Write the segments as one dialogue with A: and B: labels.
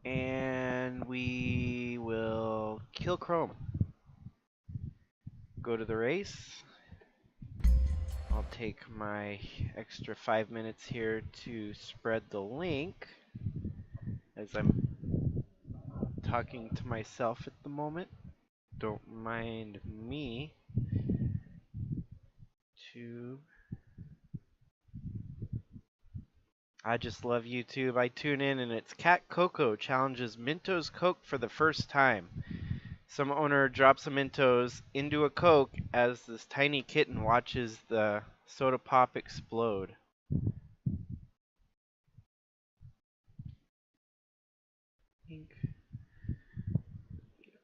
A: And we will kill Chrome. Go to the race. I'll take my extra 5 minutes here to spread the link as I'm talking to myself at the moment. Don't mind me. I just love YouTube. I tune in and it's Cat Coco challenges Mentos Coke for the first time. Some owner drops a Mentos into a Coke as this tiny kitten watches the soda pop explode. We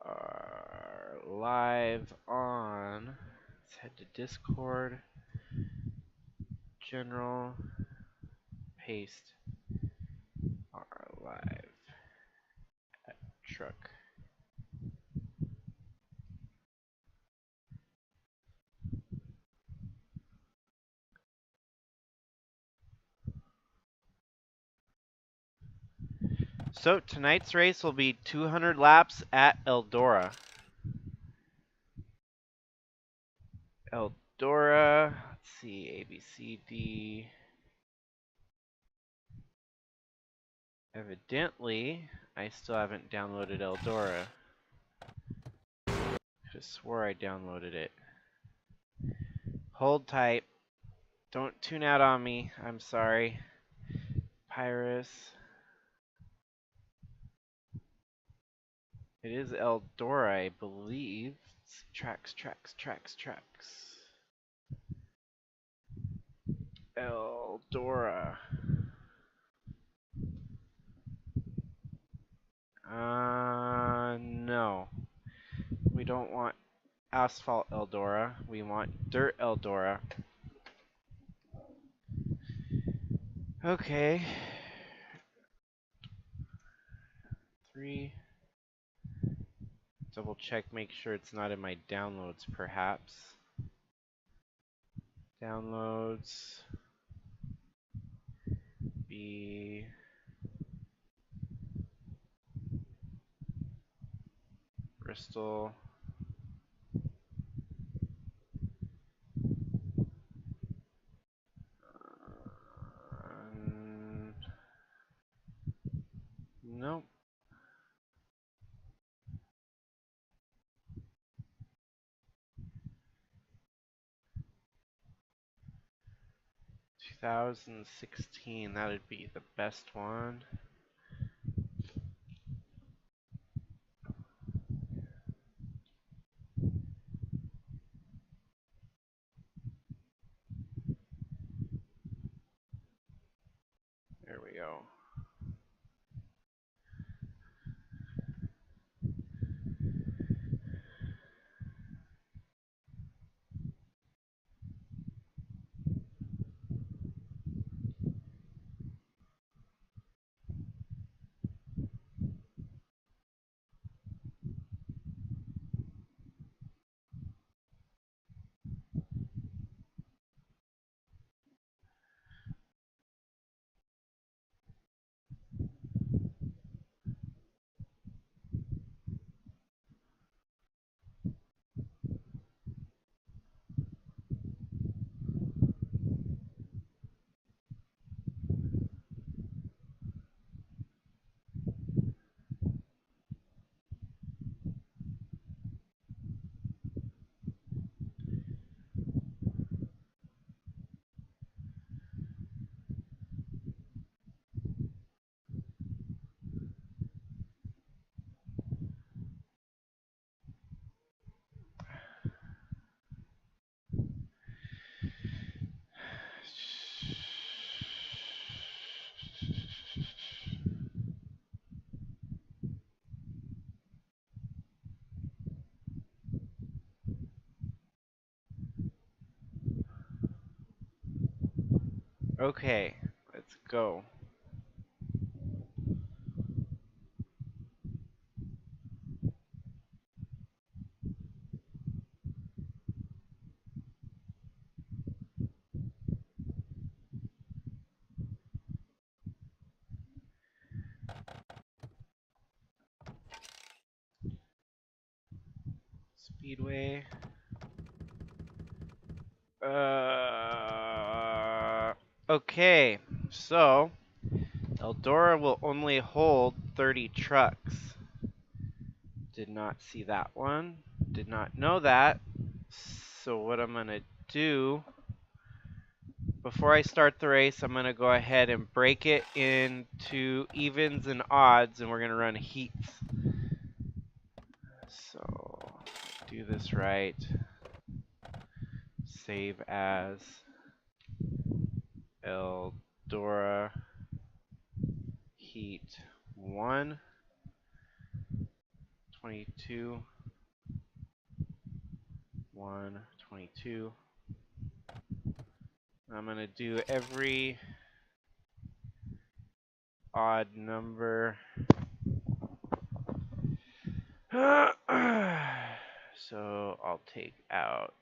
A: are live on, let's head to Discord, general, paste, are live at truck. So tonight's race will be 200 laps at Eldora. Eldora, let's see, A, B, C, D. Evidently, I still haven't downloaded Eldora. I just swore I downloaded it. Hold tight. Don't tune out on me. I'm sorry. Pyrus. It is Eldora, I believe. Tracks. Eldora. No. We don't want asphalt Eldora. We want dirt Eldora. Okay. 3. Double check, make sure it's not in my downloads, perhaps. Downloads. B. Bristol. Nope. Two 2016, that would be the best one. There we go. Okay, let's go. Speedway. Okay, so Eldora will only hold 30 trucks. Did not see that one. Did not know that. So what I'm gonna do, before I start the race, I'm gonna go ahead and break it into evens and odds, and we're gonna run heats. So do this right. Save as Eldora Heat 1, 22, 1, 22. I'm going to do every odd number. So I'll take out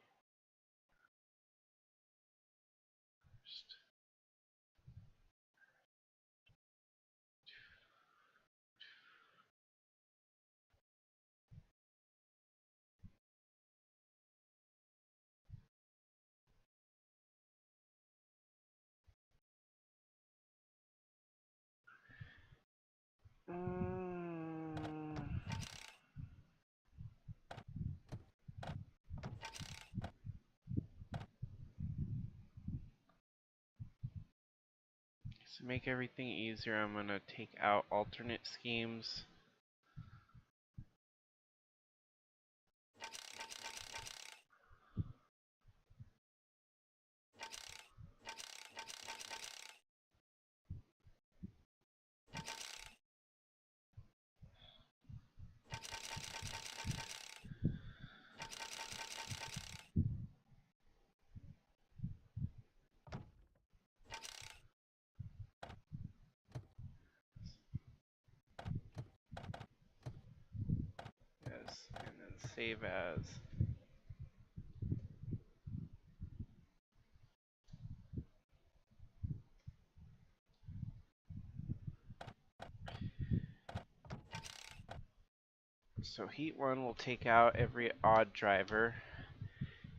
A: to make everything easier, I'm going to take out alternate schemes. Yes, and then save as. So Heat 1 will take out every odd driver.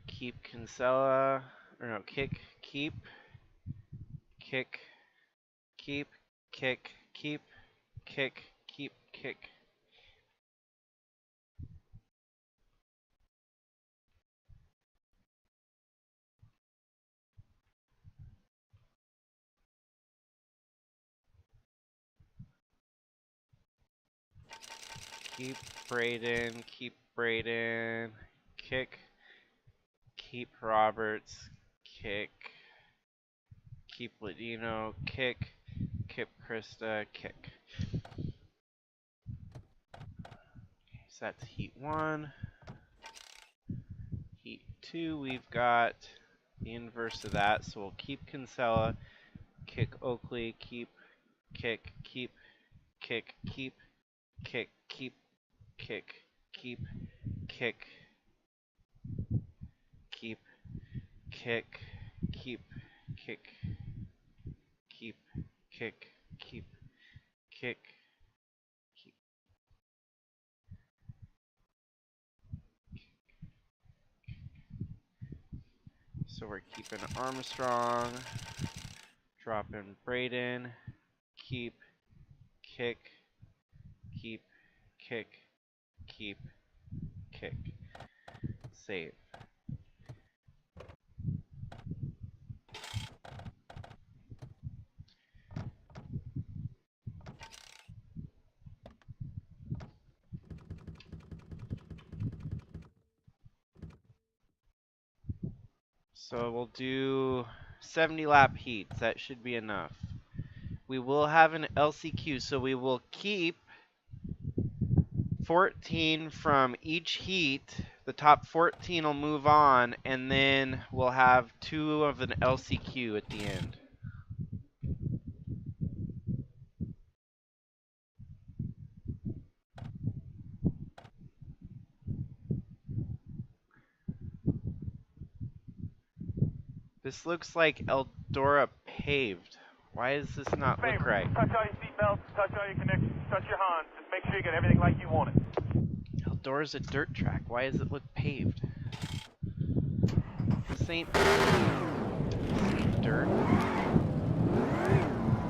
A: Keep Kinsella, or no, kick, keep, kick, keep, kick, keep, kick, keep, kick. Keep Braden, kick, keep Roberts, kick, keep Ladino, kick, keep Krista, kick. So that's Heat 1. Heat 2, we've got the inverse of that, so we'll keep Kinsella, kick Oakley, keep, kick, keep, kick, keep, kick, keep, kick, keep, kick, keep, kick, keep, kick, keep, kick, keep, kick, keep. So we're keeping Armstrong, dropping Braden, keep, kick, keep, kick, keep, kick, save. So we'll do 70 lap heats. That should be enough. We will have an LCQ, so we will keep 14 from each heat. The top 14 will move on, and then we'll have 2 of an LCQ at the end. This looks like Eldora paved. Why does this not look right?
B: Touch all your seatbelts, touch all your connections, touch your Hans. Just make sure you get everything like you want it.
A: Eldora's a dirt track. Why does it look paved? This ain't dirt.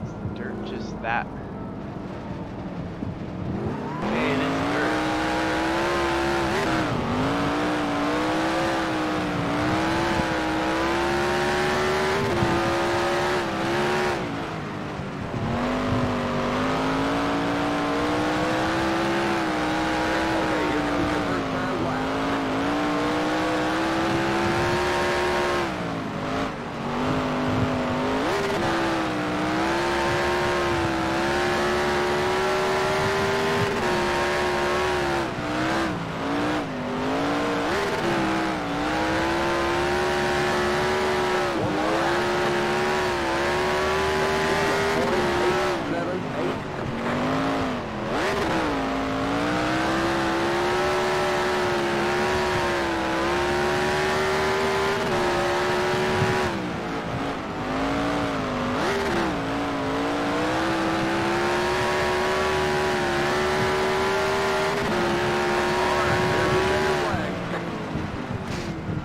A: Is the dirt just that? Okay, it is dirt.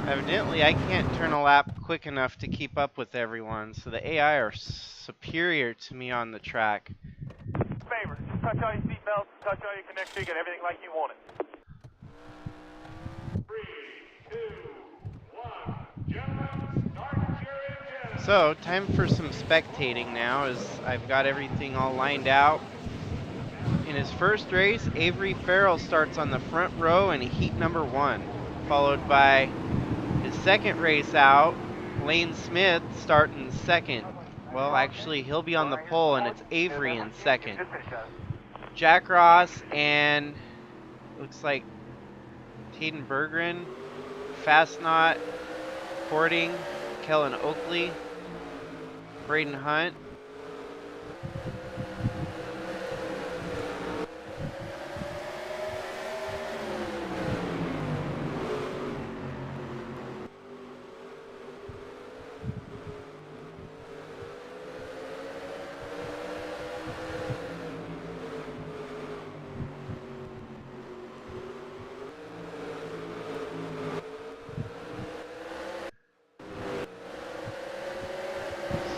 A: Evidently, I can't turn a lap quick enough to keep up with everyone, so the AI are superior to me on the track.
B: Favor, just touch all your seatbelts, touch all your connecting, and everything like you want it. 3, 2, 1, gentlemen, start your engine.
A: So, time for some spectating now, as I've got everything all lined out. In his first race, Avery Farrell starts on the front row in heat number 1, followed by his second race out, Lane Smith starting second. Well, actually, he'll be on the pole, and it's Avery in second. Jack Ross and looks like Taden Berggren, Fastnot, Porting, Kellen Oakley, Braden Hunt.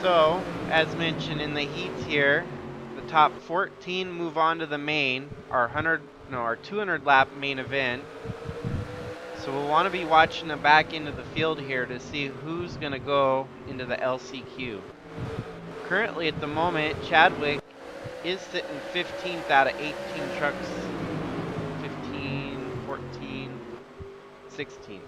A: So, as mentioned in the heats here, the top 14 move on to the main, our 200 lap main event. So we'll want to be watching the back end of the field here to see who's going to go into the LCQ. Currently at the moment, Chadwick is sitting 15th out of 18 trucks. 15, 14, 16.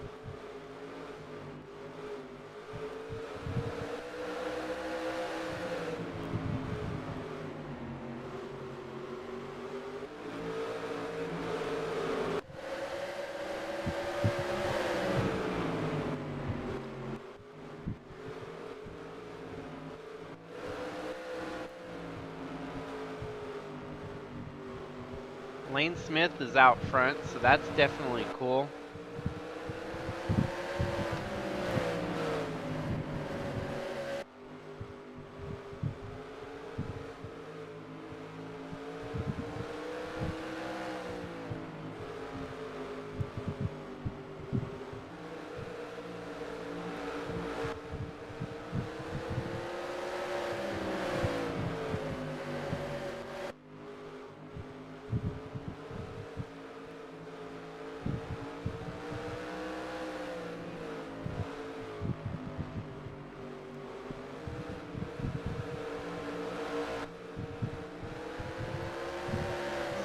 A: Lane Smith is out front, so that's definitely cool.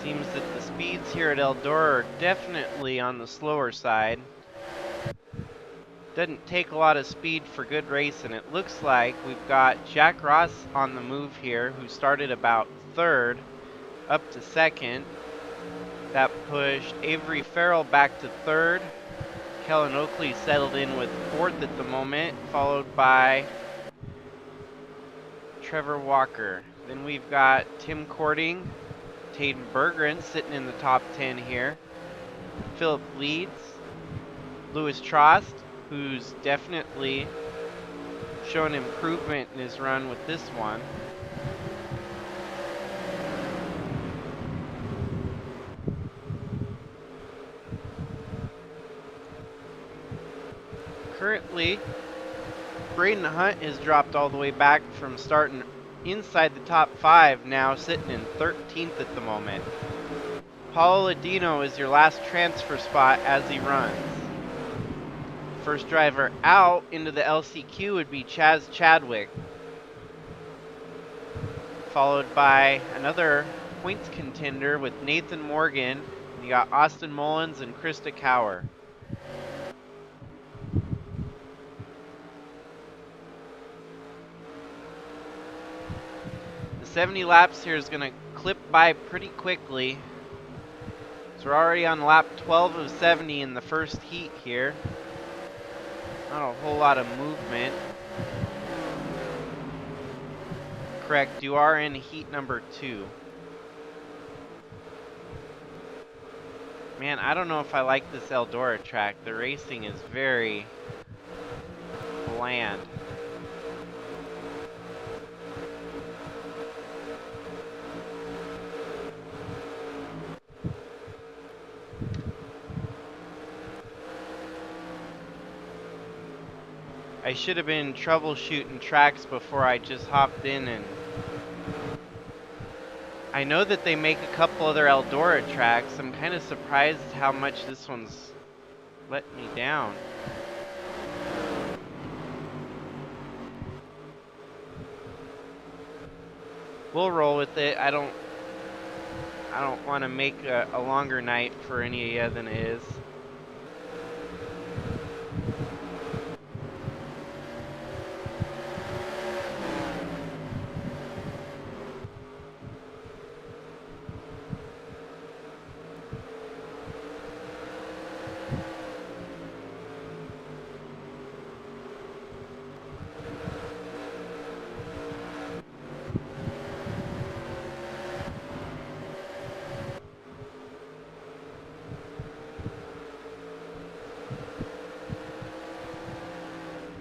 A: Seems that the speeds here at Eldora are definitely on the slower side. Doesn't take a lot of speed for good racing. It looks like we've got Jack Ross on the move here, who started about third up to second. That pushed Avery Farrell back to third. Kellen Oakley settled in with fourth at the moment, followed by Trevor Walker. Then we've got Tim Courting, Taden Berggren sitting in the top 10 here. Philip Leeds, Louis Trost, who's definitely shown improvement in his run with this one. Currently, Braden Hunt has dropped all the way back from starting inside the top 5, now sitting in 13th at the moment. Paulo Ladino is your last transfer spot as he runs. First driver out into the LCQ would be Chaz Chadwick, followed by another points contender with Nathan Morgan. You got Austin Mullins and Krista Cower. The 70 laps here is going to clip by pretty quickly. So we're already on lap 12 of 70 in the first heat here. Not a whole lot of movement. Correct, you are in heat number 2. Man, I don't know if I like this Eldora track. The racing is very bland. I should have been troubleshooting tracks before I just hopped in, and I know that they make a couple other Eldora tracks. I'm kind of surprised how much this one's let me down. We'll roll with it. I don't want to make a longer night for any of you than it is.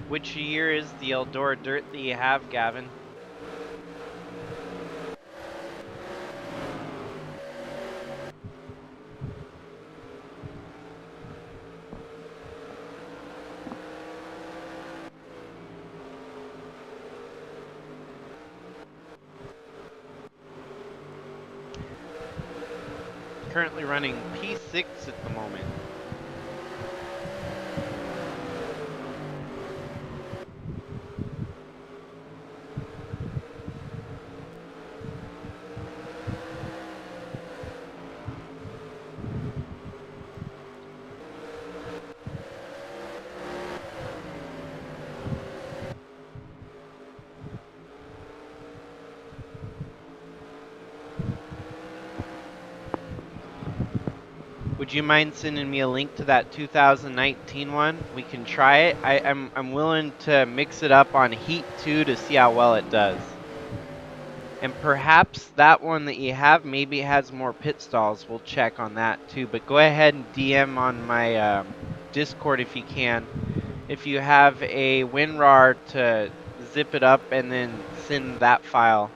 A: Which year is the Eldora dirt that you have, Gavin? Currently running P6 at the moment. Would you mind sending me a link to that 2019 one? We can try it. I'm willing to mix it up on Heat 2 to see how well it does. And perhaps that one that you have maybe has more pit stalls. We'll check on that too. But go ahead and DM on my Discord if you can. If you have a WinRAR to zip it up and then send that file.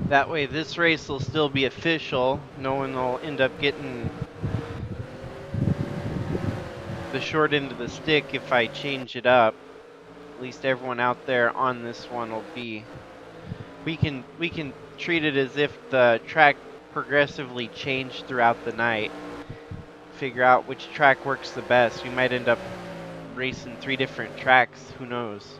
A: That way this race will still be official. No one will end up getting the short end of the stick if I change it up. At least everyone out there on this one will be. We can treat it as if the track progressively changed throughout the night. Figure out which track works the best. We might end up racing 3 different tracks, who knows.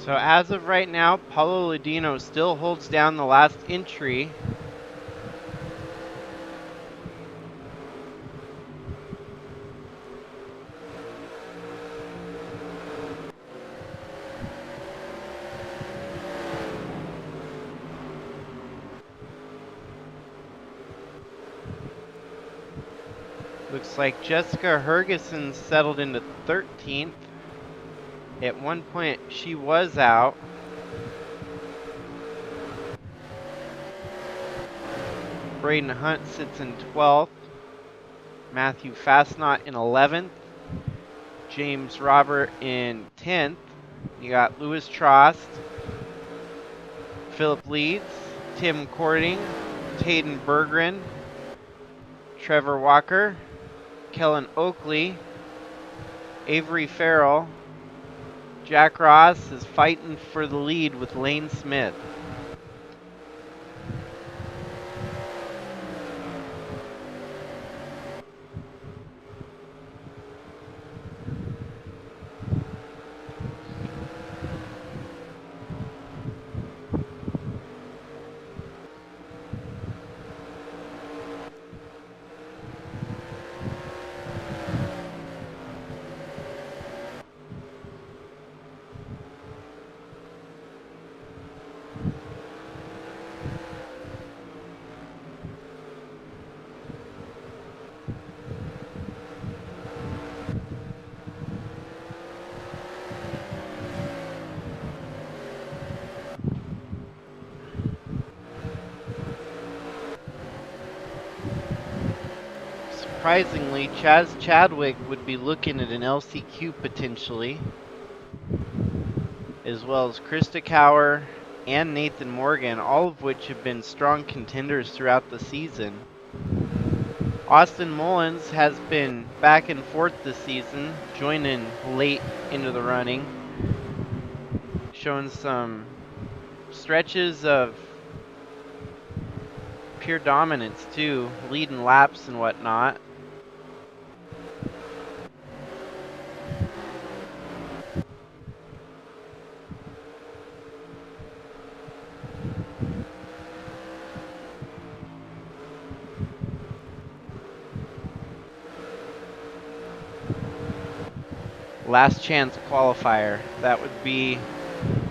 A: So as of right now, Paulo Ladino still holds down the last entry. Looks like Jessica Hergeson settled into 13th. At one point, she was out. Braden Hunt sits in 12th. Matthew Fastnot in 11th. James Robert in 10th. You got Louis Trost, Philip Leeds, Tim Cording, Tayden Berggren, Trevor Walker, Kellen Oakley, Avery Farrell. Jack Ross is fighting for the lead with Lane Smith. Surprisingly, Chaz Chadwick would be looking at an LCQ potentially, as well as Krista Cower and Nathan Morgan, all of which have been strong contenders throughout the season. Austin Mullins has been back and forth this season, joining late into the running, showing some stretches of pure dominance too, leading laps and whatnot. Last chance qualifier. That would be,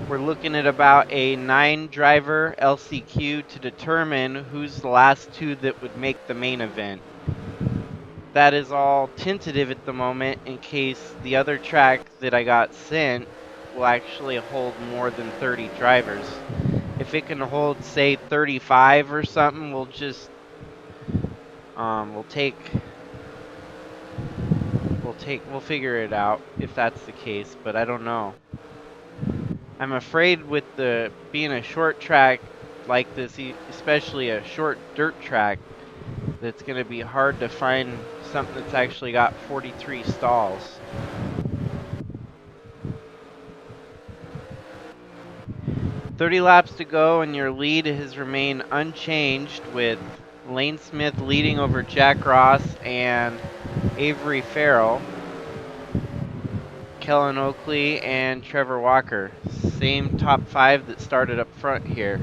A: we're looking at about a 9-driver LCQ to determine who's the last 2 that would make the main event. That is all tentative at the moment in case the other track that I got sent will actually hold more than 30 drivers. If it can hold, say, 35 or something, we'll just we'll figure it out if that's the case, but I don't know. I'm afraid with the being a short track like this, especially a short dirt track, that's going to be hard to find something that's actually got 43 stalls. "30 laps to go and your lead has remained unchanged, with Lane Smith leading over Jack Ross and Avery Farrell, Kellen Oakley, and Trevor Walker. Same top 5 that started up front here.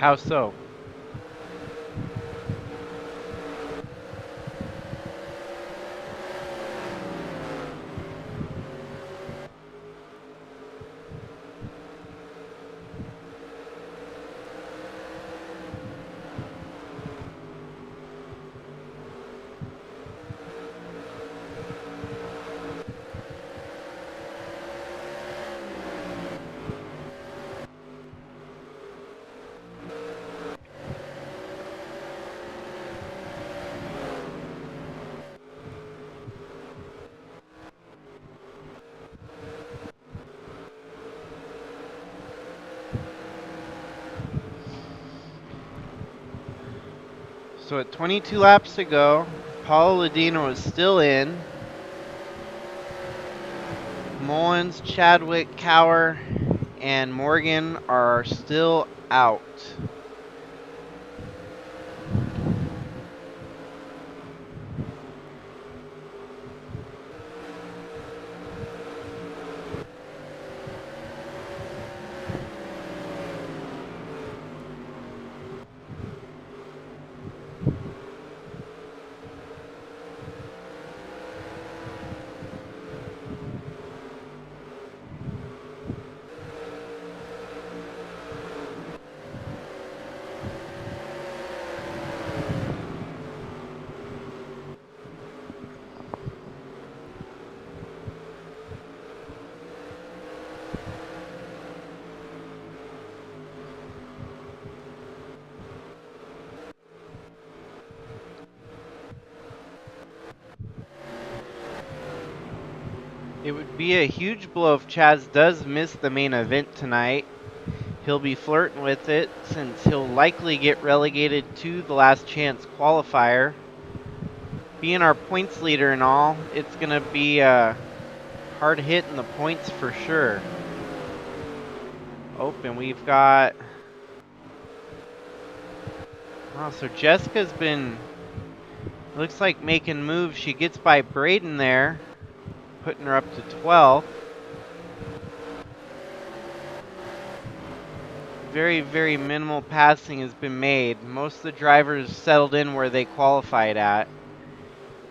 A: How so? So at 22 laps to go, Paulo Ladino is still in. Mullins, Chadwick, Cower, and Morgan are still out. It would be a huge blow if Chaz does miss the main event tonight. He'll be flirting with it since he'll likely get relegated to the last chance qualifier. Being our points leader and all, it's going to be a hard hit in the points for sure. Oh, and we've got... Oh, so Jessica's been, looks like making moves. She gets by Braden there, putting her up to 12th. Very, very minimal passing has been made. Most of the drivers settled in where they qualified at.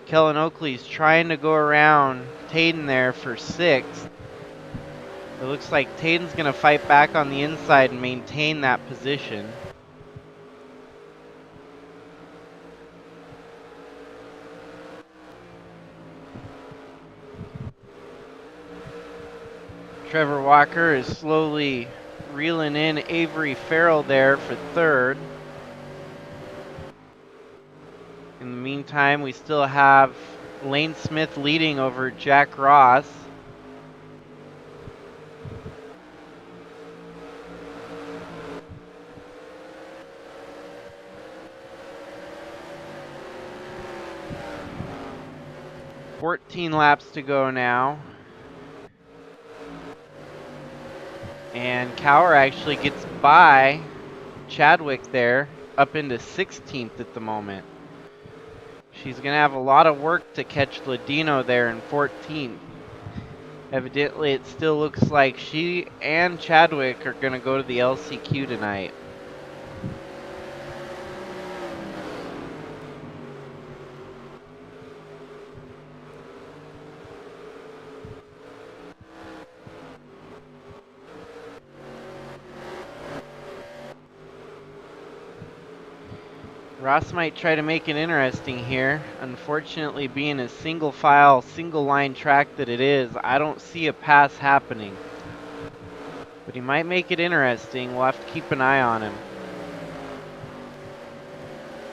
A: Kellen Oakley's trying to go around Tayden there for 6th. It looks like Tayden's going to fight back on the inside and maintain that position. Trevor Walker is slowly reeling in Avery Farrell there for 3rd. In the meantime, we still have Lane Smith leading over Jack Ross. $14 laps to go now. And Cower actually gets by Chadwick there, up into 16th at the moment. She's going to have a lot of work to catch Ladino there in 14th. Evidently, it still looks like she and Chadwick are going to go to the LCQ tonight. Ross might try to make it interesting here. Unfortunately, being a single file, single line track that it is, I don't see a pass happening. But he might make it interesting. We'll have to keep an eye on him.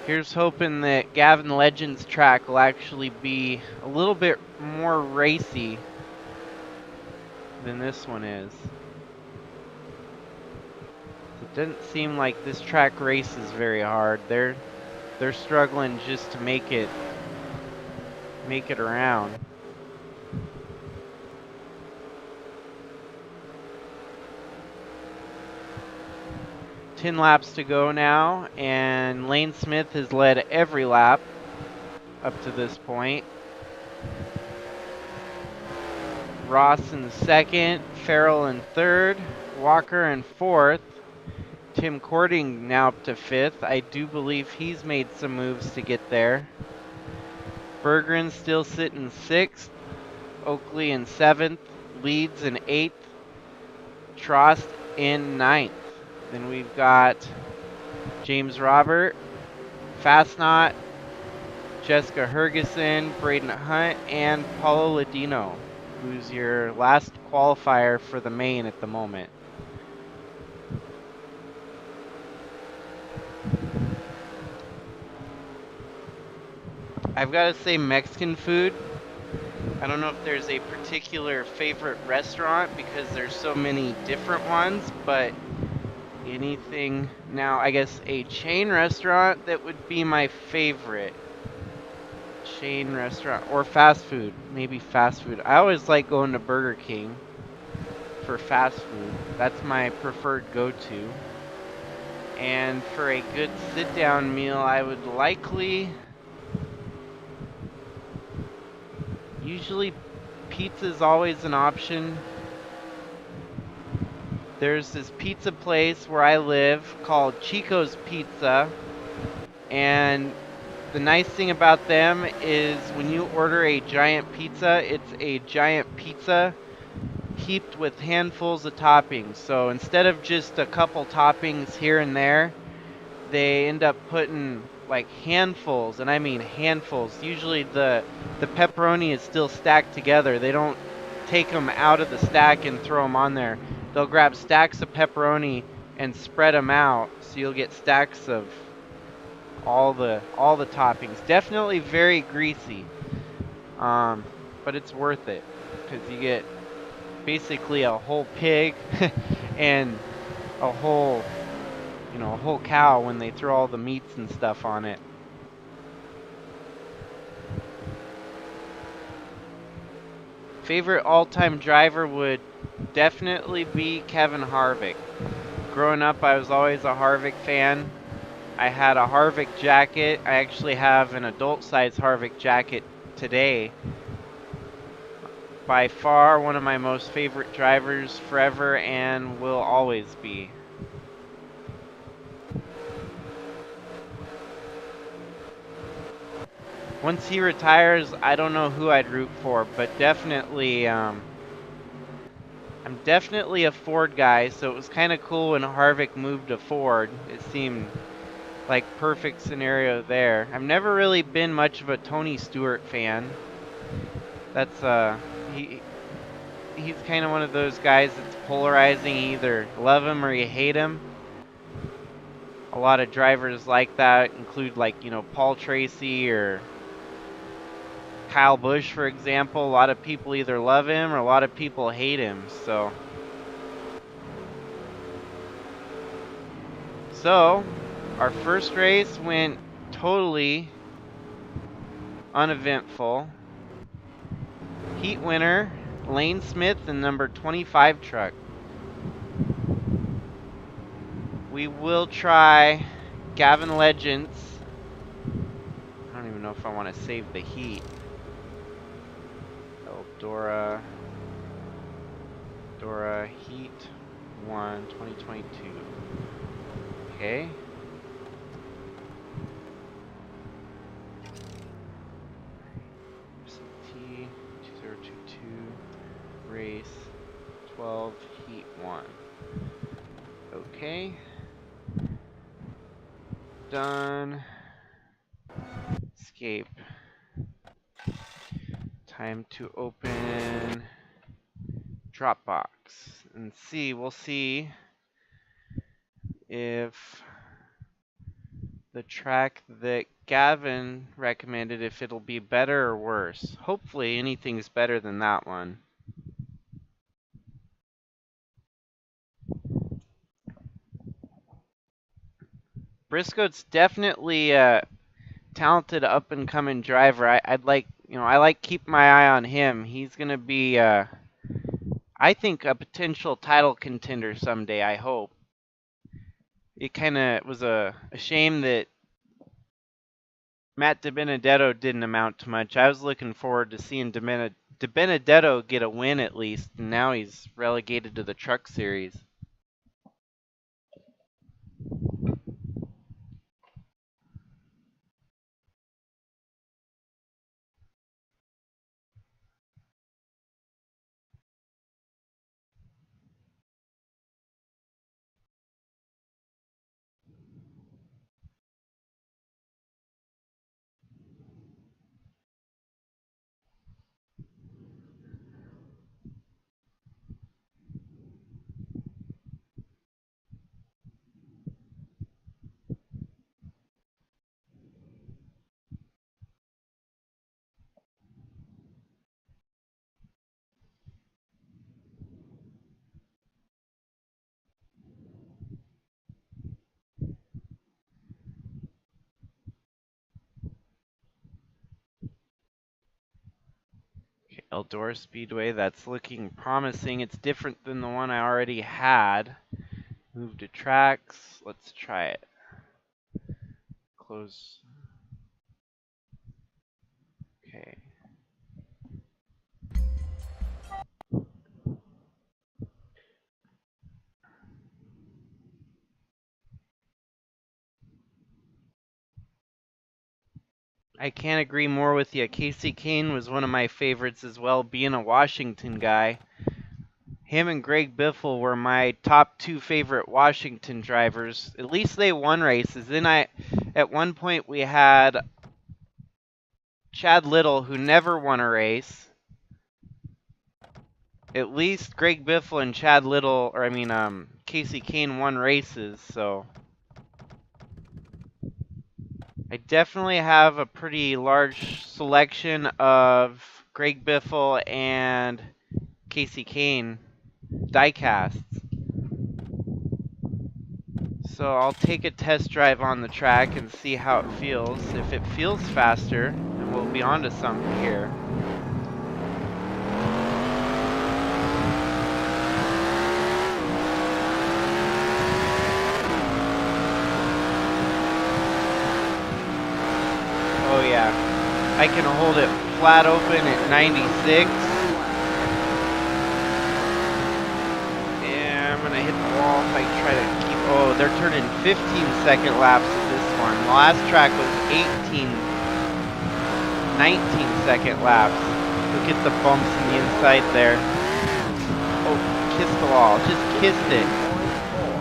A: Here's hoping that Gavin Legend's track will actually be a little bit more racy than this one is. It doesn't seem like this track races very hard. They're struggling just to make it around. Ten laps to go now, and Lane Smith has led every lap up to this point. Ross in 2nd, Farrell in 3rd, Walker in 4th. Tim Cording now up to 5th. I do believe he's made some moves to get there. Berggren still sitting 6th. Oakley in 7th. Leeds in 8th. Trost in 9th. Then we've got James Robert, Fastnot, Jessica Hergeson, Braden Hunt, and Paulo Ladino, who's your last qualifier for the main at the moment. I've got to say Mexican food. I don't know if there's a particular favorite restaurant because there's so many different ones, but anything now, I guess a chain restaurant that would be my favorite. Chain restaurant or fast food, maybe fast food. I always like going to Burger King for fast food. That's my preferred go-to. And for a good sit-down meal, I would likely, usually pizza is always an option. There's this pizza place where I live called Chico's Pizza, and the nice thing about them is when you order a giant pizza, it's a giant pizza heaped with handfuls of toppings. So instead of just a couple toppings here and there, they end up putting like handfuls, and I mean handfuls. Usually the pepperoni is still stacked together. They don't take them out of the stack and throw them on there. They'll grab stacks of pepperoni and spread them out, so you'll get stacks of all the toppings. Definitely very greasy, but it's worth it because you get basically a whole pig and a whole cow when they throw all the meats and stuff on it. Favorite all-time driver would definitely be Kevin Harvick. Growing up, I was always a Harvick fan. I had a Harvick jacket. I actually have an adult-size Harvick jacket today. By far one of my most favorite drivers forever and will always be. Once he retires, I don't know who I'd root for, but definitely, I'm definitely a Ford guy, so it was kind of cool when Harvick moved to Ford. It seemed like perfect scenario there. I've never really been much of a Tony Stewart fan. That's, he's kind of one of those guys that's polarizing. You either love him or you hate him. A lot of drivers like that include Paul Tracy or Kyle Busch, for example. A lot of people either love him or a lot of people hate him. So our first race went totally uneventful. Heat winner, Lane Smith in number 25 truck. We will try Gavin Legends. I don't even know if I want to save the heat. Eldora Heat 1 2022. Okay. T 2022 race 12 Heat 1. Okay. Done. Escape. Time to open Dropbox and see. We'll see if the track that Gavin recommended, if it'll be better or worse. Hopefully anything's better than that one. Briscoe's definitely a talented up and coming driver. I like keep my eye on him. He's gonna be I think a potential title contender someday, I hope. It kind of was a shame that Matt DiBenedetto didn't amount to much. I was looking forward to seeing DiBenedetto get a win at least, and now he's relegated to the Truck Series. Eldora Speedway, that's looking promising. It's different than the one I already had. Move to tracks. Let's try it. Close. Okay. I can't agree more with you. Casey Kane was one of my favorites as well, being a Washington guy. Him and Greg Biffle were my top two favorite Washington drivers. At least they won races. Then at one point we had Chad Little, who never won a race. At least Greg Biffle and Chad Little, Casey Kane won races, so I definitely have a pretty large selection of Greg Biffle and Casey Kane diecasts. So I'll take a test drive on the track and see how it feels. If it feels faster, then we'll be onto something here. Oh yeah, I can hold it flat open at 96. Yeah, I'm gonna hit the wall if I try to keep, oh, they're turning 15-second laps of this one. The last track was 19-second laps. Look at the bumps in the inside there. Oh, kissed the wall, just kissed it.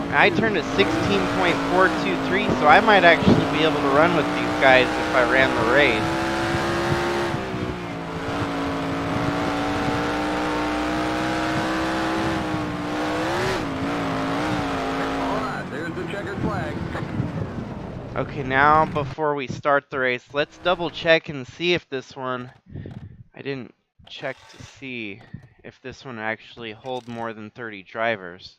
A: I turned to 16.423, so I might actually be able to run with these guys if I ran the race.
C: Alright, there's the checkered flag.
A: Okay, now before we start the race, let's double check and see if this one, I didn't check to see if this one actually hold more than 30 drivers.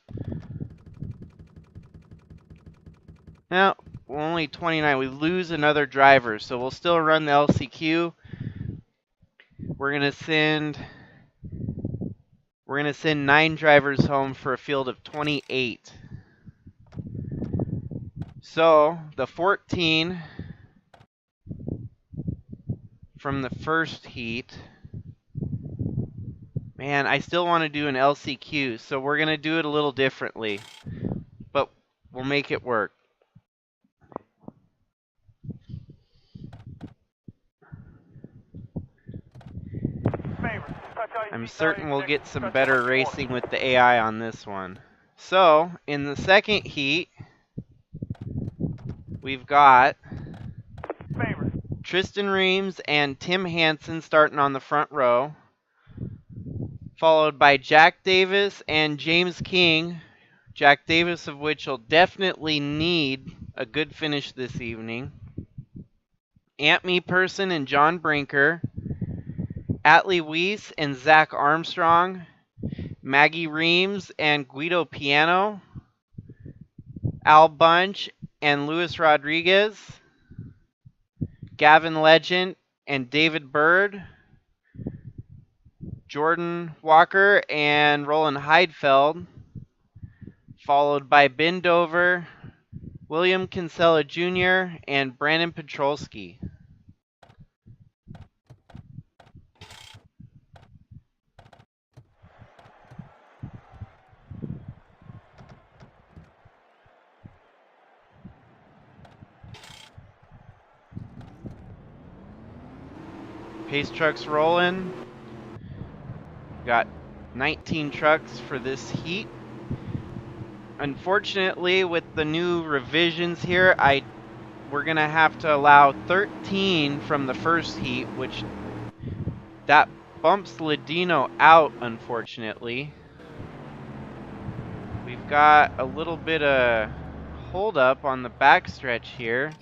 A: No, only 29. We lose another driver, so we'll still run the LCQ. We're gonna send 9 drivers home for a field of 28. So the 14 from the first heat. Man, I still want to do an LCQ, so we're gonna do it a little differently, but we'll make it work. I'm certain we'll get some better racing with the AI on this one. So, in the second heat, we've got Tristan Reams and Tim Hansen starting on the front row, followed by Jack Davis and James King. Jack Davis of which will definitely need a good finish this evening. Ant Me Person and John Brinker. Atlee Weiss and Zach Armstrong. Maggie Reams and Guido Piano. Al Bunch and Luis Rodriguez. Gavin Legend and David Bird. Jordan Walker and Roland Heidfeld. Followed by Ben Dover, William Kinsella Jr., and Brandon Petrolsky. Pace trucks rolling. Got 19 trucks for this heat. Unfortunately, with the new revisions here, we're gonna have to allow 13 from the first heat, which that bumps Ladino out, unfortunately. We've got a little bit of hold up on the backstretch here.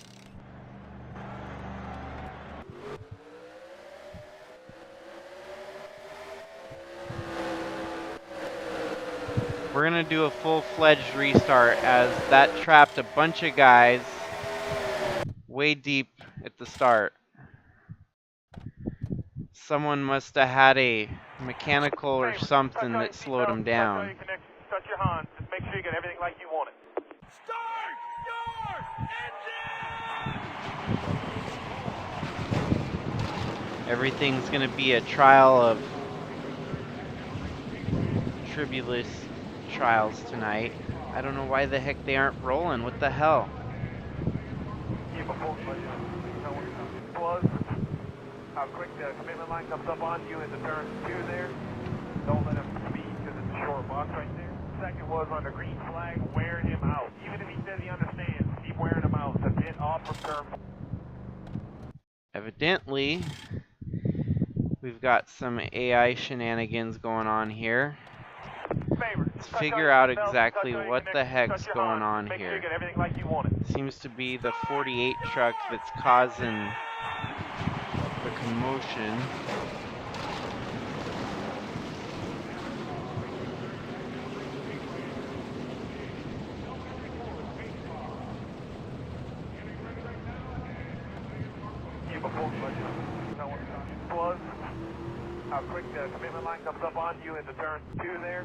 A: We're gonna do a full-fledged restart as that trapped a bunch of guys way deep at the start. Someone must have had a mechanical or
B: Favor, touch
A: something
B: all
A: that
B: your
A: slowed him
B: seatbelts, touch all
A: down.
B: your connections, touch your Hans. Just make sure you get everything like you want it. Start your engine!
A: Everything's gonna be a trial of tribulous trials tonight. I don't know why the heck they aren't rolling. What the hell?
B: Keep a full budget. Know what the was, how quick the commitment line comes up on you into turn 2 there. Don't let him speed because it's a short box right there. Second was on the green flag, wearing him out. Even if he says he understands, keep wearing him out. It's a bit off from turn 4.
A: Evidently, we've got some AI shenanigans going on here.
B: Favor,
A: Let's
B: touch
A: figure
B: all
A: out
B: your seatbelts,
A: exactly
B: touch all your
A: what the
B: connections, touch
A: heck's
B: your
A: going
B: Hans.
A: on
B: Make sure you
A: here.
B: get everything like you want it.
A: Seems to be the 48 truck that's causing the commotion.
B: Keep a full budget. Know what the was, how quick the commitment line comes up on you into turn 2 there.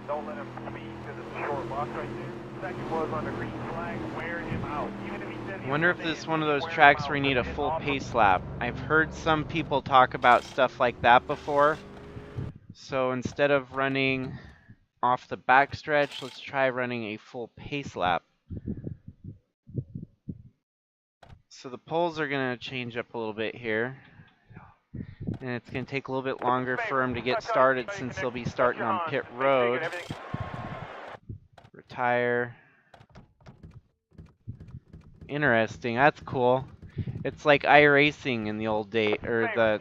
B: Don't let him speed because it's a short box right there. Second was on the green flag, wearing him out. Even if he says he
A: Wonder if
B: understands,
A: this is one of
B: keep
A: those
B: wearing him
A: tracks
B: out.
A: where you
B: It's
A: need
B: a
A: a
B: bit
A: full
B: off from
A: pace lap. I've heard some people talk about stuff like that before. So instead of running off the backstretch, let's try running a full pace lap. So the poles are going to change up a little bit here. And it's going to take a little bit longer for them to get started since they'll be starting on pit road. Retire. Interesting, that's cool. It's like iRacing in the old day, or the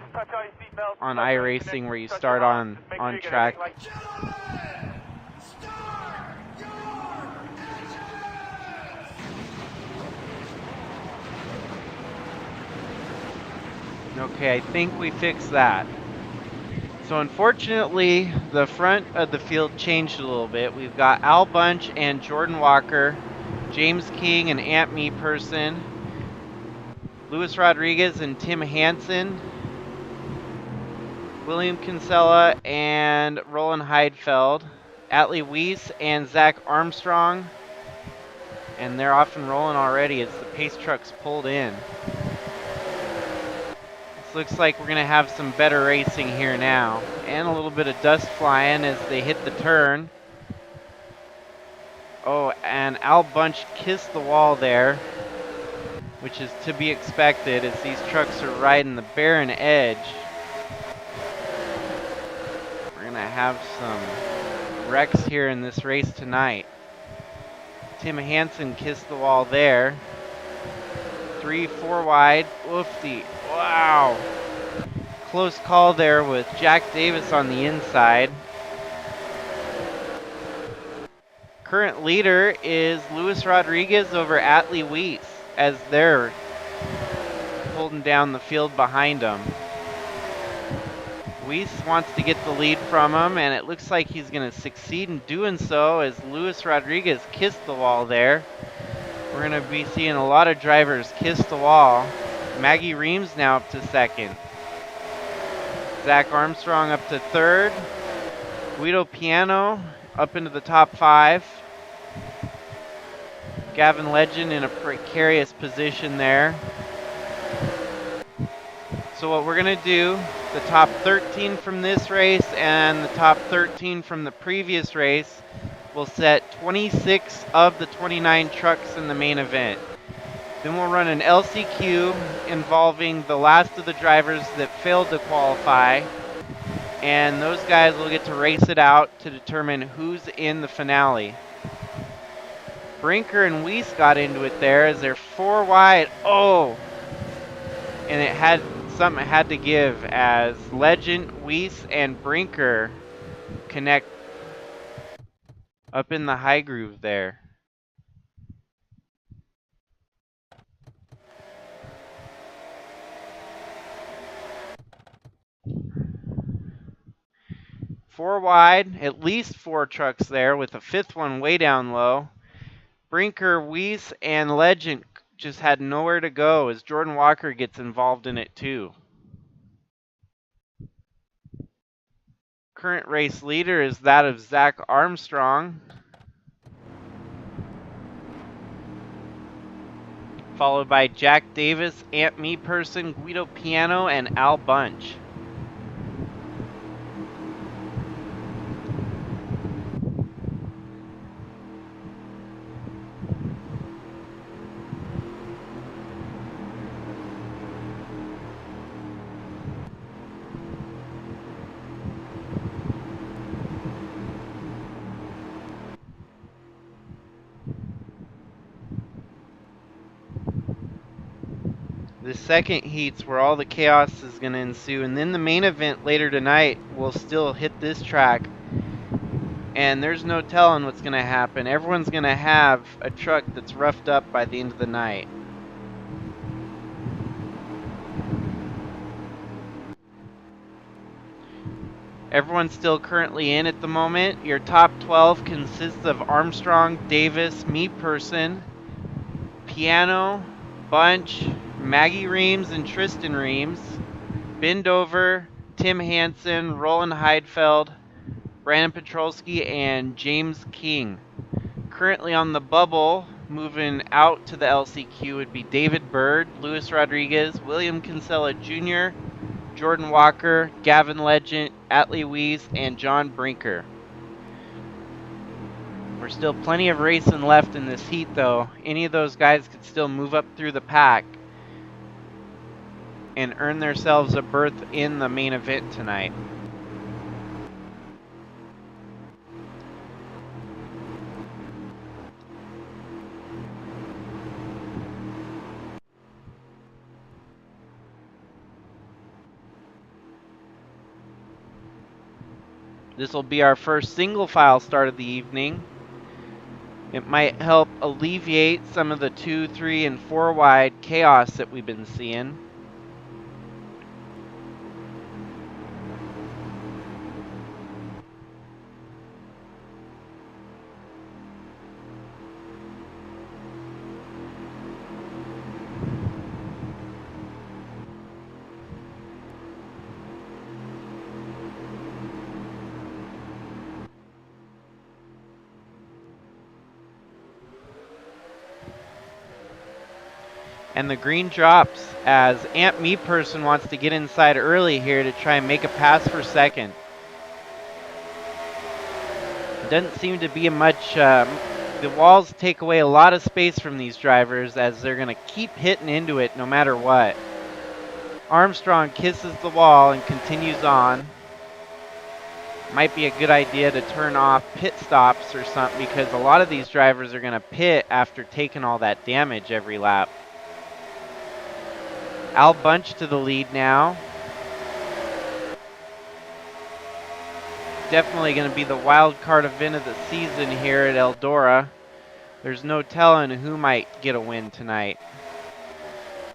A: on iRacing where you start on track. Okay, I think we fixed that. So unfortunately, the front of the field changed a little bit. We've got Al Bunch and Jordan Walker, James King and Ant Me Person, Luis Rodriguez and Tim Hansen, William Kinsella and Roland Heidfeld, Atlee Weiss and Zach Armstrong, and they're off and rolling already as the pace trucks pulled in. This looks like we're gonna have some better racing here now, and a little bit of dust flying as they hit the turn. Oh, and Al Bunch kissed the wall there, which is to be expected as these trucks are riding the barren edge. We're gonna have some wrecks here in this race tonight. Tim Hansen kissed the wall there. 3-4 wide. Woofty. Wow. Close call there with Jack Davis on the inside. Current leader is Luis Rodriguez over Atlee Weiss as they're holding down the field behind him. Weiss wants to get the lead from him, and it looks like he's going to succeed in doing so as Luis Rodriguez kissed the wall there. We're going to be seeing a lot of drivers kiss the wall. Maggie Reams now up to second. Zach Armstrong up to third. Guido Piano up into the top 5. Gavin Legend in a precarious position there. So what we're going to do, the top 13 from this race and the top 13 from the previous race will set 26 of the 29 trucks in the main event. Then we'll run an LCQ involving the last of the drivers that failed to qualify, and those guys will get to race it out to determine who's in the finale. Brinker and Weiss got into it there as they're 4 wide. Oh! And it had something had to give as Legend, Weiss, and Brinker connect up in the high groove there. Four wide, at least 4 trucks there with a 5th one way down low. Brinker, Weiss, and Legend just had nowhere to go as Jordan Walker gets involved in it too. Current race leader is that of Zach Armstrong, followed by Jack Davis, Ant Me Person, Guido Piano, and Al Bunch. The second heat's where all the chaos is going to ensue, and then the main event later tonight will still hit this track, and there's no telling what's going to happen. Everyone's going to have a truck that's roughed up by the end of the night. Everyone's still currently in at the moment. Your top 12 consists of Armstrong, Davis, Me Person, Piano, Bunch, Maggie Reams and Tristan Reams, Bendover, Tim Hansen, Roland Heidfeld, Brandon Petrolsky, and James King. Currently on the bubble, moving out to the LCQ would be David Bird, Luis Rodriguez, William Kinsella Jr., Jordan Walker, Gavin Legend, Atlee Weiss, and John Brinker. There's still plenty of racing left in this heat, though. Any of those guys could still move up through the pack and earn themselves a berth in the main event tonight. This will be our first single file start of the evening. It might help alleviate some of the 2, 3, and 4 wide chaos that we've been seeing. And the green drops as Ant Me Person wants to get inside early here to try and make a pass for second. Doesn't seem to be much, the walls take away a lot of space from these drivers as they're going to keep hitting into it no matter what. Armstrong kisses the wall and continues on. Might be a good idea to turn off pit stops or something because a lot of these drivers are going to pit after taking all that damage every lap. Al Bunch to the lead now. Definitely going to be the wild card event of the season here at Eldora. There's no telling who might get a win tonight,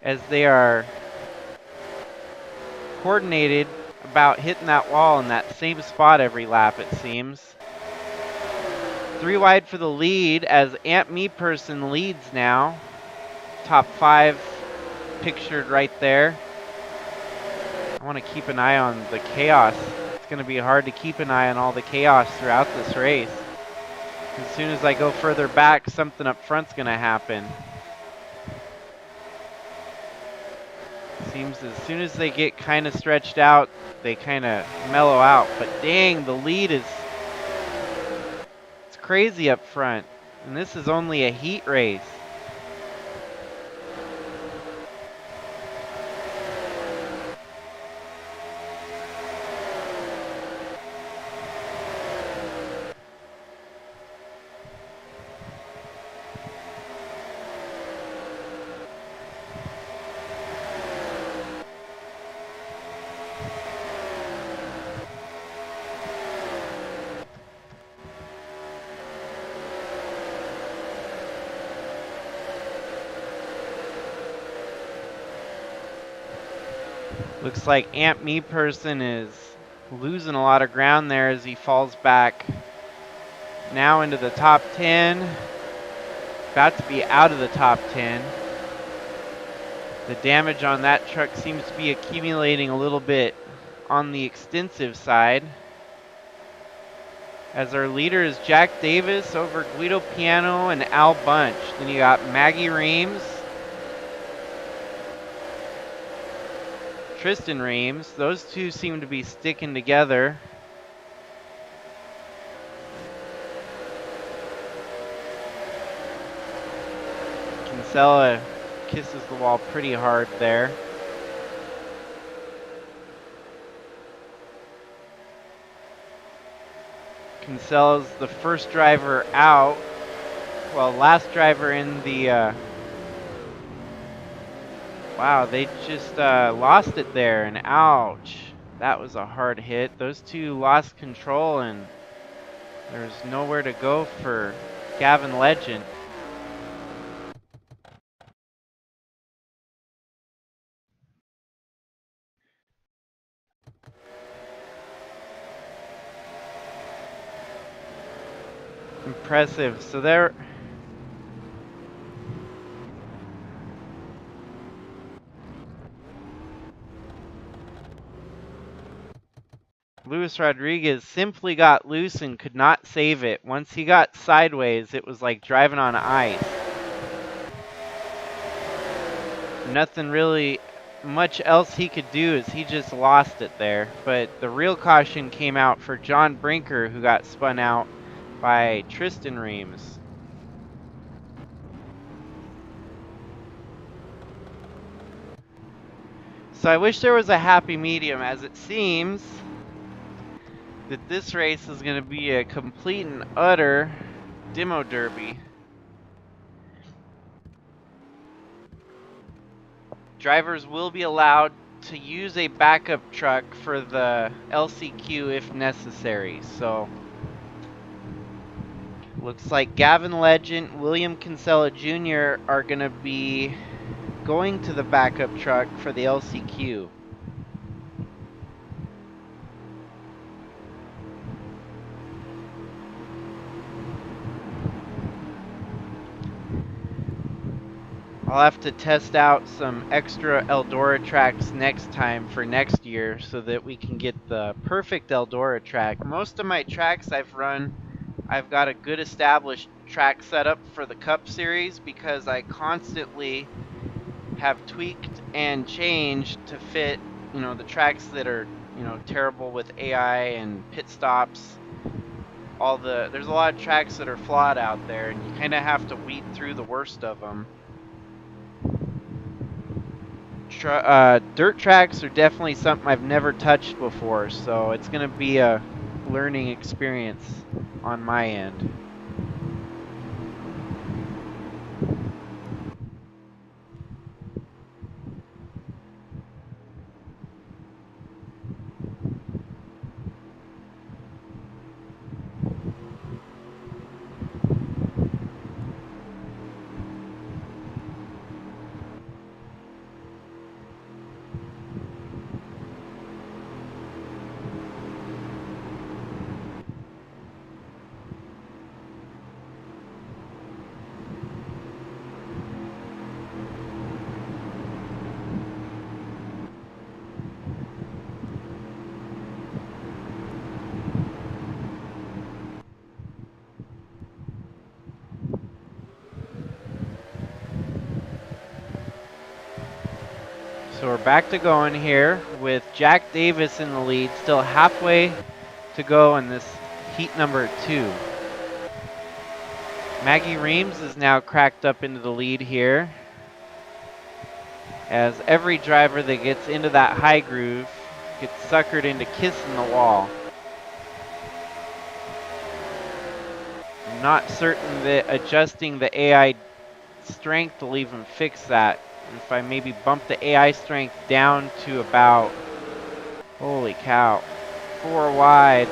A: as they are coordinated about hitting that wall in that same spot every lap, it seems. 3 wide for the lead as Ant Me Person leads now. Top 5 pictured right there. I want to keep an eye on the chaos. It's going to be hard to keep an eye on all the chaos throughout this race. As soon as I go further back, something up front's going to happen. Seems as soon as they get kind of stretched out, they kind of mellow out. But dang, the lead is, it's crazy up front. And this is only a heat race. Looks like Ant Me Person is losing a lot of ground there as he falls back now into the top 10. About to be out of the top 10. The damage on that truck seems to be accumulating a little bit on the extensive side. As our leader is Jack Davis over Guido Piano and Al Bunch. Then you got Maggie Reams, Tristan Reams. Those two seem to be sticking together. Kinsella kisses the wall pretty hard there. Kinsella's the first driver out. Well, last driver in the... Wow, they just lost it there, and ouch. That was a hard hit. Those two lost control, and there's nowhere to go for Gavin Legend. Impressive. So there... Luis Rodriguez simply got loose and could not save it. Once he got sideways, it was like driving on ice. Nothing really much else he could do as he just lost it there. But the real caution came out for John Brinker, who got spun out by Tristan Reams. So I wish there was a happy medium, as it seems that this race is going to be a complete and utter demo derby. Drivers will be allowed to use a backup truck for the LCQ if necessary. So looks like Gavin Legend, William Kinsella Jr. are going to be going to the backup truck for the LCQ. I'll have to test out some extra Eldora tracks next time for next year so that we can get the perfect Eldora track. Most of my tracks I've run, I've got a good established track setup for the Cup Series because I constantly have tweaked and changed to fit, the tracks that are, terrible with AI and pit stops. There's a lot of tracks that are flawed out there, and you kind of have to weed through the worst of them. Dirt tracks are definitely something I've never touched before, so it's going to be a learning experience on my end. So we're back to going here with Jack Davis in the lead, still halfway to go in this heat number 2. Maggie Reams is now cracked up into the lead here, as every driver that gets into that high groove gets suckered into kissing the wall. I'm not certain that adjusting the AI strength will even fix that. If I maybe bump the AI strength down to about, holy cow, 4 wide,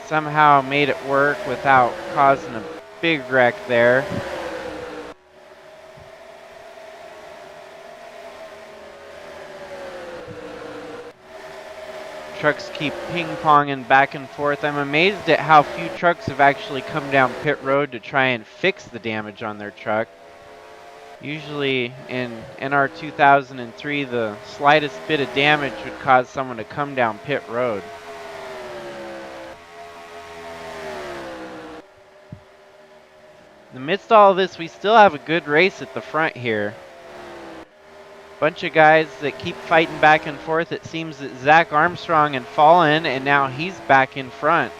A: somehow made it work without causing a big wreck there. Trucks keep ping-ponging back and forth. I'm amazed at how few trucks have actually come down pit road to try and fix the damage on their truck. Usually in NR 2003, the slightest bit of damage would cause someone to come down pit road. amidst all this, we still have a good race at the front here. Bunch of guys that keep fighting back and forth. It seems that Zach Armstrong had fallen, and now he's back in front.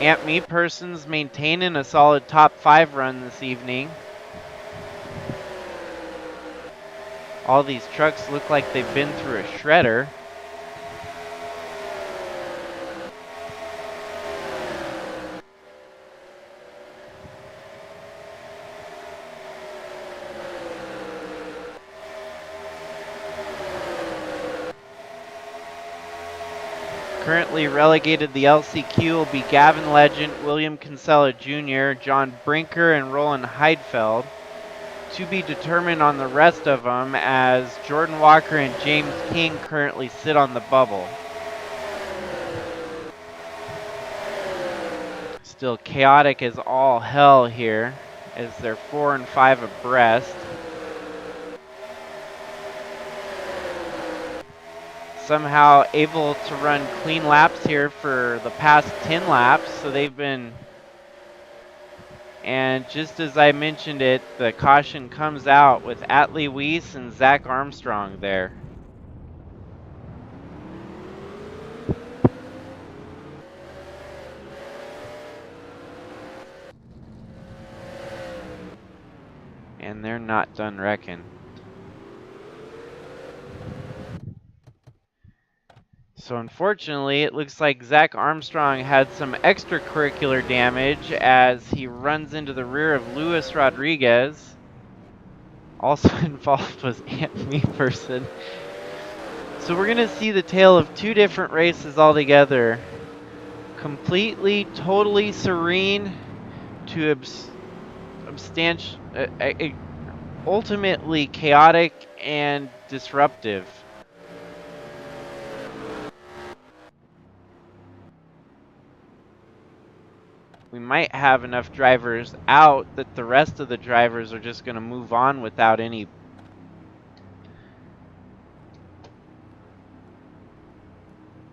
A: Ant Me Person's maintaining a solid top 5 run this evening. All these trucks look like they've been through a shredder. Currently relegated the LCQ will be Gavin Legend, William Kinsella Jr., John Brinker, and Roland Heidfeld. To be determined on the rest of them, as Jordan Walker and James King currently sit on the bubble. Still chaotic as all hell here, as they're 4 and 5 abreast. Somehow able to run clean laps here for the past 10 laps, so they've been, and just as I mentioned it, the caution comes out with Atlee Weiss and Zach Armstrong there. And they're not done wrecking. So unfortunately, it looks like Zach Armstrong had some extracurricular damage as he runs into the rear of Luis Rodriguez. Also involved was Ant Me Person. So we're going to see the tale of 2 different races altogether. Completely, totally serene to ultimately chaotic and disruptive. We might have enough drivers out that the rest of the drivers are just going to move on without any.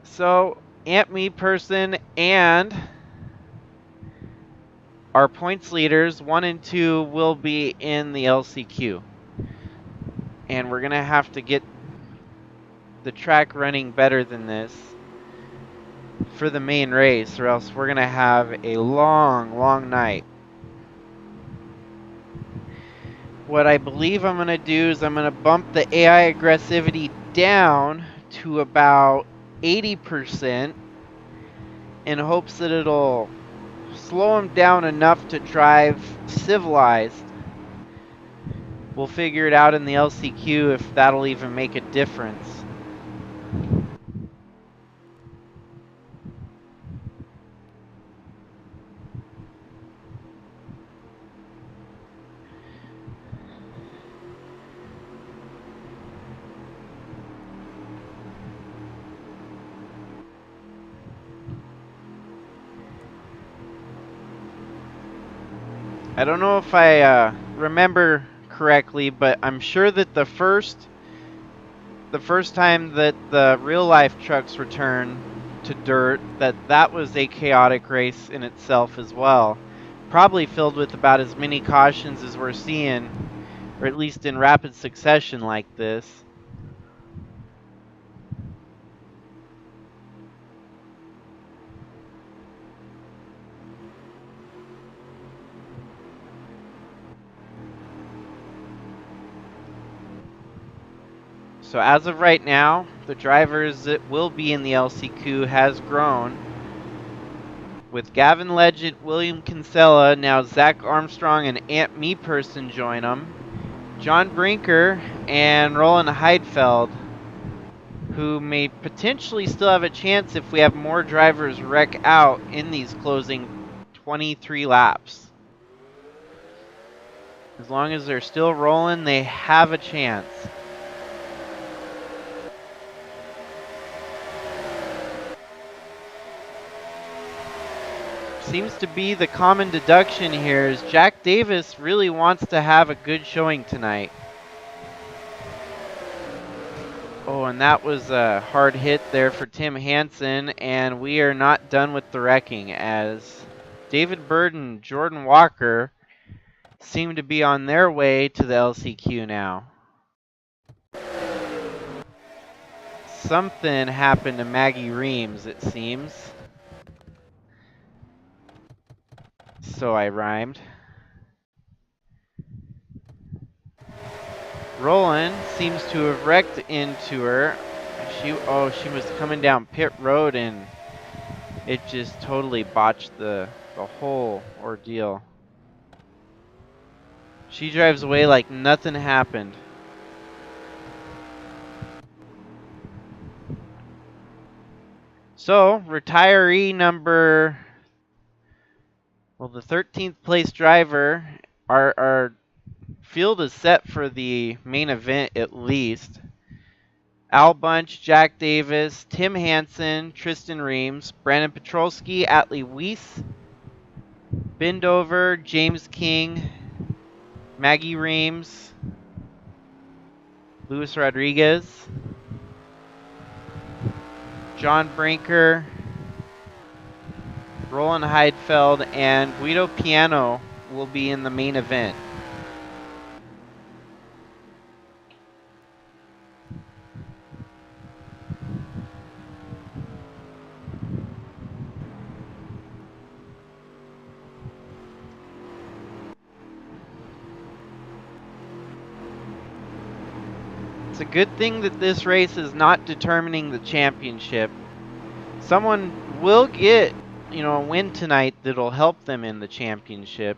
A: So, Ant Me Person and our points leaders, 1 and 2, will be in the LCQ. And we're going to have to get the track running better than this for the main race, or else we're going to have a long, long night. What I believe I'm going to do is I'm going to bump the AI aggressivity down to about 80% in hopes that it'll slow him down enough to drive civilized. We'll figure it out in the LCQ if that'll even make a difference. I don't know if I remember correctly, but I'm sure that the first time that the real life trucks returned to dirt, that was a chaotic race in itself as well. Probably filled with about as many cautions as we're seeing, or at least in rapid succession like this. So as of right now, the drivers that will be in the LCQ has grown. With Gavin Legend, William Kinsella, now Zach Armstrong and Ant Me Person join them. John Brinker and Roland Heidfeld, who may potentially still have a chance if we have more drivers wreck out in these closing 23 laps. As long as they're still rolling, they have a chance. Seems to be the common deduction here is Jack Davis really wants to have a good showing tonight. Oh, and that was a hard hit there for Tim Hansen, and we are not done with the wrecking as David Bird and Jordan Walker seem to be on their way to the LCQ now. Something happened to Maggie Reams, it seems. So I rhymed. Roland seems to have wrecked into her. She was coming down pit road and it just totally botched the whole ordeal. She drives away like nothing happened. So, retiree number, well, the 13th place driver, our field is set for the main event at least. Al Bunch, Jack Davis, Tim Hansen, Tristan Reams, Brandon Petrolsky, Atlee Weiss, Bindover, James King, Maggie Reams, Luis Rodriguez, John Brinker, Roland Heidfeld, and Guido Piano will be in the main event. It's a good thing that this race is not determining the championship. Someone will get, a win tonight that'll help them in the championship.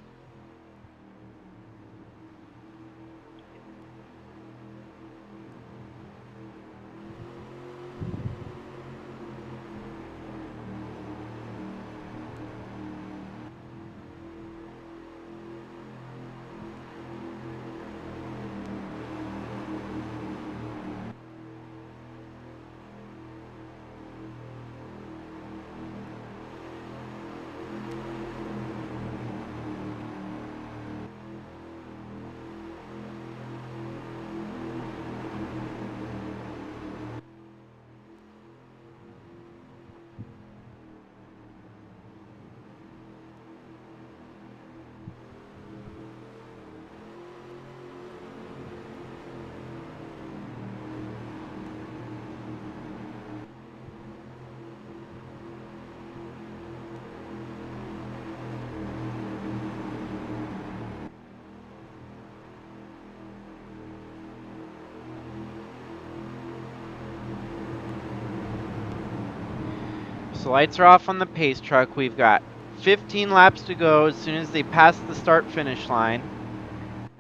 A: So lights are off on the pace truck. We've got 15 laps to go as soon as they pass the start-finish line.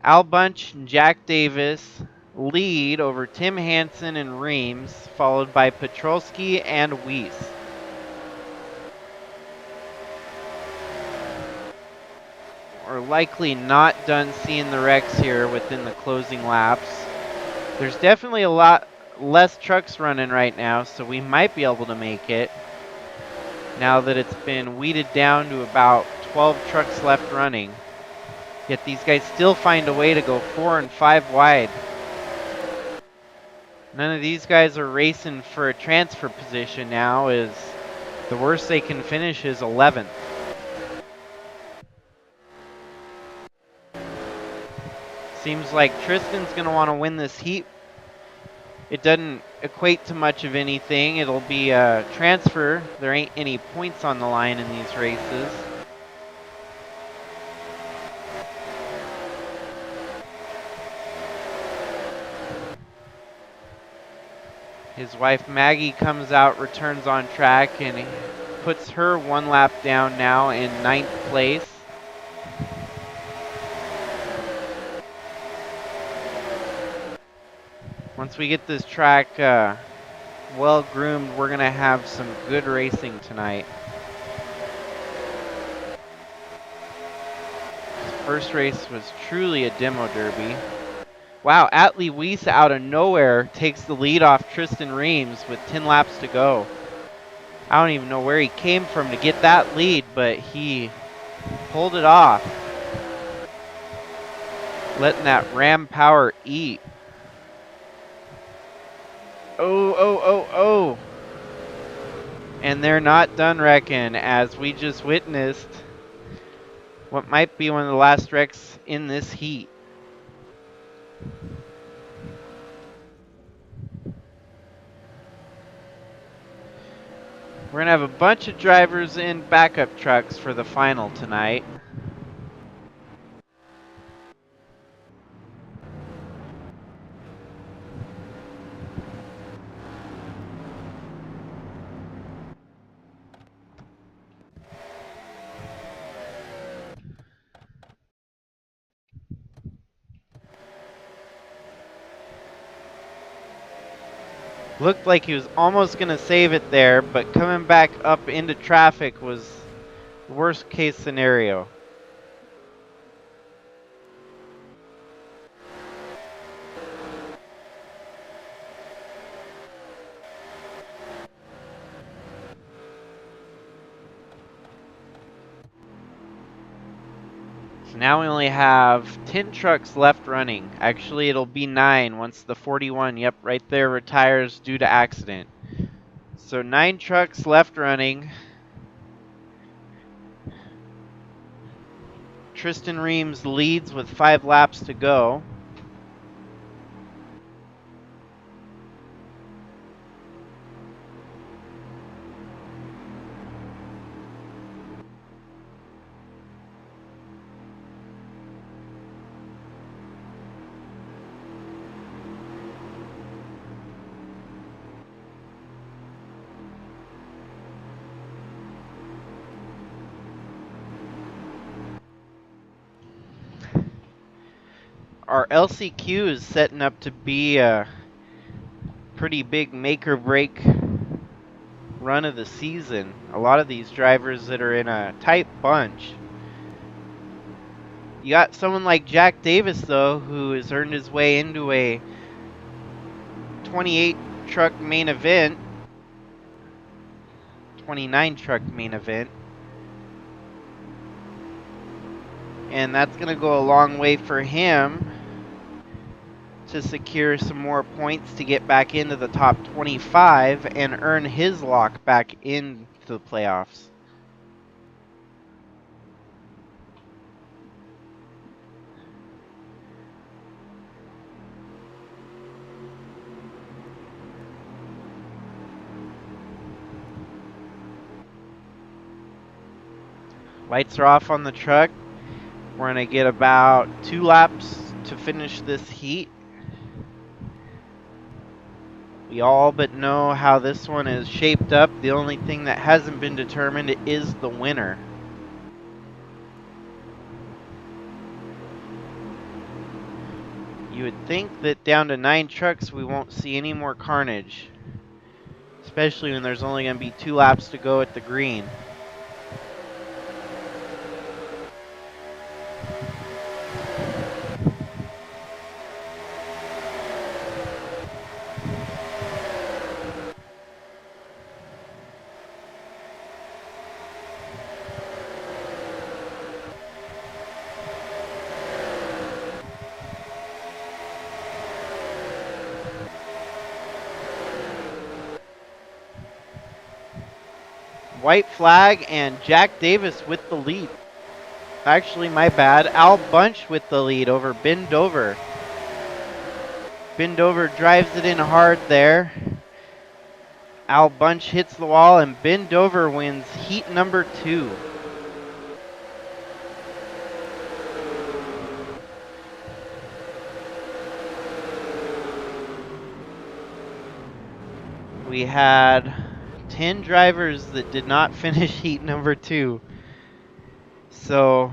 A: Al Bunch and Jack Davis lead over Tim Hansen and Reams, followed by Petrolsky and Weiss. We're likely not done seeing the wrecks here within the closing laps. There's definitely a lot less trucks running right now, so we might be able to make it. Now that it's been weeded down to about 12 trucks left running. Yet these guys still find a way to go 4 and 5 wide. None of these guys are racing for a transfer position now, as the worst they can finish is 11th. Seems like Tristan's going to want to win this heat. It doesn't equate to much of anything. It'll be a transfer. There ain't any points on the line in these races. His wife Maggie comes out, returns on track, and he puts her 1 lap down now in 9th place. Once we get this track well groomed, we're going to have some good racing tonight. This first race was truly a demo derby. Wow, Atlee Weiss out of nowhere takes the lead off Tristan Reams with 10 laps to go. I don't even know where he came from to get that lead, but he pulled it off. Letting that Ram power eat. Oh. And they're not done wrecking, as we just witnessed. what might be one of the last wrecks in this heat. We're going to have a bunch of drivers in backup trucks for the final tonight. Looked like he was almost going to save it there, but coming back up into traffic was the worst case scenario. So now we only have 10 trucks left running. Actually, it'll be 9 once the 41, yep, right there, retires due to accident. So 9 trucks left running. Tristan Reams leads with 5 laps to go. Our LCQ is setting up to be a pretty big make or break run of the season. A lot of these drivers that are in a tight bunch. You got someone like Jack Davis, though, who has earned his way into a 28 truck main event, 29 truck main event. And that's going to go a long way for him to secure some more points to get back into the top 25 and earn his lock back into the playoffs. Lights are off on the truck. We're going to get about 2 laps to finish this heat. We all but know how this one is shaped up. The only thing that hasn't been determined is the winner. You would think that down to 9 trucks we won't see any more carnage, especially when there's only going to be 2 laps to go at the green. White flag and Jack Davis with the lead. Actually, my bad. Al Bunch with the lead over Ben Dover. Ben Dover drives it in hard there. Al Bunch hits the wall and Ben Dover wins heat number 2. We had 10 drivers that did not finish heat number 2. So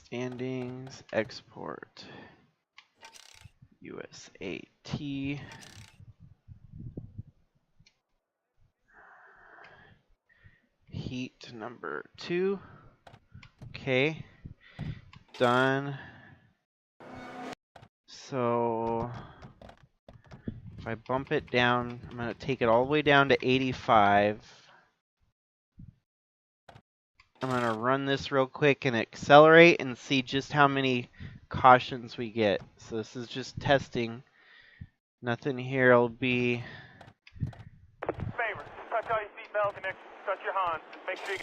A: standings, export, USAT. Heat heat number 2. Okay, done. So if I bump it down, I'm going to take it all the way down to 85. I'm going to run this real quick and accelerate and see just how many cautions we get. So this is just testing. Nothing here will be...
B: Favor, touch all your seatbelts and touch your Hans. Make sure you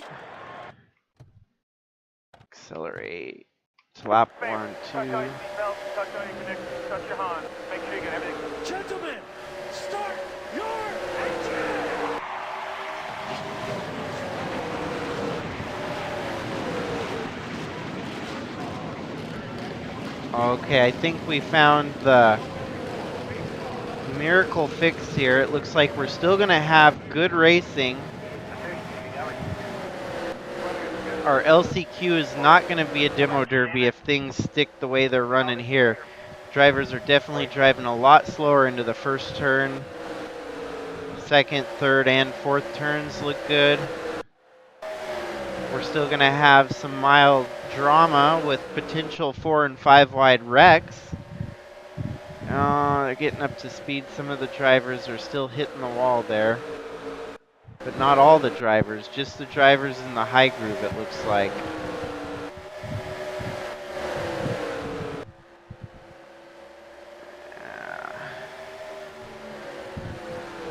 A: Accelerate to lap
B: Favor,
A: 1, 2.
B: touch all your seatbelts, touch all your connections, touch your Hans. Make sure you get everything.
D: Gentlemen, start your engine!
A: Okay, I think we found the miracle fix here. It looks like we're still going to have good racing. Our LCQ is not going to be a demo derby if things stick the way they're running here. Drivers are definitely driving a lot slower into the first turn. Second, third, and fourth turns look good. We're still going to have some mild drama with potential 4 and 5 wide wrecks. They're getting up to speed. Some of the drivers are still hitting the wall there. But not all the drivers, just the drivers in the high groove, it looks like.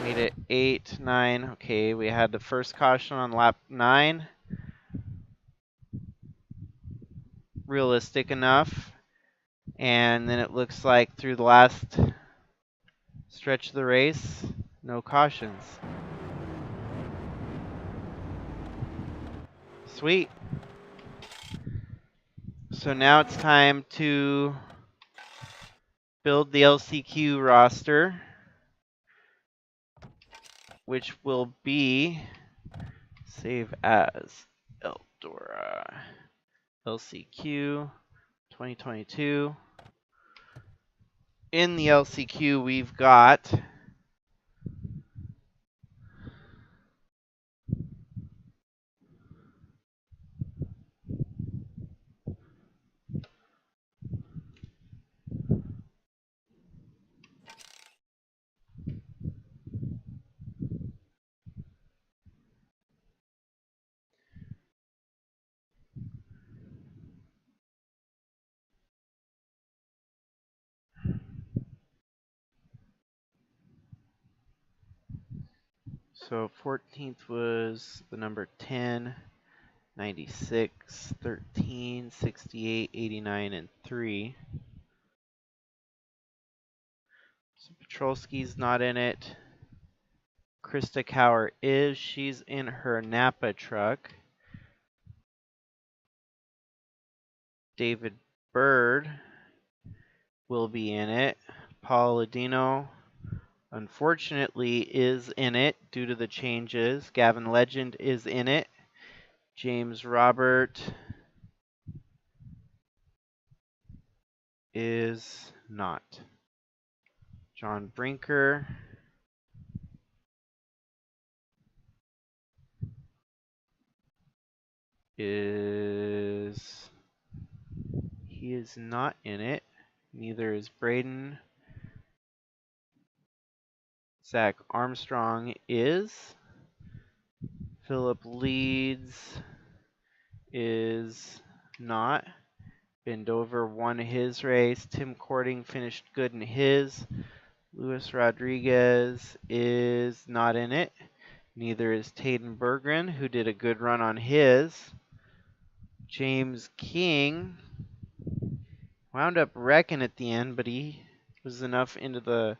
A: Made it 8, 9. Okay, we had the first caution on lap 9. Realistic enough. And then it looks like through the last stretch of the race, no cautions. Sweet. So now it's time to build the LCQ roster, which will be save as Eldora LCQ 2022. In the LCQ, we've got so 14th was the number 10, 96, 13, 68, 89, and 3. So Petrolski's not in it. Krista Cower is. She's in her Napa truck. David Bird will be in it. Paul Ladino, unfortunately, is in it due to the changes. Gavin Legend is in it. James Robert is not. John Brinker is... he is not in it. Neither is Braden. Zach Armstrong is. Philip Leeds is not. Bendover won his race. Tim Cording finished good in his. Luis Rodriguez is not in it. Neither is Taden Berggren, who did a good run on his. James King wound up wrecking at the end, but he was enough into the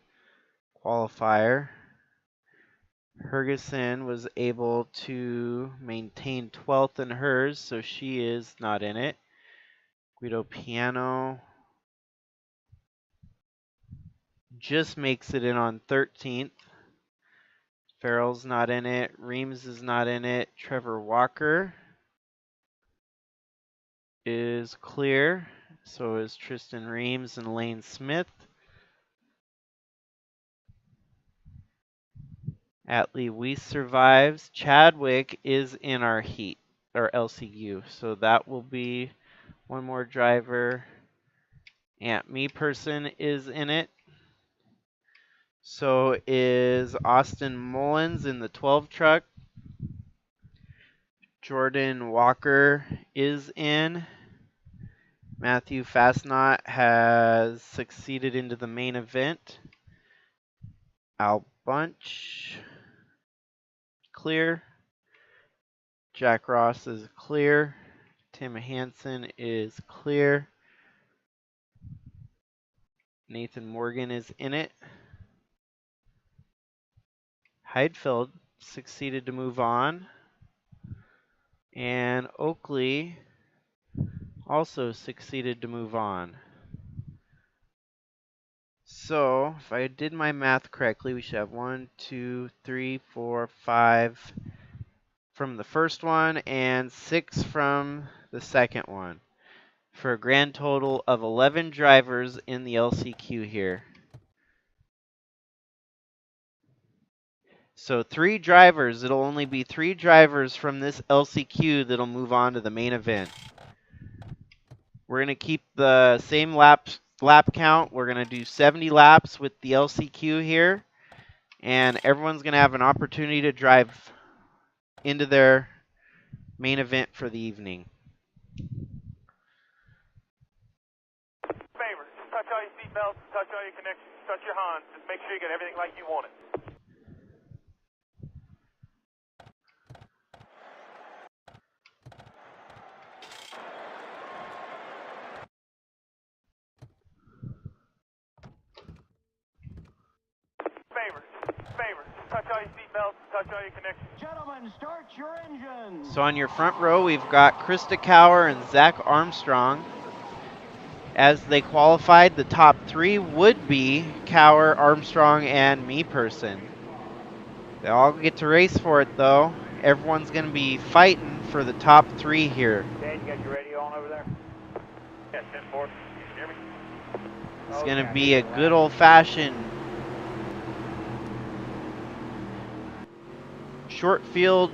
A: qualifier. Hergeson was able to maintain 12th in hers, so she is not in it. Guido Piano just makes it in on 13th. Farrell's not in it. Reams is not in it. Trevor Walker is clear. So is Tristan Reams and Lane Smith. Atlee Weiss survives. Chadwick is in our heat, or LCU. So that will be one more driver. Aunt Me Person is in it. So is Austin Mullins in the 12 truck. Jordan Walker is in. Matthew Fastnot has succeeded into the main event. Al Bunch, clear. Jack Ross is clear. Tim Hansen is clear. Nathan Morgan is in it. Heidfeld succeeded to move on. And Oakley also succeeded to move on. So, if I did my math correctly, we should have 1, 2, 3, 4, 5 from the first one and 6 from the second one, for a grand total of 11 drivers in the LCQ here. So 3 drivers, it'll only be 3 drivers from this LCQ that'll move on to the main event. We're going to keep the same lap count. We're going to do 70 laps with the LCQ here, and everyone's going to have an opportunity to drive into their main event for the evening.
B: Favor, just touch all your seatbelts, touch all your connections, touch your Hans. Just make sure you get everything like you want it. Favor, just touch all your seatbelts, touch all your connections.
D: Gentlemen, start your engines.
A: So on your front row, we've got Krista Cower and Zach Armstrong. As they qualified, the top 3 would be Cower, Armstrong, and Me Person. They all get to race for it, though. Everyone's going to be fighting for the top 3 here.
B: Dan, you got your radio on over there? Yeah, 10-4. Can you hear me?
A: It's going to be a good old-fashioned short field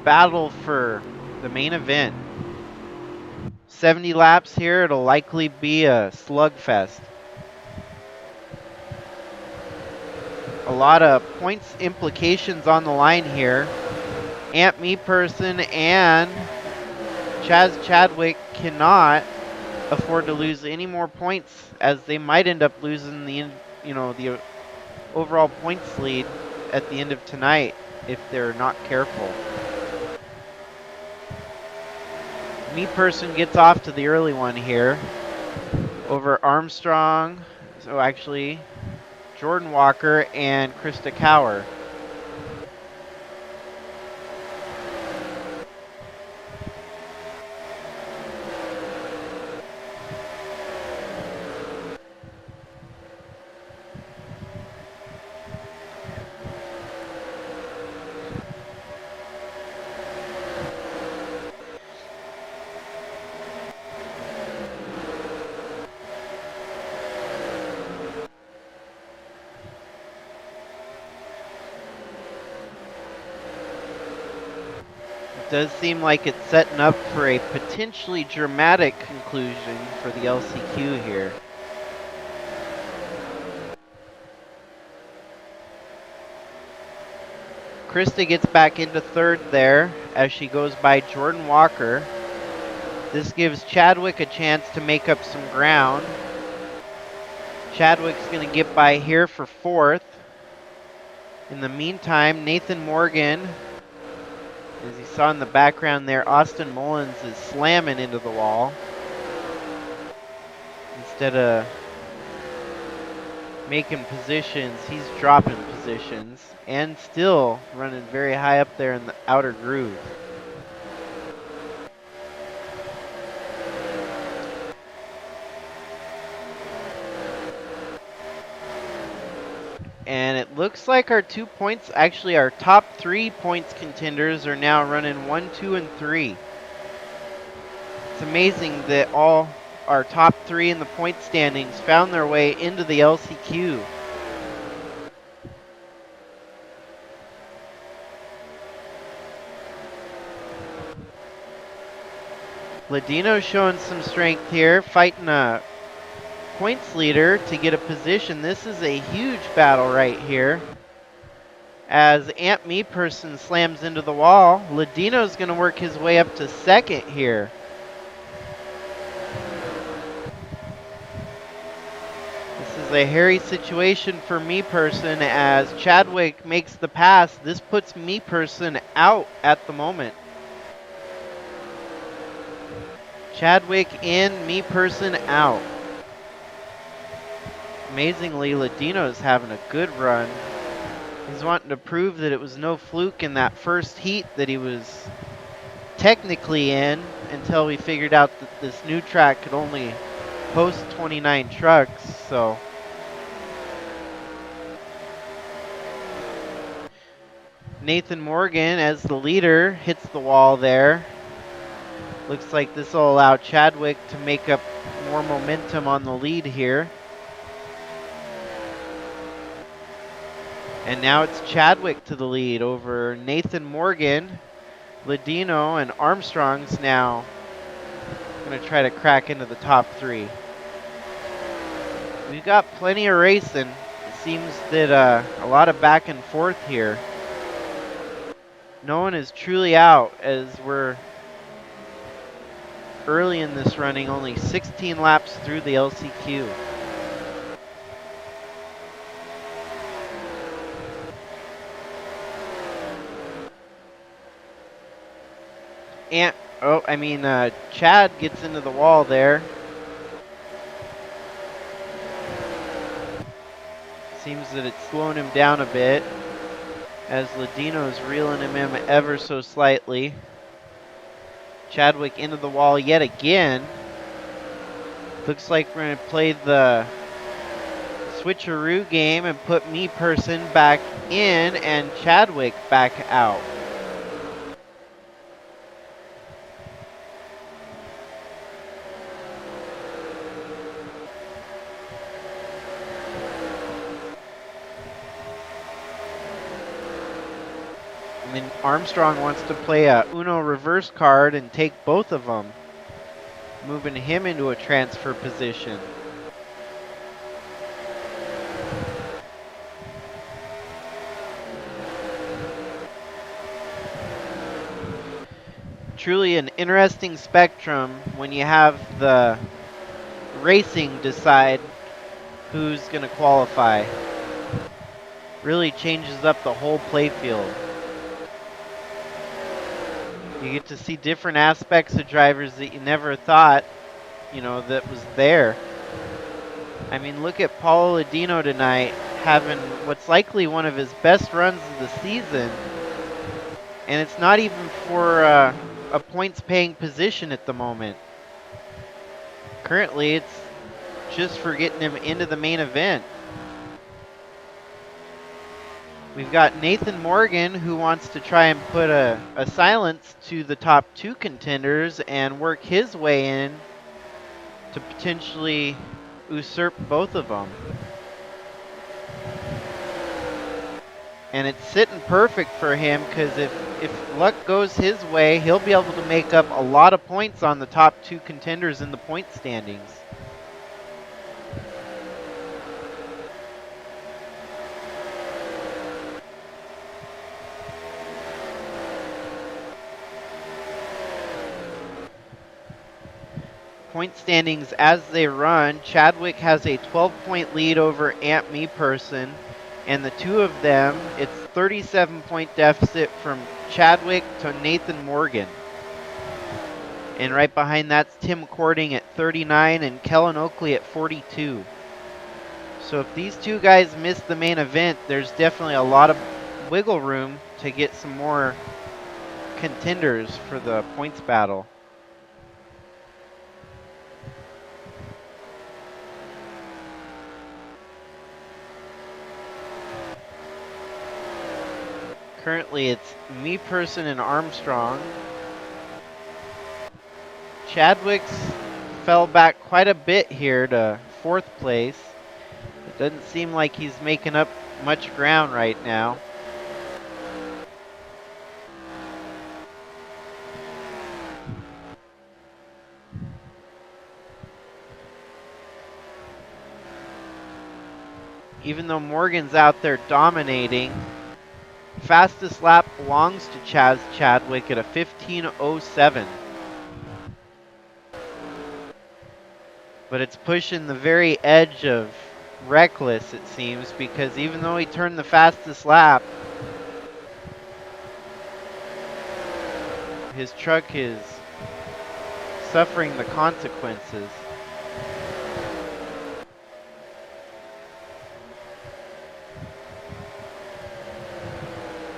A: battle for the main event. 70 laps here. It'll likely be a slugfest. A lot of points implications on the line here. Aunt Me Person and Chaz Chadwick cannot afford to lose any more points, as they might end up losing the overall points lead at the end of tonight if they're not careful. Me Person gets off to the early one here over Armstrong. So actually, Jordan Walker and Krista Cower. Does seem like it's setting up for a potentially dramatic conclusion for the LCQ here. Krista gets back into third there as she goes by Jordan Walker. This gives Chadwick a chance to make up some ground. Chadwick's going to get by here for fourth. In the meantime, Nathan Morgan, as you saw in the background there, Austin Mullins is slamming into the wall instead of making positions. He's dropping positions and still running very high up there in the outer groove. And it looks like our 2 points, actually our top 3 points contenders are now running 1, 2, and 3. It's amazing that all our top 3 in the point standings found their way into the LCQ. Ladino's showing some strength here, fighting a points leader to get a position. This is a huge battle right here. As Ant Me Person slams into the wall, Ladino's going to work his way up to second here. This is a hairy situation for Me Person as Chadwick makes the pass. This puts Me Person out at the moment. Chadwick in, Me Person out. Amazingly, Ladino's having a good run. He's wanting to prove that it was no fluke in that first heat that he was technically in until we figured out that this new track could only host 29 trucks, so. Nathan Morgan, as the leader, hits the wall there. Looks like this will allow Chadwick to make up more momentum on the lead here. And now it's Chadwick to the lead over Nathan Morgan. Ladino and Armstrong's now going to try to crack into the top three. We've got plenty of racing. It seems that a lot of back and forth here. No one is truly out as we're early in this running, only 16 laps through the LCQ. Chad gets into the wall there. Seems that it's slowing him down a bit as Ladino's reeling him in ever so slightly. Chadwick into the wall yet again. Looks like we're going to play the switcheroo game and put Me Person back in and Chadwick back out. And then Armstrong wants to play a Uno reverse card and take both of them, moving him into a transfer position. Truly an interesting spectrum when you have the racing decide who's going to qualify. Really changes up the whole playfield. You get to see different aspects of drivers that you never thought, that was there. I mean, look at Paulo Ladino tonight having what's likely one of his best runs of the season. And it's not even for a points-paying position at the moment. Currently, it's just for getting him into the main event. We've got Nathan Morgan, who wants to try and put a silence to the top two contenders and work his way in to potentially usurp both of them. And it's sitting perfect for him because if luck goes his way, he'll be able to make up a lot of points on the top two contenders in the point standings. Point standings as they run, Chadwick has a 12-point lead over Ant Me Person, and the two of them, it's 37-point deficit from Chadwick to Nathan Morgan. And right behind that's Tim Cording at 39 and Kellen Oakley at 42. So if these two guys miss the main event, there's definitely a lot of wiggle room to get some more contenders for the points battle. Currently, it's Me Person and Armstrong. Chadwick's fell back quite a bit here to 4th place. It doesn't seem like he's making up much ground right now. even though Morgan's out there dominating. Fastest lap belongs to Chaz Chadwick at a 15:07. But it's pushing the very edge of reckless, it seems, because even though he turned the fastest lap, his truck is suffering the consequences.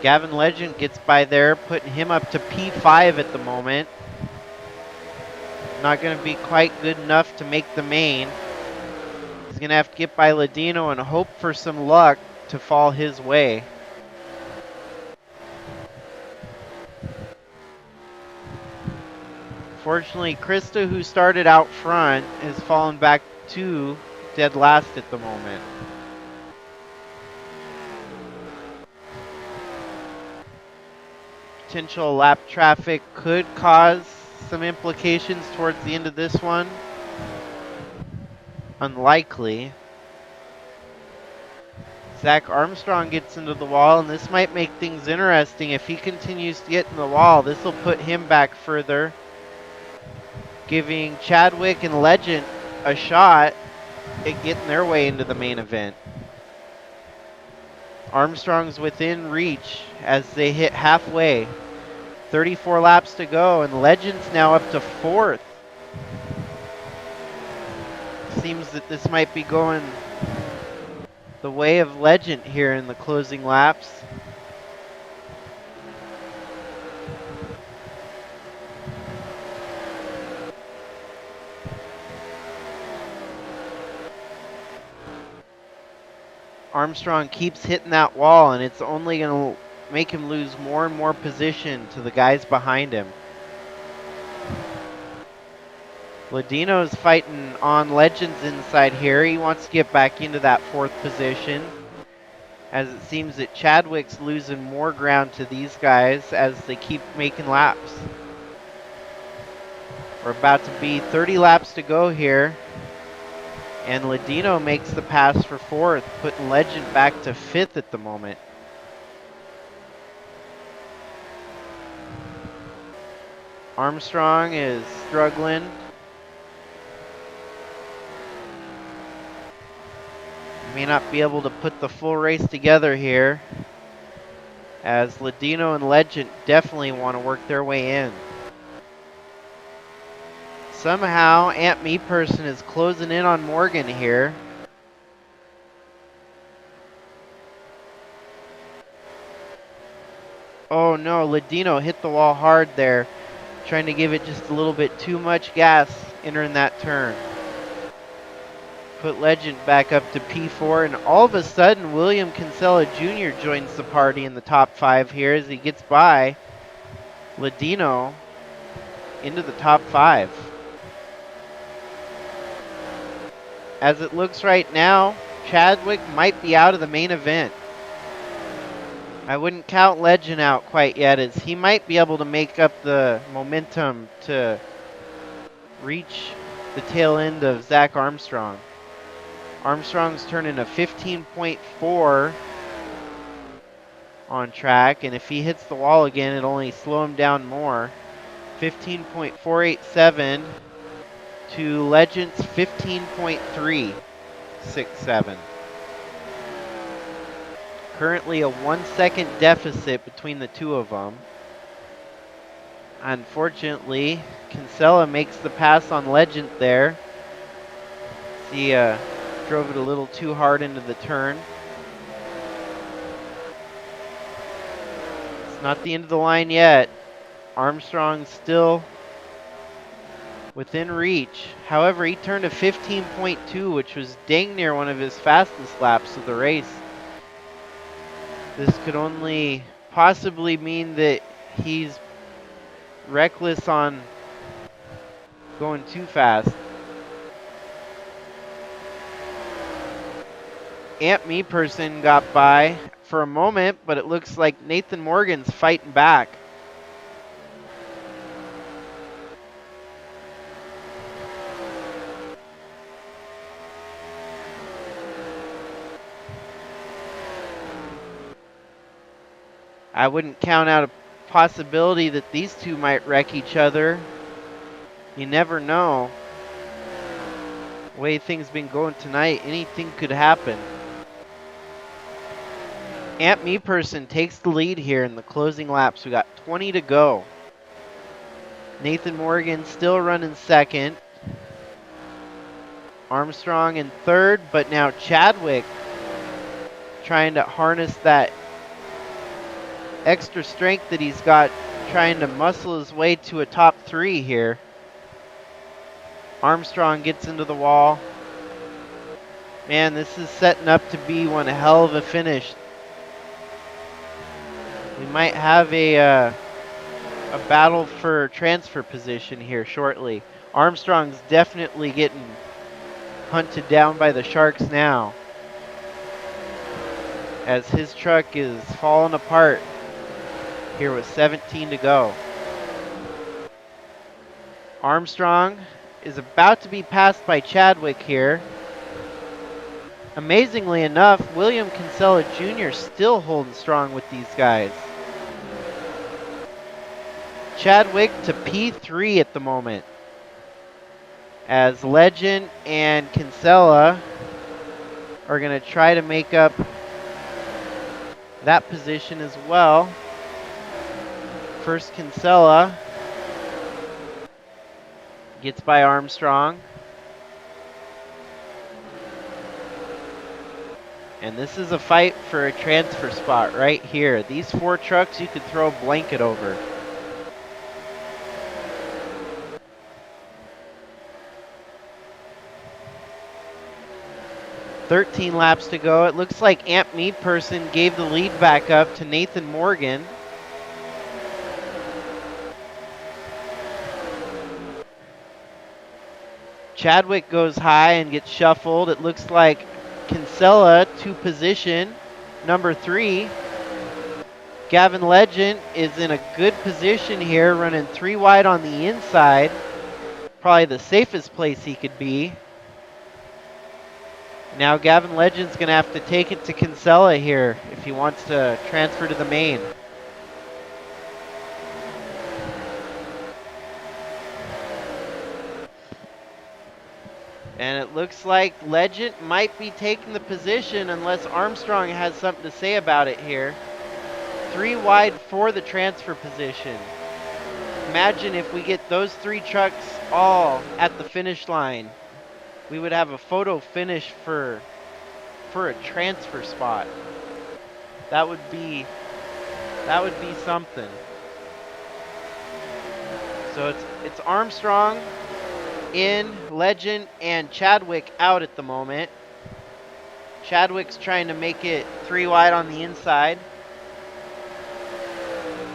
A: Gavin Legend gets by there, putting him up to P5 at the moment. Not going to be quite good enough to make the main. He's going to have to get by Ladino and hope for some luck to fall his way. Fortunately, Krista, who started out front, has fallen back to dead last at the moment. Potential lap traffic could cause some implications towards the end of this one. Unlikely. Zach Armstrong gets into the wall, and this might make things interesting. If he continues to get in the wall, this will put him back further, giving Chadwick and Legend a shot at getting their way into the main event. Armstrong's within reach as they hit halfway. 34 laps to go, and Legend's now up to 4th. Seems that this might be going the way of Legend here in the closing laps. Armstrong keeps hitting that wall, and it's only going to make him lose more and more position to the guys behind him. Ladino's fighting on Legend's inside here. He wants to get back into that 4th position, as it seems that Chadwick's losing more ground to these guys as they keep making laps. We're about to be 30 laps to go here, and Ladino makes the pass for 4th, putting Legend back to 5th at the moment. Armstrong is struggling. May not be able to put the full race together here, as Ladino and Legend definitely want to work their way in. Somehow, Aunt Me Person is closing in on Morgan here. Oh no, Ladino hit the wall hard there, trying to give it just a little bit too much gas entering that turn. Put Legend back up to P4, and all of a sudden William Kinsella Jr. joins the party in the top 5 here as he gets by Ladino into the top 5. As it looks right now, Chadwick might be out of the main event. I wouldn't count Legend out quite yet, as he might be able to make up the momentum to reach the tail end of Zach Armstrong. Armstrong's turning a 15.4 on track, and if he hits the wall again, it'll only slow him down more. 15.487 to Legend's 15.367. Currently a 1 second deficit between the two of them. Unfortunately, Kinsella makes the pass on Legend there. He drove it a little too hard into the turn. It's not the end of the line yet. Armstrong's still within reach. However, he turned a 15.2, which was dang near one of his fastest laps of the race. This could only possibly mean that he's reckless on going too fast. Aunt Me Person got by for a moment, but it looks like Nathan Morgan's fighting back. I wouldn't count out a possibility that these two might wreck each other. You never know. The way things been going tonight, anything could happen. Amp Me Person takes the lead here in the closing laps. We got 20 to go. Nathan Morgan still running second. Armstrong in third, but now Chadwick trying to harness that extra strength that he's got, trying to muscle his way to a top 3 here. Armstrong gets into the wall. Man, this is setting up to be one hell of a finish. We might have a battle for transfer position here shortly. Armstrong's definitely getting hunted down by the Sharks now, as his truck is falling apart here with 17 to go. Armstrong is about to be passed by Chadwick here. Amazingly enough, William Kinsella Jr. still holding strong with these guys. Chadwick to P3 at the moment, as Legend and Kinsella are going to try to make up that position as well. First Kinsella gets by Armstrong. And this is a fight for a transfer spot right here. These 4 trucks you could throw a blanket over. "13 laps to go." It looks like Amp Me Person gave the lead back up to Nathan Morgan. Chadwick goes high and gets shuffled. It looks like Kinsella to position number 3. Gavin Legend is in a good position here, running 3 wide on the inside. Probably the safest place he could be. Now Gavin Legend's going to have to take it to Kinsella here if he wants to transfer to the main. And it looks like Legend might be taking the position unless Armstrong has something to say about it here. 3 wide for the transfer position. Imagine if we get those 3 trucks all at the finish line. We would have a photo finish for a transfer spot. That would be something. So it's Armstrong in, Legend, and Chadwick out at the moment. Chadwick's trying to make it 3 wide on the inside.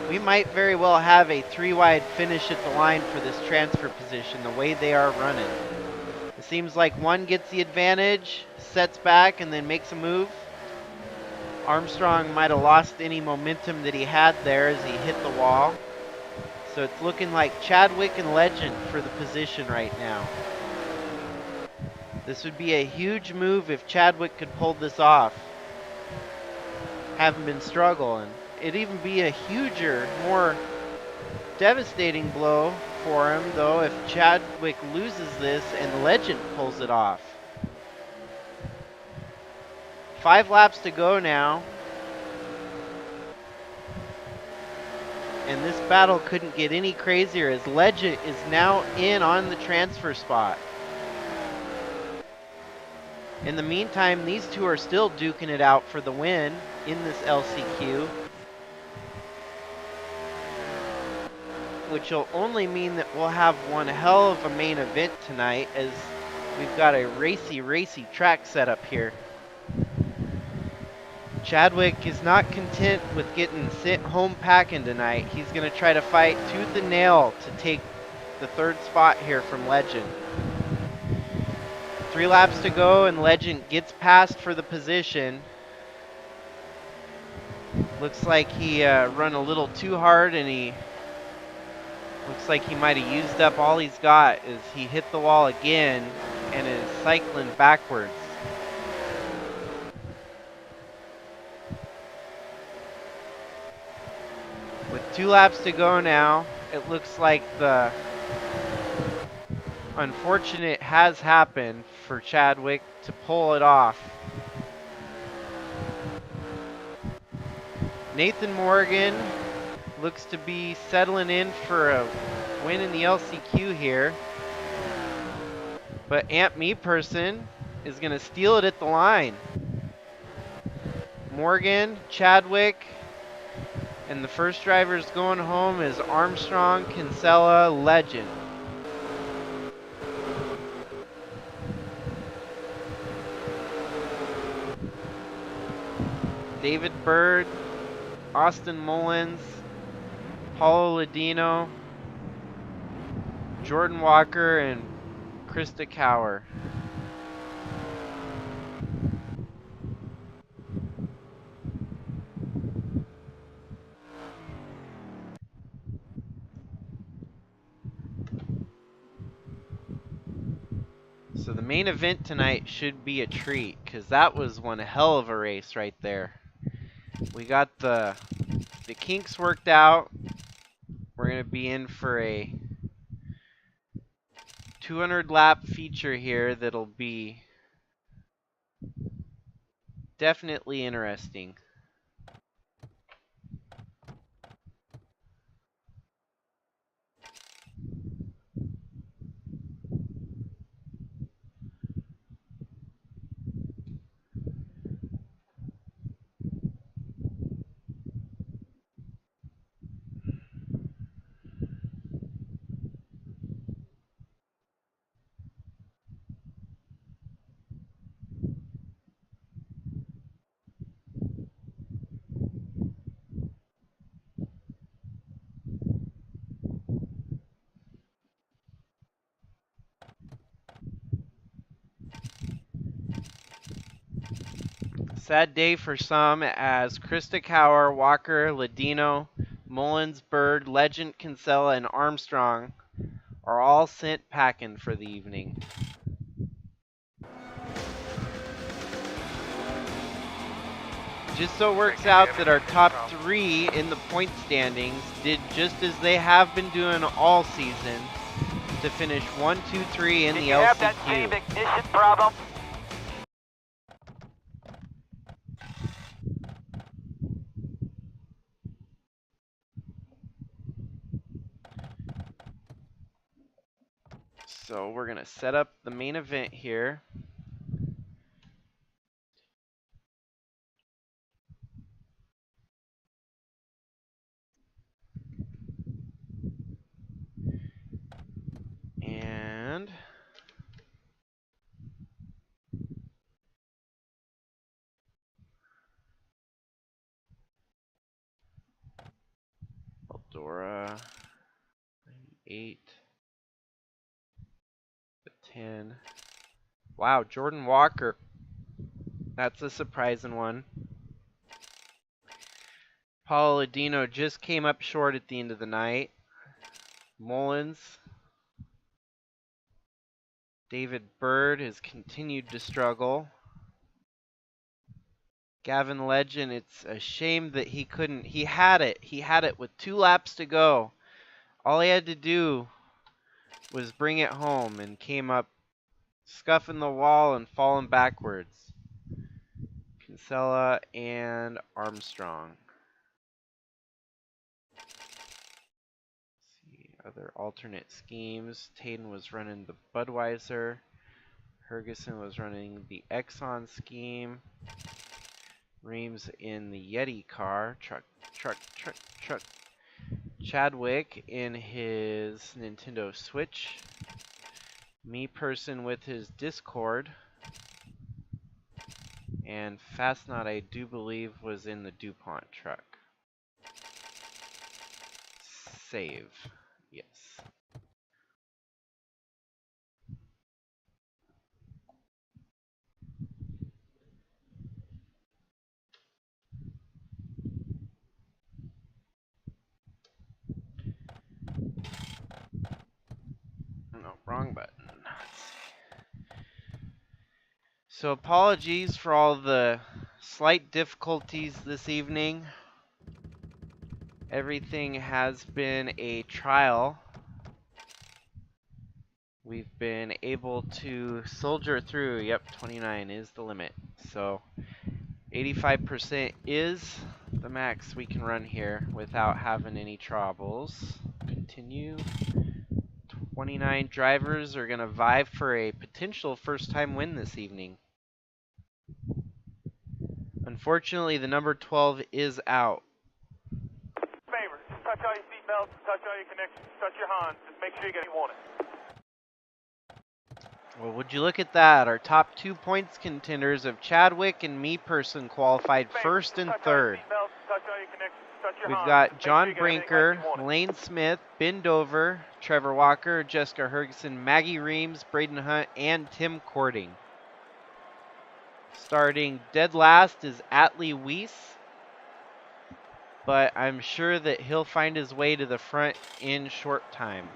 A: We might very well have a 3 wide finish at the line for this transfer position, the way they are running. It seems like one gets the advantage, sets back, and then makes a move. Armstrong might have lost any momentum that he had there as he hit the wall. So it's looking like Chadwick and Legend for the position right now. This would be a huge move if Chadwick could pull this off. Haven't been struggling. It'd even be a huger, more devastating blow for him, though, if Chadwick loses this and Legend pulls it off. 5 laps to go now. And this battle couldn't get any crazier as Legend is now in on the transfer spot. In the meantime, these two are still duking it out for the win in this LCQ, which will only mean that we'll have one hell of a main event tonight, as we've got a racy track set up here. Chadwick is not content with getting sent home packing tonight. He's going to try to fight tooth and nail to take the 3rd spot here from Legend. 3 laps to go and Legend gets passed for the position. Looks like he run a little too hard, and he looks like he might have used up all he's got as he hit the wall again and is cycling backwards. With 2 laps to go now, it looks like the unfortunate has happened for Chadwick to pull it off. Nathan Morgan looks to be settling in for a win in the LCQ here. But Amp Me Person is going to steal it at the line. Morgan, Chadwick, and the first driver's going home is Armstrong, Kinsella, Legend. David Bird, Austin Mullins, Paulo Ladino, Jordan Walker, and Krista Cower. So the main event tonight should be a treat, because that was one hell of a race right there. We got the kinks worked out. We're going to be in for a 200 lap feature here that'll be definitely interesting. Sad day for some, as Krista Cower, Walker, Ladino, Mullins, Bird, Legend, Kinsella, and Armstrong are all sent packing for the evening. Just so works out that our top 3 in the point standings did just as they have been doing all season to finish 1, 2, 3 in the LCQ.
B: You have that same ignition problem?
A: So we're going to set up the main event here. And Eldora, 98, the 10. Wow, Jordan Walker. That's a surprising one. Paulo Ladino just came up short at the end of the night. Mullins. David Bird has continued to struggle. Gavin Legend, it's a shame that he couldn't. He had it. He had it with 2 laps to go. All he had to do was bring it home, and came up scuffing the wall and falling backwards. Kinsella and Armstrong. Let's see, other alternate schemes. Taden was running the Budweiser. Ferguson was running the Exxon scheme. Reams in the Yeti car. Truck. Chadwick in his Nintendo Switch. Me Person with his Discord. And Fastnot, I do believe, was in the DuPont truck. Save. Yes. No, wrong button. Let's see. So apologies for all the slight difficulties this evening. Everything has been a trial. We've been able to soldier through. Yep, 29 is the limit. So 85% is the max we can run here without having any troubles. Continue. 29 drivers are going to vie for a potential first-time win this evening. Unfortunately, the number 12 is out.
B: Favor, touch all your seatbelts, touch all your connections, touch your Hans. Just make sure you get what you want it.
A: Well, would you look at that? Our top 2 points contenders of Chadwick and me person qualified first and third. We've got John Brinker, Lane Smith, Ben Dover, Trevor Walker, Jessica Hergesen, Maggie Reams, Braden Hunt, and Tim Cording. Starting dead last is Atlee Weiss, but I'm sure that he'll find his way to the front in short time.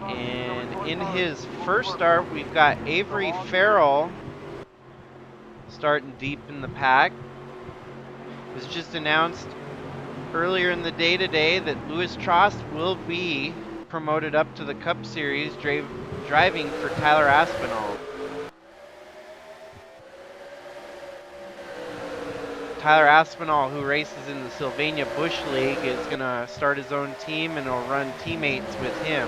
A: And in his first start, we've got Avery Farrell starting deep in the pack. It was just announced earlier in the day today that Louis Trost will be promoted up to the Cup Series, driving for Tyler Aspinall. Tyler Aspinall, who races in the Sylvania Bush League, is going to start his own team and will run teammates with him.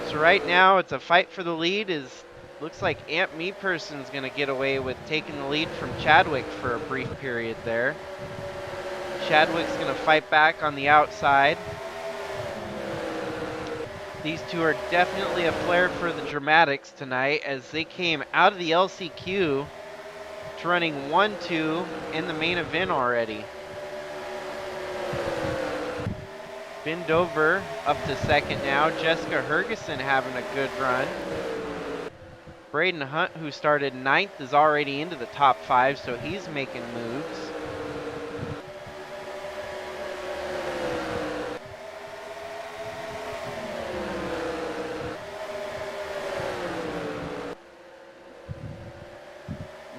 A: So right now it's a fight for the lead. Looks like Ant Meeperson's going to get away with taking the lead from Chadwick for a brief period there. Chadwick's going to fight back on the outside. These two are definitely a flair for the dramatics tonight as they came out of the LCQ to running 1-2 in the main event already. Ben Dover up to second now. Jessica Hergesen having a good run. Braden Hunt, who started 9th, is already into the top 5, so he's making moves.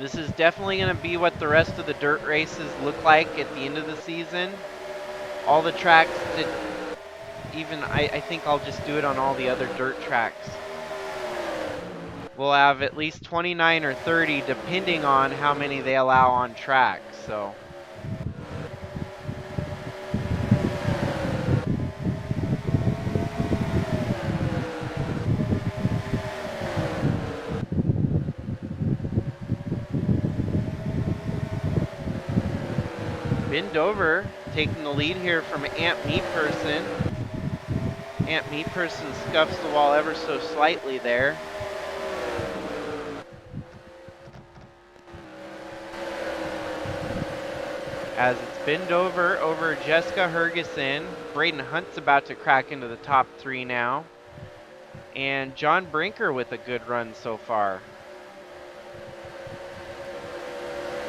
A: This is definitely going to be what the rest of the dirt races look like at the end of the season. All the tracks that I think I'll just do it on all the other dirt tracks. We'll have at least 29 or 30 depending on how many they allow on track. So Ben Dover taking the lead here from Ant Meeperson. Ant Meeperson scuffs the wall ever so slightly there. As it's Ben Dover over Jessica Hergesen. Braden Hunt's about to crack into the top 3 now. And John Brinker with a good run so far.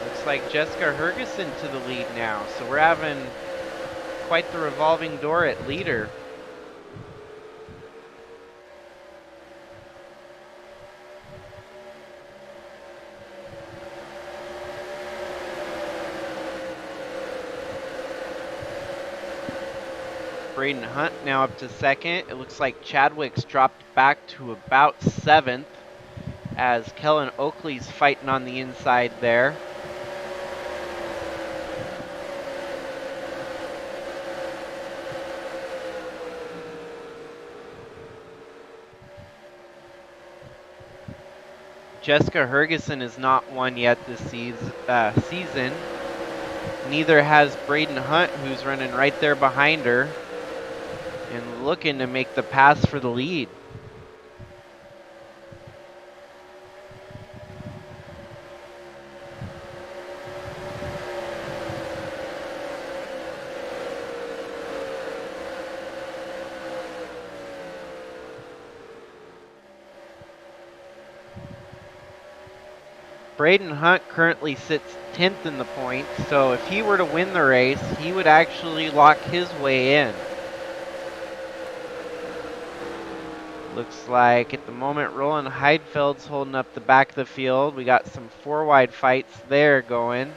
A: Looks like Jessica Hergesen to the lead now. So we're having quite the revolving door at leader. Braden Hunt now up to second. It looks like Chadwick's dropped back to about 7th as Kellen Oakley's fighting on the inside there. Jessica Hergesen has not won yet this season. Neither has Braden Hunt, who's running right there behind her and looking to make the pass for the lead. Braden Hunt currently sits 10th in the points, so if he were to win the race, he would actually lock his way in. Looks like at the moment Roland Heidefeld's holding up the back of the field. We got some 4-wide fights there going.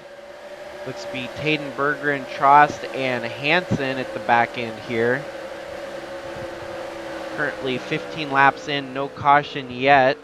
A: Looks to be Taden Berggren, Trost, and Hansen at the back end here. Currently 15 laps in, no caution yet.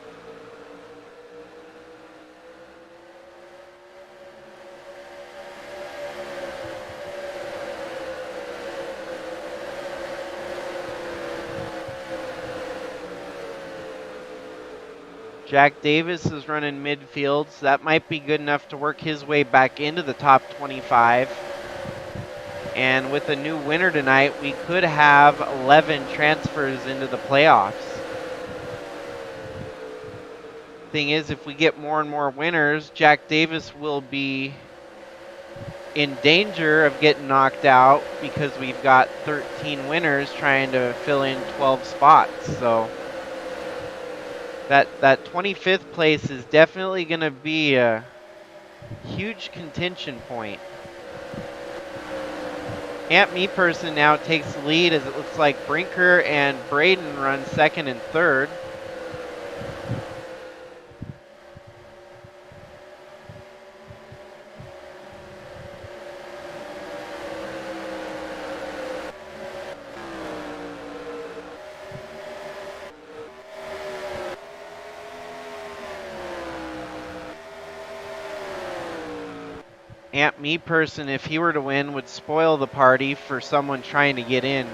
A: Jack Davis is running midfield, so that might be good enough to work his way back into the top 25. And with a new winner tonight, we could have 11 transfers into the playoffs. Thing is, if we get more and more winners, Jack Davis will be in danger of getting knocked out because we've got 13 winners trying to fill in 12 spots. So that 25th place is definitely going to be a huge contention point. Ant Me Person now takes the lead as it looks like Brinker and Braden run second and third. Ant Me Person, if he were to win, would spoil the party for someone trying to get in,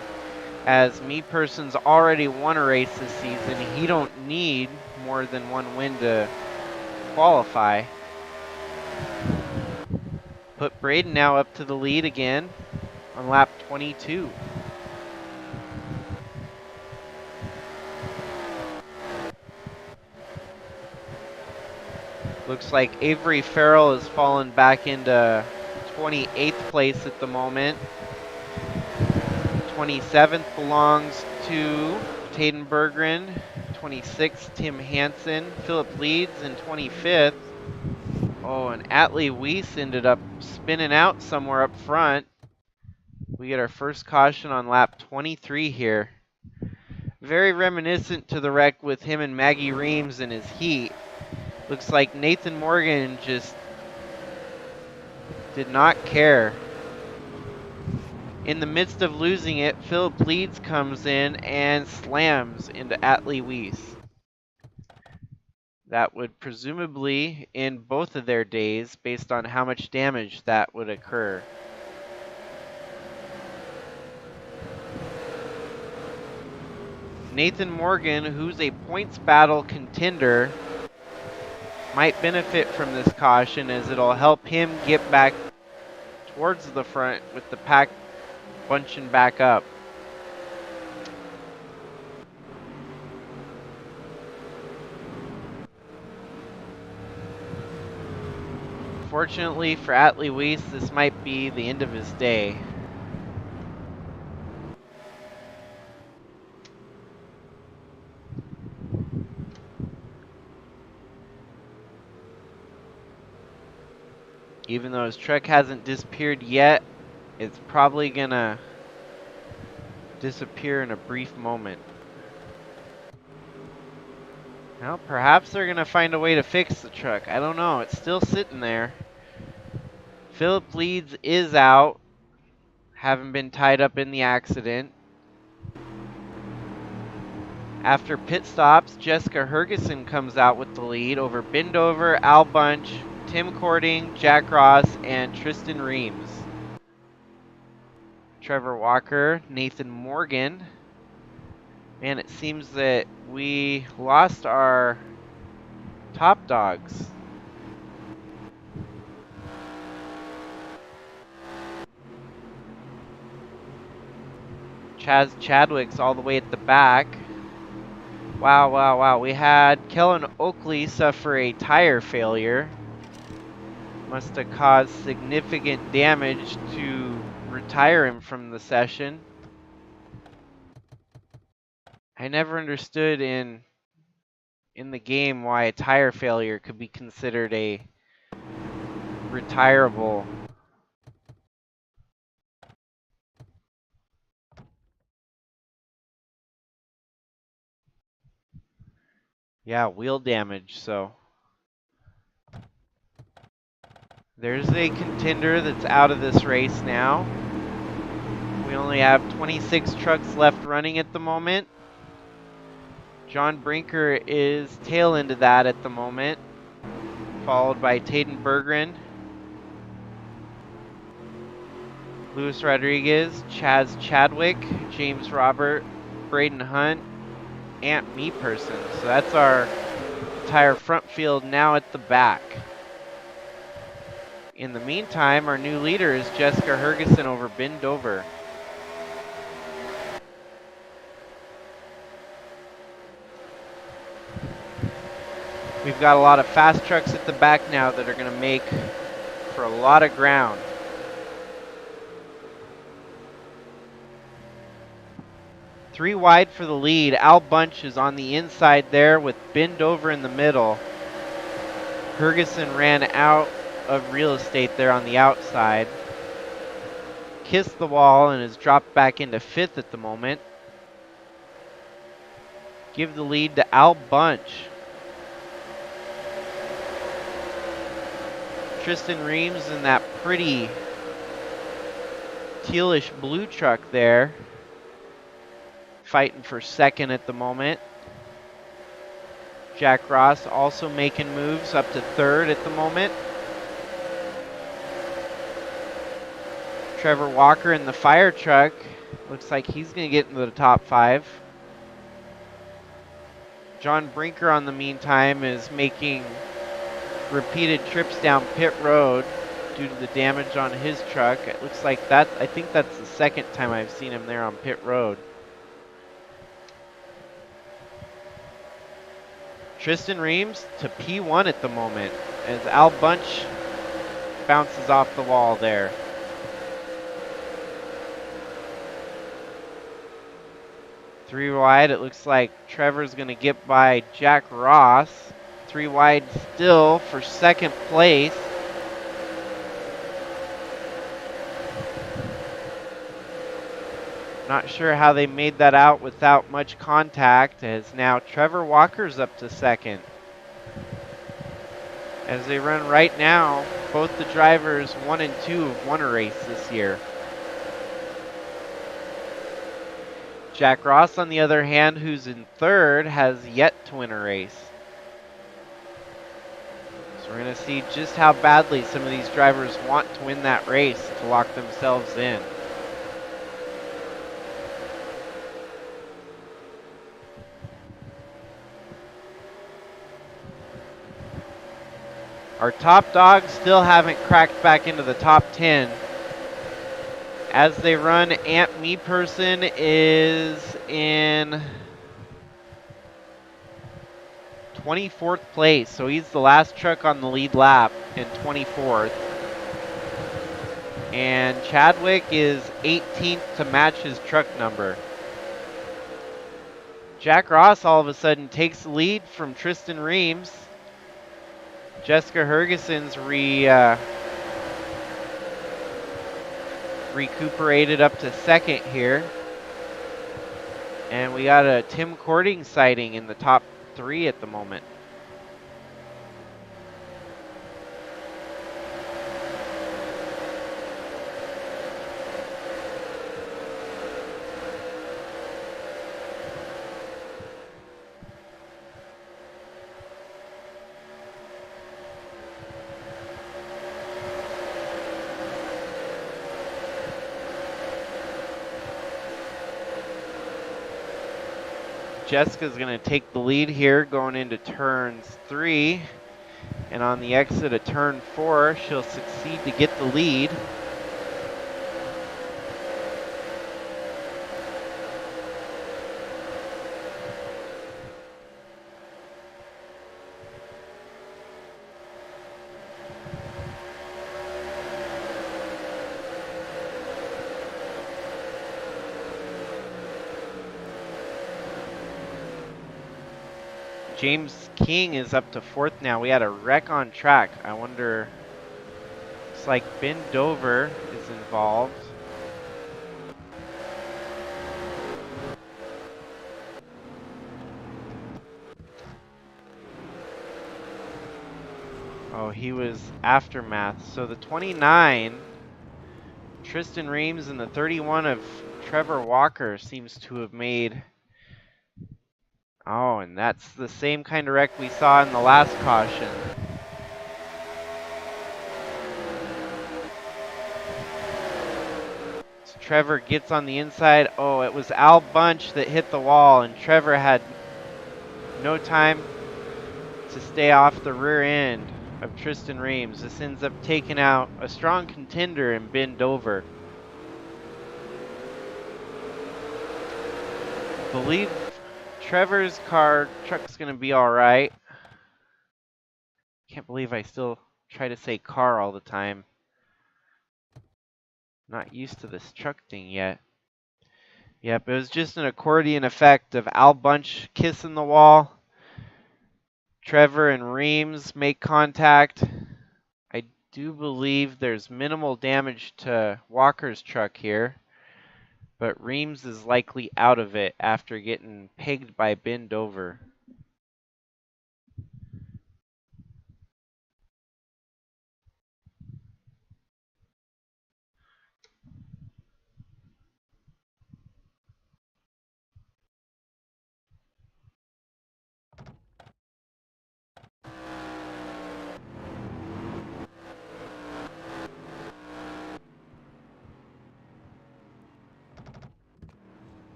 A: as Me Person's already won a race this season. He don't need more than one win to qualify. Put Braden now up to the lead again on lap 22. Looks like Avery Farrell has fallen back into 28th place at the moment. 27th belongs to Taden Berggren. 26th, Tim Hansen. Philip Leeds in 25th. Oh, and Atlee Weiss ended up spinning out somewhere up front. We get our first caution on lap 23 here. Very reminiscent to the wreck with him and Maggie Reams in his heat. Looks like Nathan Morgan just did not care. In the midst of losing it, Philip Leeds comes in and slams into Atlee Weiss. That would presumably end both of their days based on how much damage that would occur. Nathan Morgan, who's a points battle contender, might benefit from this caution as it'll help him get back towards the front with the pack bunching back up. Fortunately for Atlee Weiss, this might be the end of his day. Even though his truck hasn't disappeared yet, it's probably gonna disappear in a brief moment. Well, perhaps they're gonna find a way to fix the truck. I don't know. It's still sitting there. Philip Leeds is out, having been tied up in the accident. After pit stops, Jessica Hergeson comes out with the lead over Bindover, Al Bunch, Tim Cording, Jack Ross, and Tristan Reams. Trevor Walker, Nathan Morgan. Man, it seems that we lost our top dogs. Chaz Chadwick's all the way at the back. Wow. We had Kellen Oakley suffer a tire failure. Must have caused significant damage to retire him from the session. I never understood in in the game why a tire failure could be considered a retirable. Yeah, wheel damage, so. There's a contender that's out of this race now. We only have 26 trucks left running at the moment. John Brinker is tail end of that at the moment, followed by Taden Berggren, Luis Rodriguez, Chaz Chadwick, James Robert, Braden Hunt, Ant Meeperson. So that's our entire front field now at the back. In the meantime, our new leader is Jessica Hergeson over Ben Dover. We've got a lot of fast trucks at the back now that are going to make for a lot of ground. Three wide for the lead. Al Bunch is on the inside there with Ben Dover in the middle. Hergeson ran out of real estate there on the outside. Kissed the wall and has dropped back into fifth at the moment. Give the lead to Al Bunch. Tristan Reams in that pretty tealish blue truck there, fighting for second at the moment. Jack Ross also making moves up to third at the moment. Trevor Walker in the fire truck. Looks like he's going to get into the top 5. John Brinker, on the meantime, is making repeated trips down pit road due to the damage on his truck. It looks like I think that's the second time I've seen him there on pit road. Tristan Reams to P1 at the moment as Al Bunch bounces off the wall there. Three wide, it looks like Trevor's going to get by Jack Ross. Three wide still for second place. Not sure how they made that out without much contact, as now Trevor Walker's up to second. As they run right now, both the drivers 1 and 2 have won a race this year. Jack Ross, on the other hand, who's in third, has yet to win a race. So we're going to see just how badly some of these drivers want to win that race to lock themselves in. Our top dogs still haven't cracked back into the top 10. As they run, Ant Meeperson is in 24th place, so he's the last truck on the lead lap in 24th. And Chadwick is 18th to match his truck number. Jack Ross all of a sudden takes the lead from Tristan Reams. Jessica Hergeson's recuperated up to second here. And we got a Tim Cording sighting in the top 3 at the moment. Jessica's going to take the lead here going into turns 3. And on the exit of turn 4, she'll succeed to get the lead. James King is up to 4th now. We had a wreck on track. I wonder, looks like Ben Dover is involved. Oh, he was Aftermath. So the 29, Tristan Reams, and the 31 of Trevor Walker seems to have made. Oh, and that's the same kind of wreck we saw in the last caution. So Trevor gets on the inside. Oh, it was Al Bunch that hit the wall, and Trevor had no time to stay off the rear end of Tristan Reams. This ends up taking out a strong contender in Ben Dover. Believe Trevor's truck's gonna be all right. Can't believe I still try to say car all the time. Not used to this truck thing yet. Yep, it was just an accordion effect of Al Bunch kissing the wall. Trevor and Reams make contact. I do believe there's minimal damage to Walker's truck here, but Reams is likely out of it after getting pegged by Ben Dover.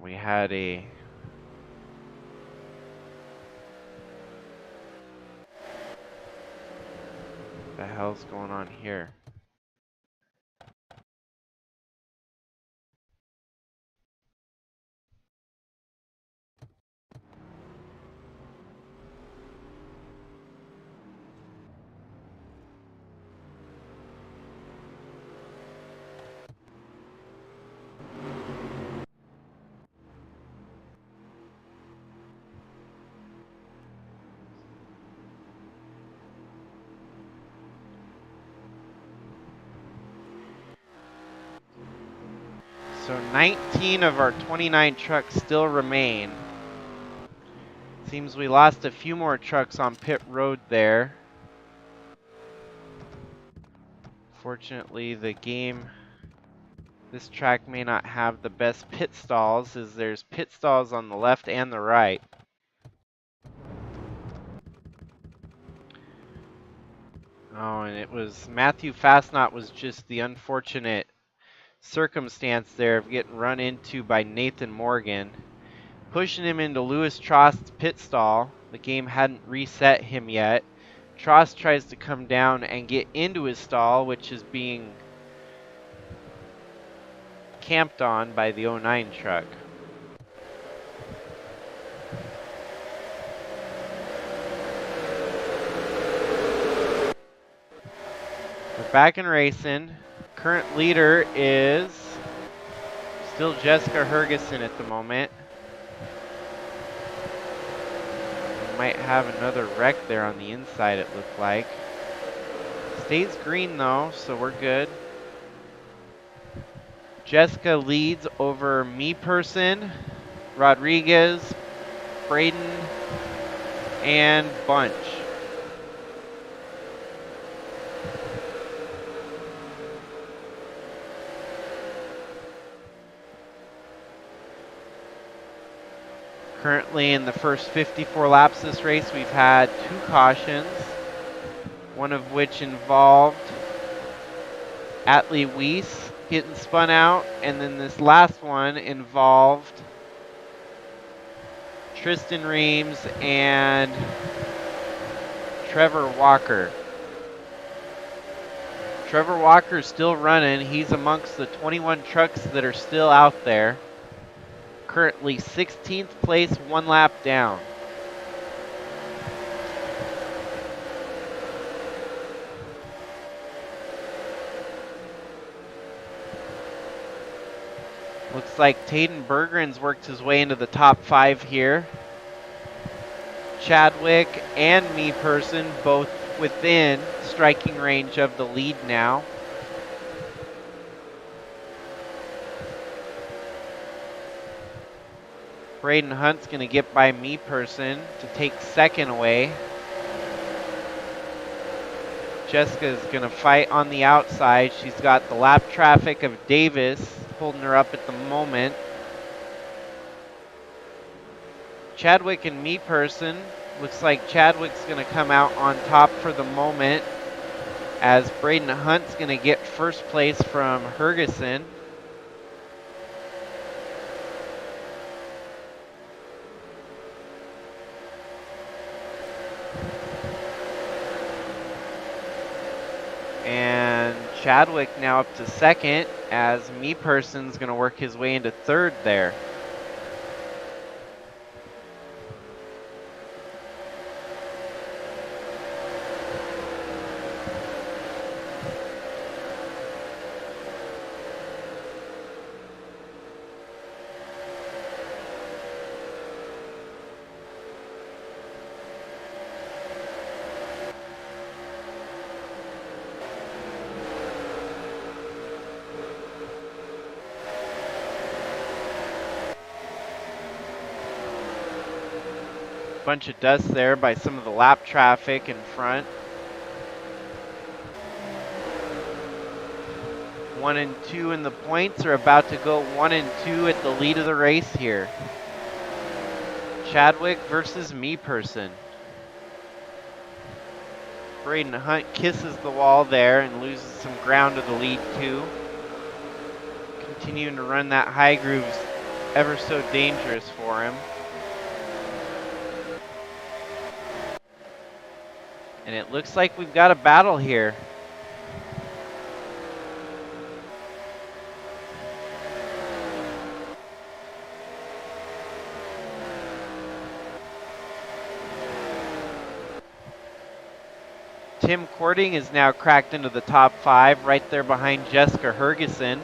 A: We had a what the hell's going on here? So 19 of our 29 trucks still remain. Seems we lost a few more trucks on pit road there. Fortunately, this track may not have the best pit stalls, as there's pit stalls on the left and the right. Oh, and it was Matthew Fastnot was just the unfortunate circumstance there of getting run into by Nathan Morgan, pushing him into Lewis Trost's pit stall. The game hadn't reset him yet. Trost tries to come down and get into his stall, which is being camped on by the 09 truck. We're back in racing. Current leader is still Jessica Hergeson at the moment. We might have another wreck there on the inside, it looked like. Stays green though, so we're good. Jessica leads over Me Person, Rodriguez, Braden, and Bunch. Currently in the first 54 laps of this race, we've had 2 cautions, one of which involved Atlee Weiss getting spun out, and then this last one involved Tristan Reams and Trevor Walker. Trevor Walker's still running. He's amongst the 21 trucks that are still out there. Currently 16th place, 1 lap down. Looks like Taden Bergeron's worked his way into the top 5 here. Chadwick and me person both within striking range of the lead now. Braden Hunt's going to get by me person to take second away. Jessica's going to fight on the outside. She's got the lap traffic of Davis holding her up at the moment. Chadwick and me person. Looks like Chadwick's going to come out on top for the moment, as Braden Hunt's going to get first place from Hergeson. And Chadwick now up to second, as me person's going to work his way into third there. Bunch of dust there by some of the lap traffic in front. 1 and 2 in the points are about to go 1 and 2 at the lead of the race here. Chadwick versus me person. Braden Hunt kisses the wall there and loses some ground to the lead too. Continuing to run that high groove's ever so dangerous for him. And it looks like we've got a battle here. Tim Cording is now cracked into the top 5, right there behind Jessica Hergeson.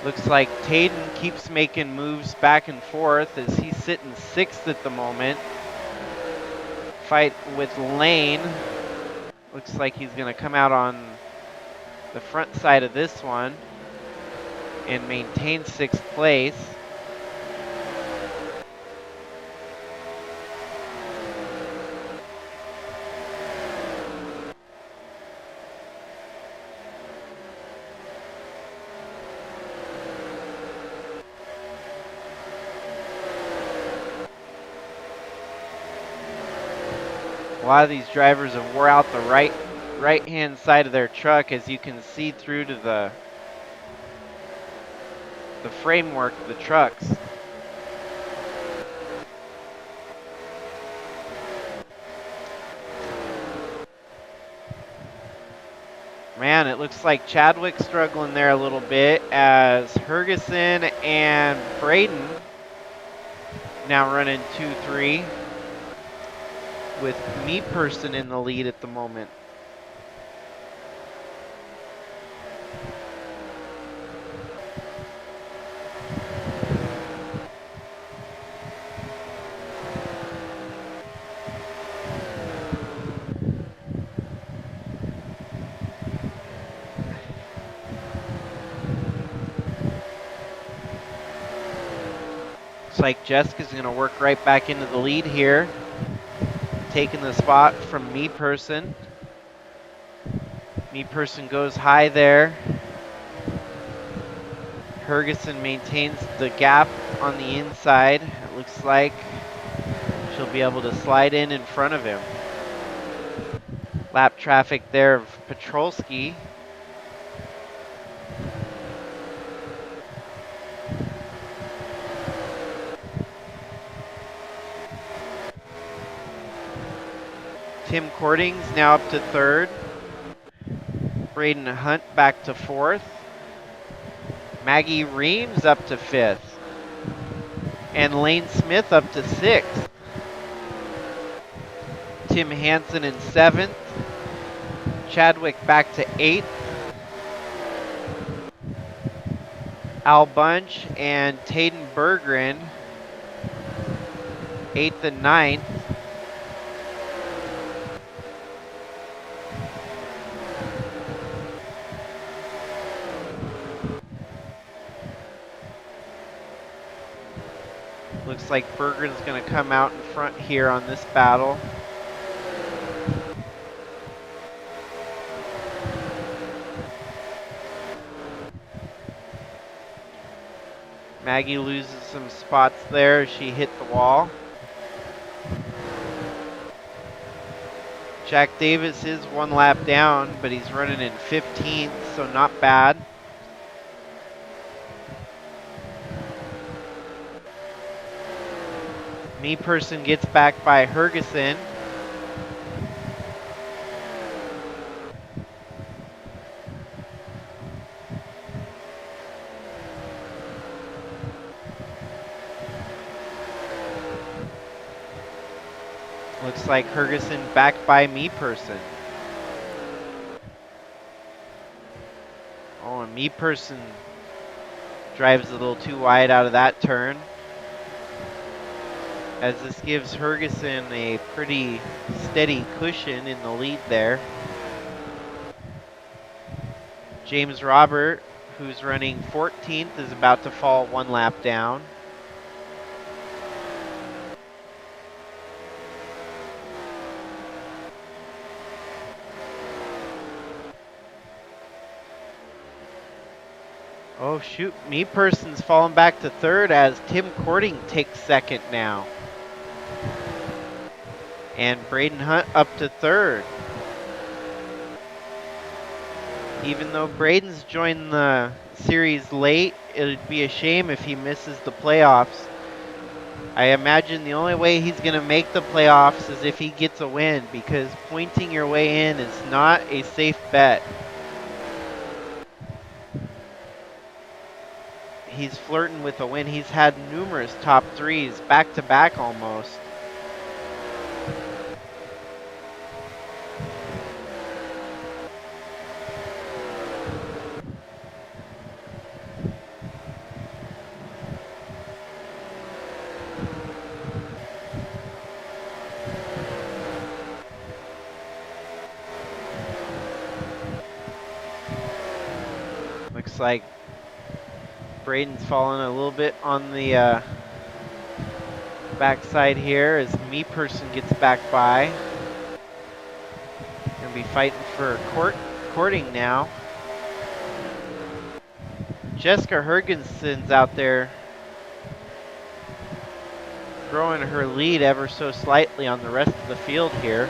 A: Looks like Tayden keeps making moves back and forth as he's sitting 6th at the moment. Fight with Lane. Looks like he's going to come out on the front side of this one and maintain 6th place. A lot of these drivers have wore out the right-hand side of their truck, as you can see through to the framework of the trucks. Man, it looks like Chadwick's struggling there a little bit, as Hergeson and Braden now running 2-3. With me person in the lead at the moment. Looks like Jessica's going to work right back into the lead here. Taking the spot from me person. Me person goes high there. Hergeson maintains the gap on the inside. It looks like she'll be able to slide in front of him. Lap traffic there of Petrolski. Tim Cording's now up to 3rd. Braden Hunt back to 4th. Maggie Reams up to 5th. And Lane Smith up to 6th. Tim Hansen in 7th. Chadwick back to 8th. Al Bunch and Tayden Berggren 8th and 9th. Looks like Bergen's going to come out in front here on this battle. Maggie loses some spots there as she hit the wall. Jack Davis is 1 lap down, but he's running in 15th, so not bad. Me Person gets back by Hergeson. Looks like Hergeson back by Me Person. Oh, and Me Person drives a little too wide out of that turn, as this gives Hergeson a pretty steady cushion in the lead there. James Robert, who's running 14th, is about to fall 1 lap down. Oh shoot, Me Person's falling back to 3rd as Tim Cording takes 2nd now. And Braden Hunt up to 3rd. Even though Braden's joined the series late, it would be a shame if he misses the playoffs. I imagine the only way he's going to make the playoffs is if he gets a win, because pointing your way in is not a safe bet. He's flirting with a win. He's had numerous top 3s, back-to-back almost. Looks like Braden's falling a little bit on the backside here as Me Person gets back by. Gonna be fighting for courting now. Jessica Hergensen's out there growing her lead ever so slightly on the rest of the field here.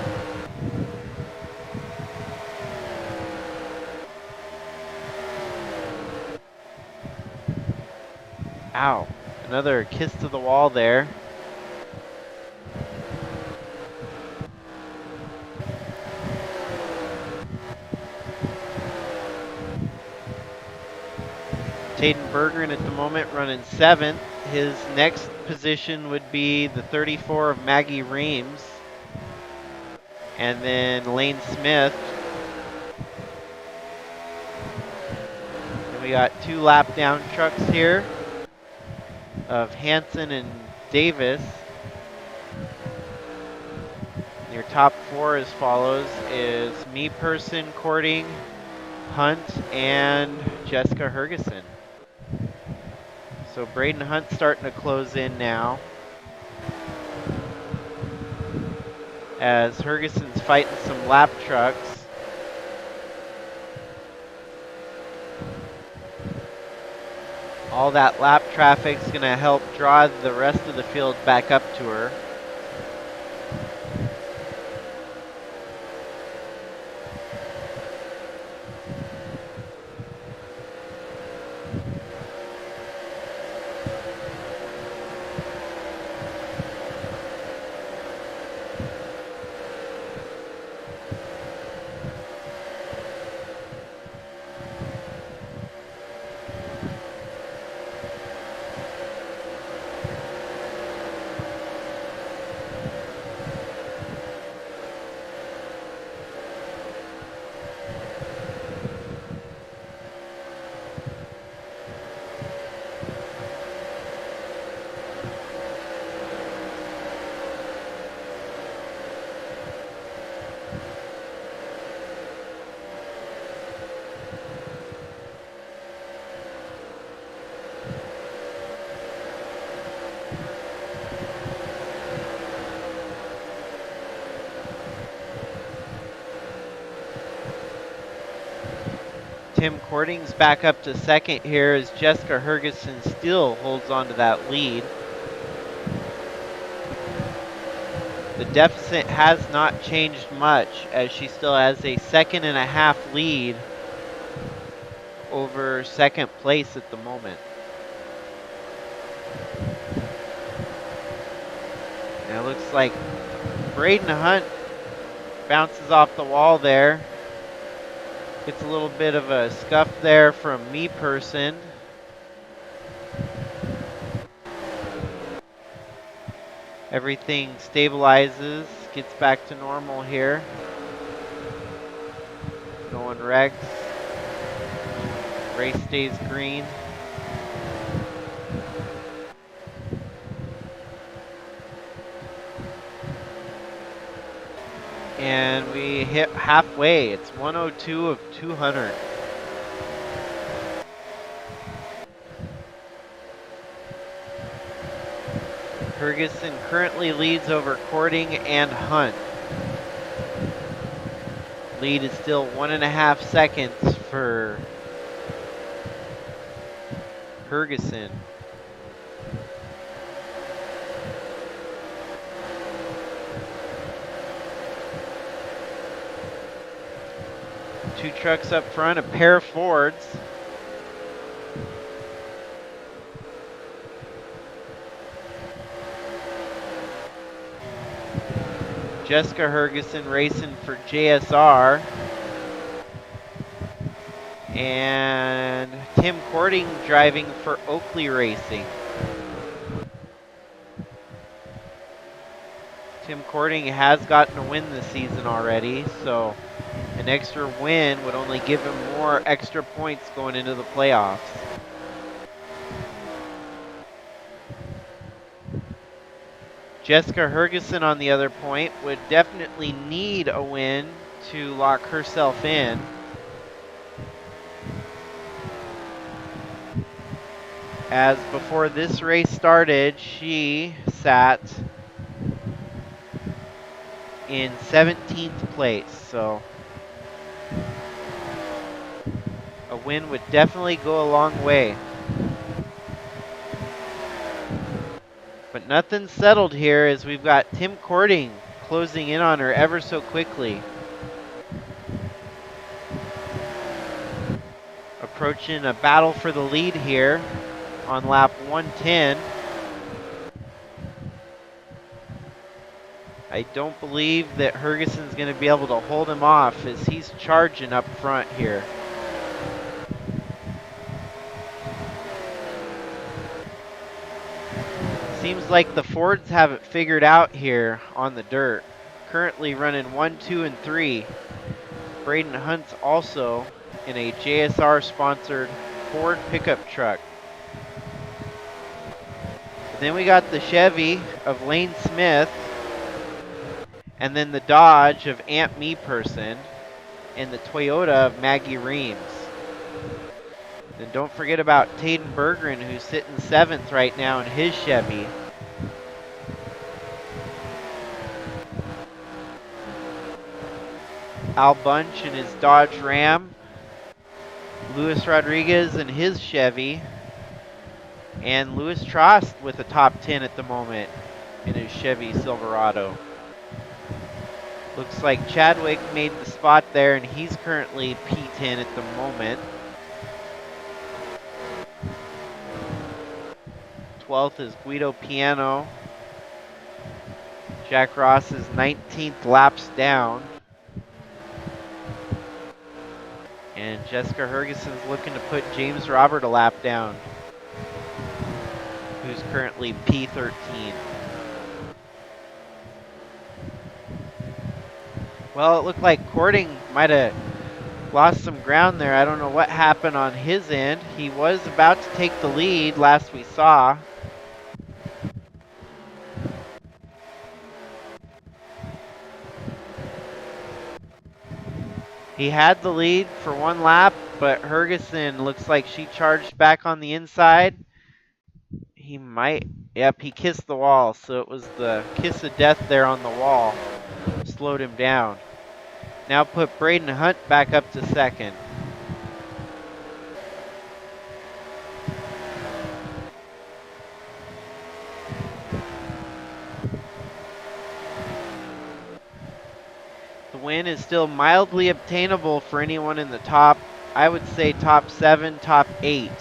A: Ow, another kiss to the wall there. Taden Bergeron at the moment running 7th. His next position would be the 34 of Maggie Reams. And then Lane Smith. And we got 2 lap down trucks here of Hansen and Davis. Your top 4 as follows is Me Person, Courting, Hunt, and Jessica Hergeson. So Braden Hunt's starting to close in now, as Hergeson's fighting some lap trucks. All that lap traffic's going to help draw the rest of the field back up to her. Tim Cording's back up to second here as Jessica Hergeson still holds on to that lead. The deficit has not changed much as she still has a 2.5 lead over second place at the moment. And it looks like Braden Hunt bounces off the wall there. Gets a little bit of a scuff there from me person. Everything stabilizes, gets back to normal here. No one wrecks. Race stays green. And we hit halfway. It's 102 of 200. Hergeson currently leads over Cording and Hunt. Lead is still 1.5 seconds for Hergeson. Two trucks up front, a pair of Fords. Jessica Hergeson racing for JSR. And Tim Cording driving for Oakley Racing. Tim Cording has gotten a win this season already, so an extra win would only give him more extra points going into the playoffs. Jessica Hergeson, on the other point, would definitely need a win to lock herself in. As before this race started, she sat in 17th place, so a win would definitely go a long way. But nothing's settled here as we've got Tim Cording closing in on her ever so quickly. Approaching a battle for the lead here on lap 110. I don't believe that Hergeson's going to be able to hold him off as he's charging up front here. Seems like the Fords have it figured out here on the dirt. Currently running 1, 2, and 3. Braden Hunt's also in a JSR sponsored Ford pickup truck. Then we got the Chevy of Lane Smith, and then the Dodge of Aunt Me Person, and the Toyota of Maggie Reams. And don't forget about Taden Bergeron, who's sitting 7th right now in his Chevy. Al Bunch in his Dodge Ram. Luis Rodriguez in his Chevy. And Louis Trost with a top 10 at the moment in his Chevy Silverado. Looks like Chadwick made the spot there, and he's currently P10 at the moment. 12th is Guido Piano. Jack Ross is 19th laps down. And Jessica Hergeson's looking to put James Robert a lap down, who's currently P13. Well, it looked like Cording might have lost some ground there. I don't know what happened on his end. He was about to take the lead last we saw. He had the lead for one lap, but Hergeson looks like she charged back on the inside. He might, yep, he kissed the wall, so it was the kiss of death there on the wall. Slowed him down. Now put Braden Hunt back up to second. win is still mildly obtainable for anyone in the top. I would say top 7, top 8.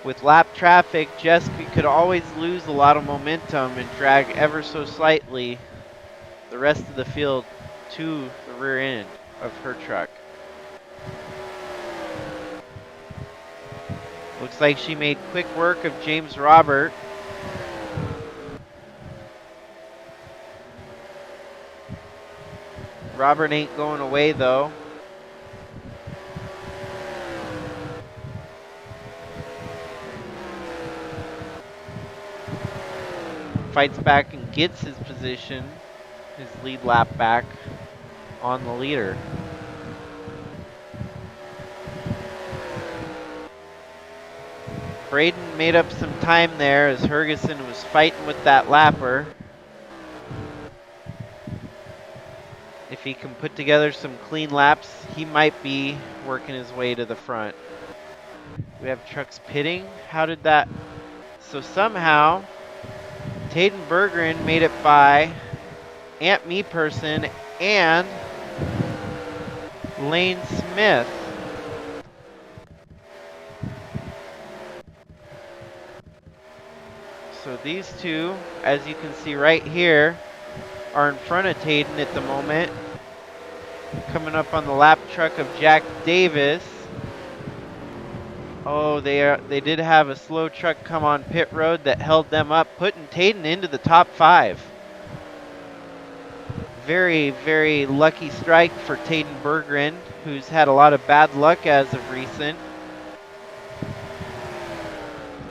A: With lap traffic, Jessica could always lose a lot of momentum and drag ever so slightly the rest of the field to the rear end of her truck. Looks like she made quick work of James Robert. Robert ain't going away though. Fights back and gets his position, his lead lap back on the leader. Braden made up some time there as Hergeson was fighting with that lapper. If he can put together some clean laps, he might be working his way to the front. We have trucks pitting. How did that? So somehow, Tayden Berggren made it by Ant Me Person and Lane Smith. So these two, as you can see right here, are in front of Tayden at the moment. Coming up on the lap truck of Jack Davis. Oh, they did have a slow truck come on pit road that held them up, putting Tayden into the top 5. Very, very lucky strike for Tayden Berggren, who's had a lot of bad luck as of recent.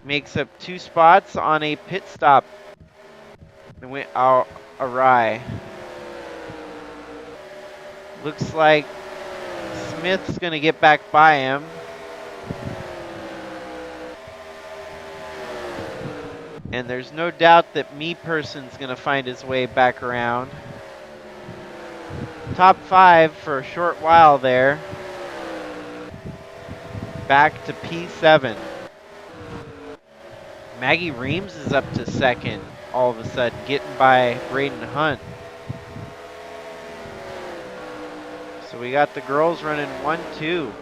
A: Makes up 2 spots on a pit stop. It went awry. Looks like Smith's going to get back by him. And there's no doubt that Me Person's going to find his way back around. Top 5 for a short while there. Back to P7. Maggie Reams is up to 2nd all of a sudden, getting by Braden Hunt. So we got the girls running 1-2.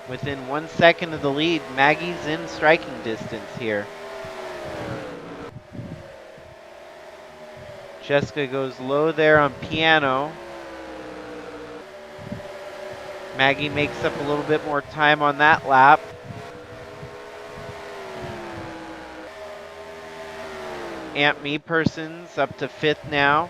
A: Within 1 second of the lead, Maggie's in striking distance here. Jessica goes low there on piano. Maggie makes up a little bit more time on that lap. Ant Me Person's up to 5th now.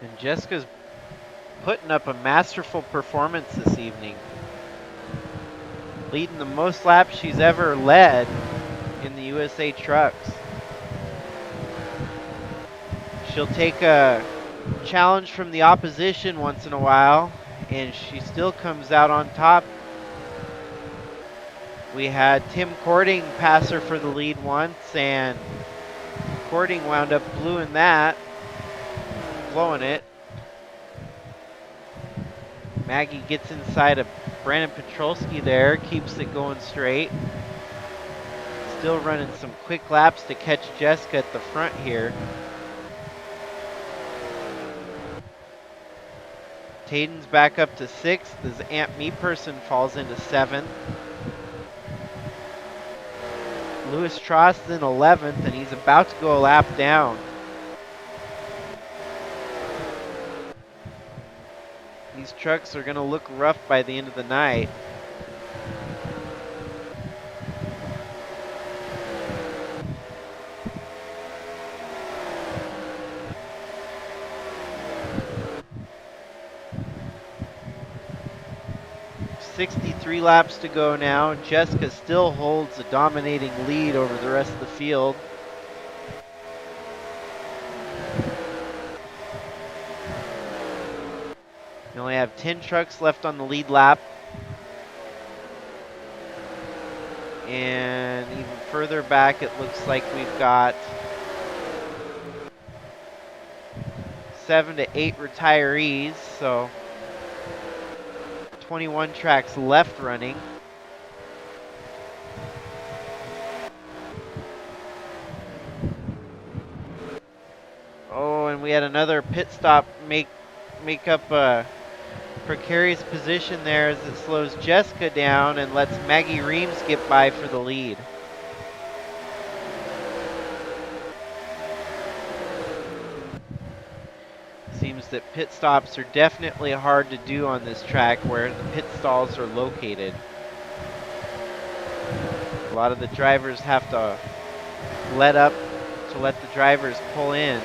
A: And Jessica's putting up a masterful performance this evening. Leading the most laps she's ever led in the USA Trucks. She'll take a challenge from the opposition once in a while, and she still comes out on top. We had Tim Cording pass her for the lead once, and Cording wound up blowing it. Maggie gets inside of Brandon Petrolsky there, keeps it going straight. Still running some quick laps to catch Jessica at the front here. Tayden's back up to 6th as Ant Me Person falls into 7th. Lewis Trost in 11th, and he's about to go a lap down. These trucks are going to look rough by the end of the night. .63 laps to go now. Jessica still holds a dominating lead over the rest of the field. We only have 10 trucks left on the lead lap. And even further back, it looks like we've got 7 to 8 retirees, so 21 tracks left running. Oh, and we had another pit stop make up a precarious position there as it slows Jessica down and lets Maggie Reams get by for the lead. Seems that pit stops are definitely hard to do on this track where the pit stalls are located. A lot of the drivers have to let up to let the drivers pull in.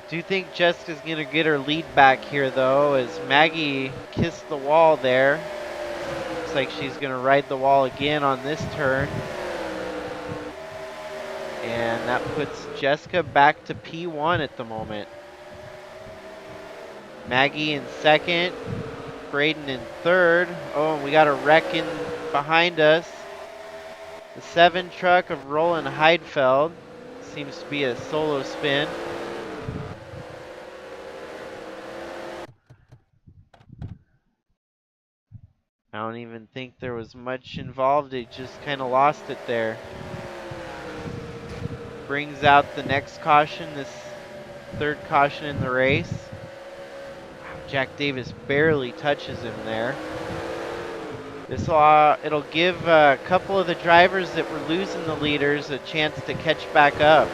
A: Do think Jessica's gonna get her lead back here though, as Maggie kissed the wall there. Looks like she's gonna ride the wall again on this turn. And that puts Jessica back to P1 at the moment. Maggie in second, Braden in third. Oh, and we got a wreck in behind us. The 7 truck of Roland Heidfeld seems to be a solo spin. I don't even think there was much involved. It just kind of lost it there. Brings out the next caution, this third caution in the race. Jack Davis barely touches him there. This will it'll give a couple of the drivers that were losing the leaders a chance to catch back up.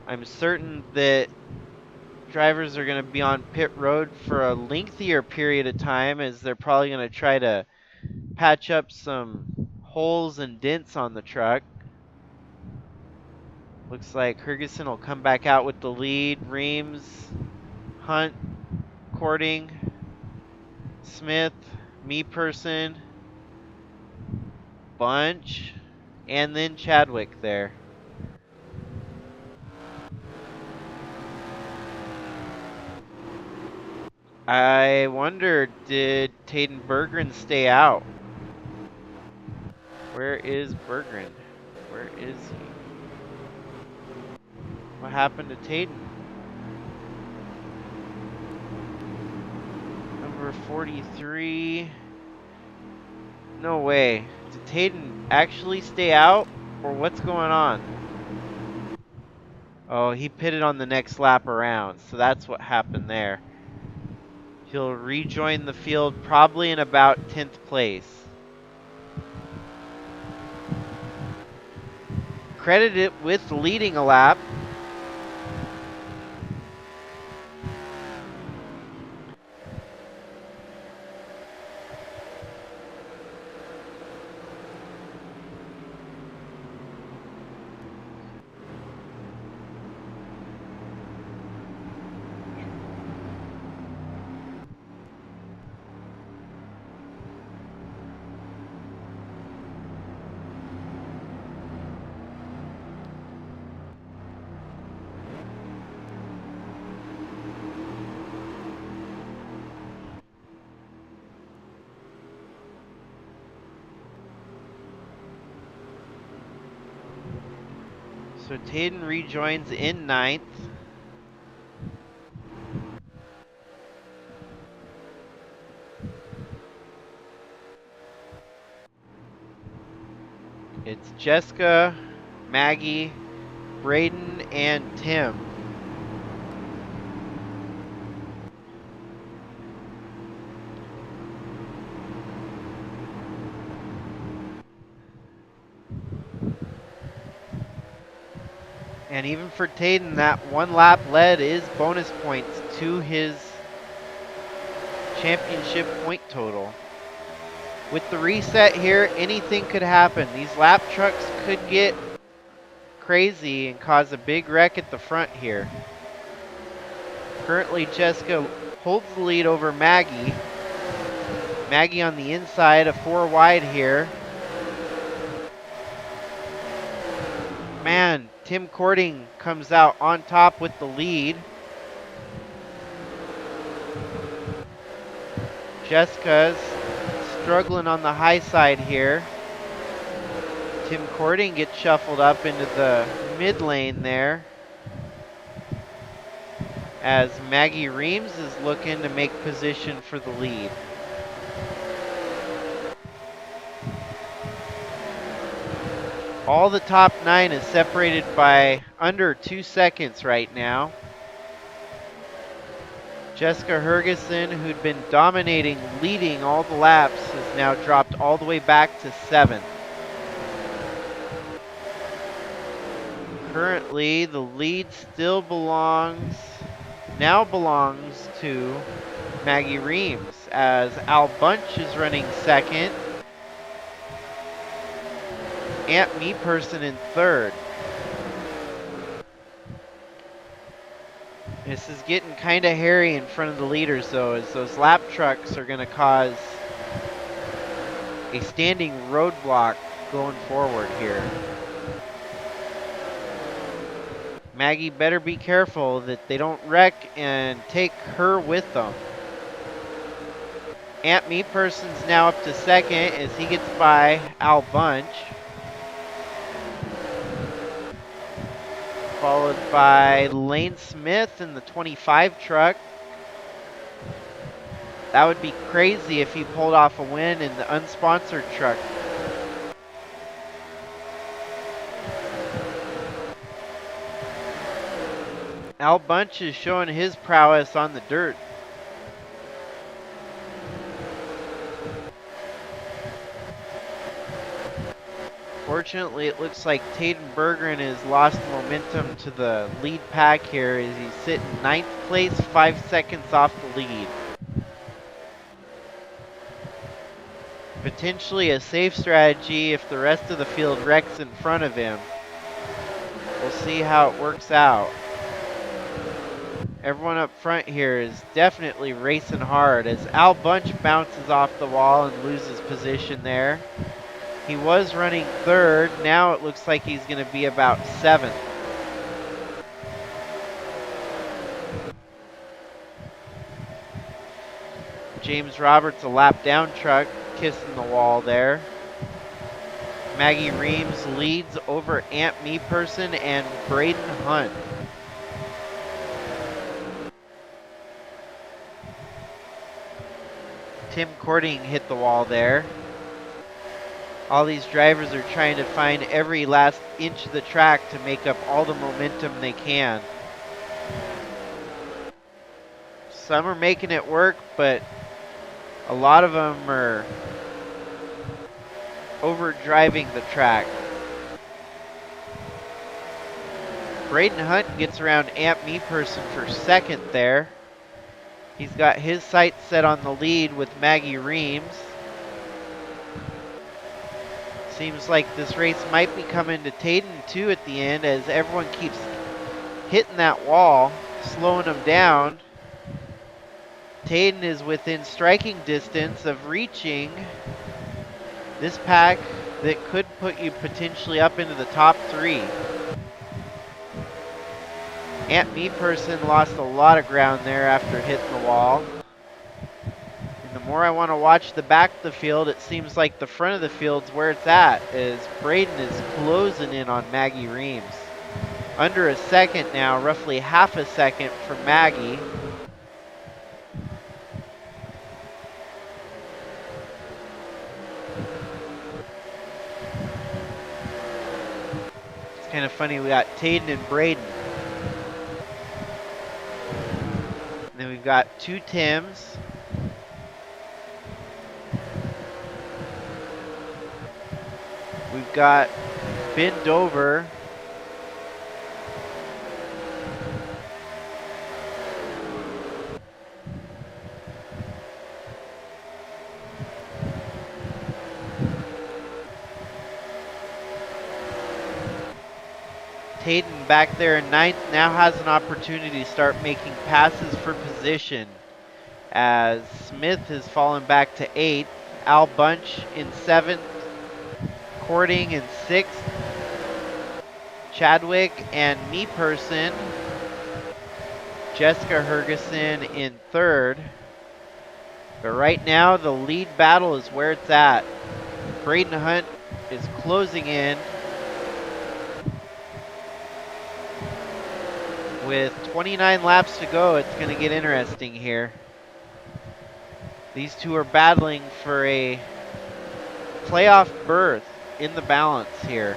A: I'm certain that drivers are going to be on pit road for a lengthier period of time, as they're probably going to try to patch up some holes and dents on the truck. Looks like Hergeson will come back out with the lead. Reams, Hunt, Cording, Smith, me person, Bunch, and then Chadwick there. I wonder, did Taden Berggren stay out? Where is Berggren? Where is he? What happened to Taden? Number 43. No way. Did Taden actually stay out? Or what's going on? Oh, he pitted on the next lap around. So that's what happened there. He'll rejoin the field probably in about 10th place. Credited with leading a lap. So Taden rejoins in 9th. It's Jessica, Maggie, Braden, and Tim. And even for Taden, that 1 lap lead is bonus points to his championship point total. With the reset here, anything could happen. These lap trucks could get crazy and cause a big wreck at the front here. Currently, Jessica holds the lead over Maggie. Maggie on the inside, a 4 wide here. Man, Tim Cording comes out on top with the lead. Jessica's struggling on the high side here. Tim Cording gets shuffled up into the mid lane there, as Maggie Reams is looking to make position for the lead. All the top 9 is separated by under 2 seconds right now. Jessica Hergeson, who'd been dominating, leading all the laps, has now dropped all the way back to 7th. Currently, the lead still belongs to Maggie Reams, as Al Bunch is running 2nd. Aunt Meperson in 3rd. This is getting kind of hairy in front of the leaders, though, as those lap trucks are going to cause a standing roadblock going forward here. Maggie better be careful that they don't wreck and take her with them. Aunt Meperson's now up to 2nd as he gets by Al Bunch. Followed by Lane Smith in the 25 truck. That would be crazy if he pulled off a win in the unsponsored truck. Al Bunch is showing his prowess on the dirt. Fortunately, it looks like Taden Bergeron has lost momentum to the lead pack here as he's sitting 9th place, 5 seconds off the lead. Potentially a safe strategy if the rest of the field wrecks in front of him. We'll see how it works out. Everyone up front here is definitely racing hard as Al Bunch bounces off the wall and loses position there. He was running 3rd. Now it looks like he's going to be about 7th. James Roberts, a lap down truck, kissing the wall there. Maggie Reams leads over Aunt Meperson and Braden Hunt. Tim Cording hit the wall there. All these drivers are trying to find every last inch of the track to make up all the momentum they can. Some are making it work, but a lot of them are overdriving the track. Braden Hunt gets around Aunt Meperson for 2nd there. He's got his sights set on the lead with Maggie Reams. Seems like this race might be coming to Taden too at the end, as everyone keeps hitting that wall, slowing them down. Taden is within striking distance of reaching this pack that could put you potentially up into the top 3. Aunt Meperson lost a lot of ground there after hitting the wall. And the more I want to watch the back of the field, it seems like the front of the field's where it's at, as Braden is closing in on Maggie Reams. Under a second now, roughly half a second for Maggie. It's kind of funny, we got Taden and Braden. And then we've got 2 Tims. We've got Ben Dover. Taden back there in 9th now has an opportunity to start making passes for position, as Smith has fallen back to 8th, Al Bunch in 7th, Cording in 6th. Chadwick and me person, Jessica Hergeson in third. But right now, the lead battle is where it's at. Braden Hunt is closing in with 29 laps to go. It's going to get interesting here. These two are battling for a playoff berth in the balance here.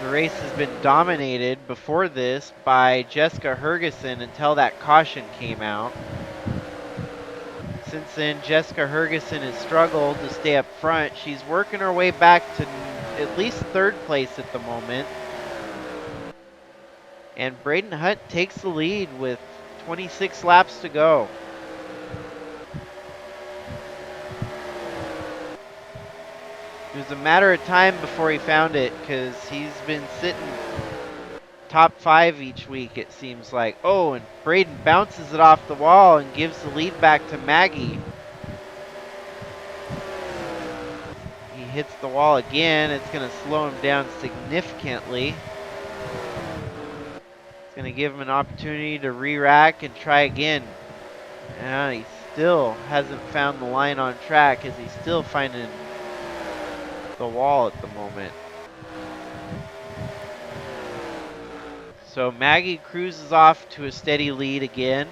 A: The race has been dominated before this by Jessica Hergeson until that caution came out. Since then, Jessica Hergeson has struggled to stay up front. She's working her way back to at least third place at the moment. And Braden Hunt takes the lead with 26 laps to go. It was a matter of time before he found it, because he's been sitting top 5 each week, it seems like. Oh, and Braden bounces it off the wall and gives the lead back to Maggie. He hits the wall again. It's going to slow him down significantly. It's going to give him an opportunity to re-rack and try again. And he still hasn't found the line on track, as he's still finding the wall at the moment. So Maggie cruises off to a steady lead again.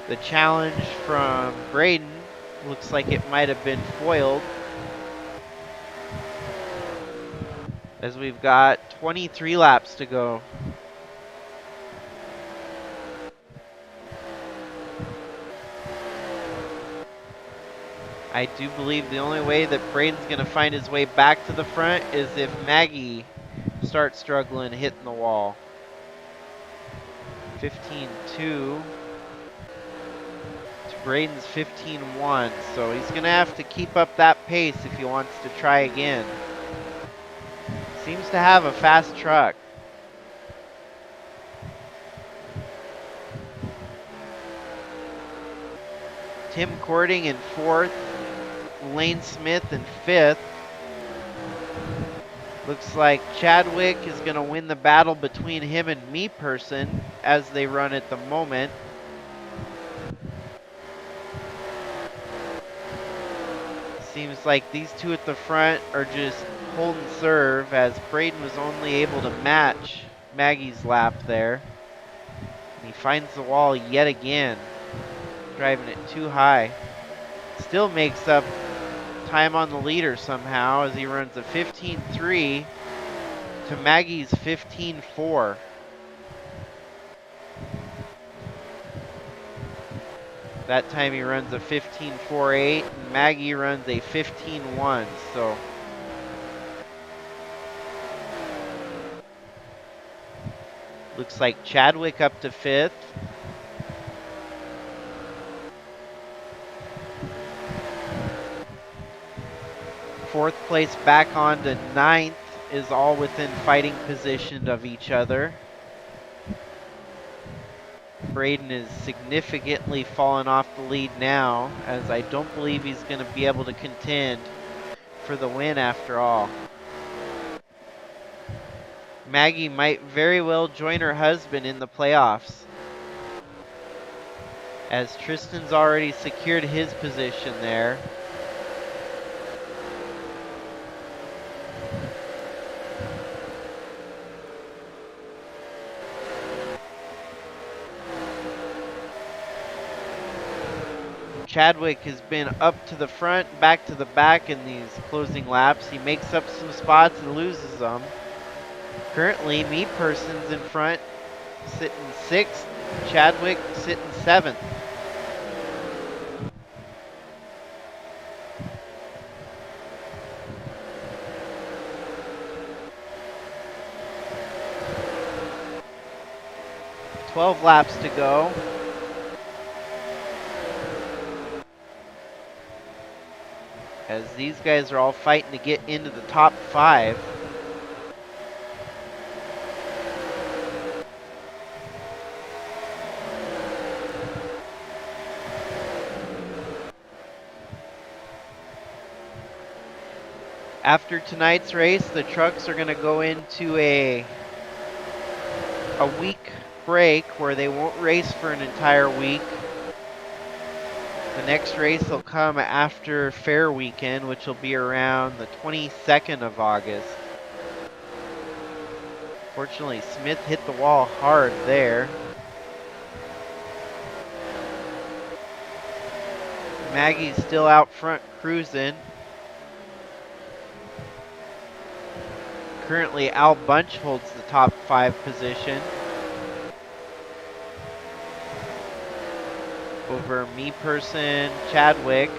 A: The challenge from Braden looks like it might have been foiled, as we've got 23 laps to go. I do believe the only way that Braden's going to find his way back to the front is if Maggie starts struggling hitting the wall. 15-2 to Braden's 15-1, so he's going to have to keep up that pace if he wants to try again. Seems to have a fast truck. Tim Cording in 4th, Lane Smith in 5th. Looks like Chadwick is going to win the battle between him and me person as they run at the moment. Seems like these two at the front are just holding serve, as Braden was only able to match Maggie's lap there. And he finds the wall yet again, driving it too high. Still makes up time on the leader somehow, as he runs a 15-3 to Maggie's 15-4. That time he runs a 15.48, and Maggie runs a 15.1, so looks like Chadwick up to 5th. Fourth place back on to 9th is all within fighting position of each other. Braden is significantly fallen off the lead now, as I don't believe he's going to be able to contend for the win after all. Maggie might very well join her husband in the playoffs, as Tristan's already secured his position there. Chadwick has been up to the front, back to the back in these closing laps. He makes up some spots and loses them. Currently, me person's in front, sitting 6th. Chadwick sitting 7th. "12 laps to go. As these guys are all fighting to get into the top 5. After tonight's race, the trucks are going to go into a week break where they won't race for an entire week. The next race will come after Fair Weekend, which will be around the 22nd of August. Fortunately, Smith hit the wall hard there. Maggie's still out front cruising. Currently, Al Bunch holds the top 5 position over Me Person, Chadwick.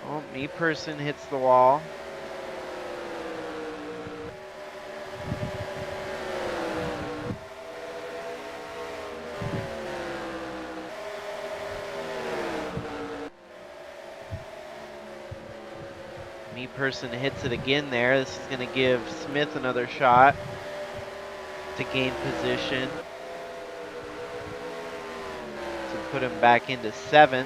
A: Oh, Me Person hits the wall. Me Person hits it again there. This is going to give Smith another shot to gain position, to put him back into 7th.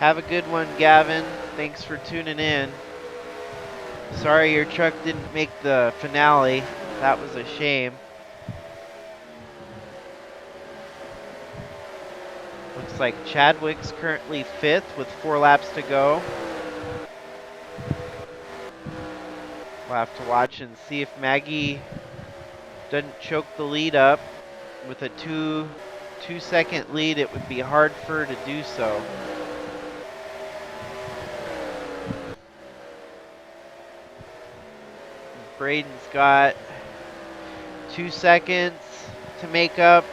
A: Have a good one, Gavin. Thanks for tuning in. Sorry your truck didn't make the finale. That was a shame. Looks like Chadwick's currently 5th with 4 laps to go. We'll have to watch and see if Maggie doesn't choke the lead up. With a 2-second lead, it would be hard for her to do so. Braden's got 2 seconds to make up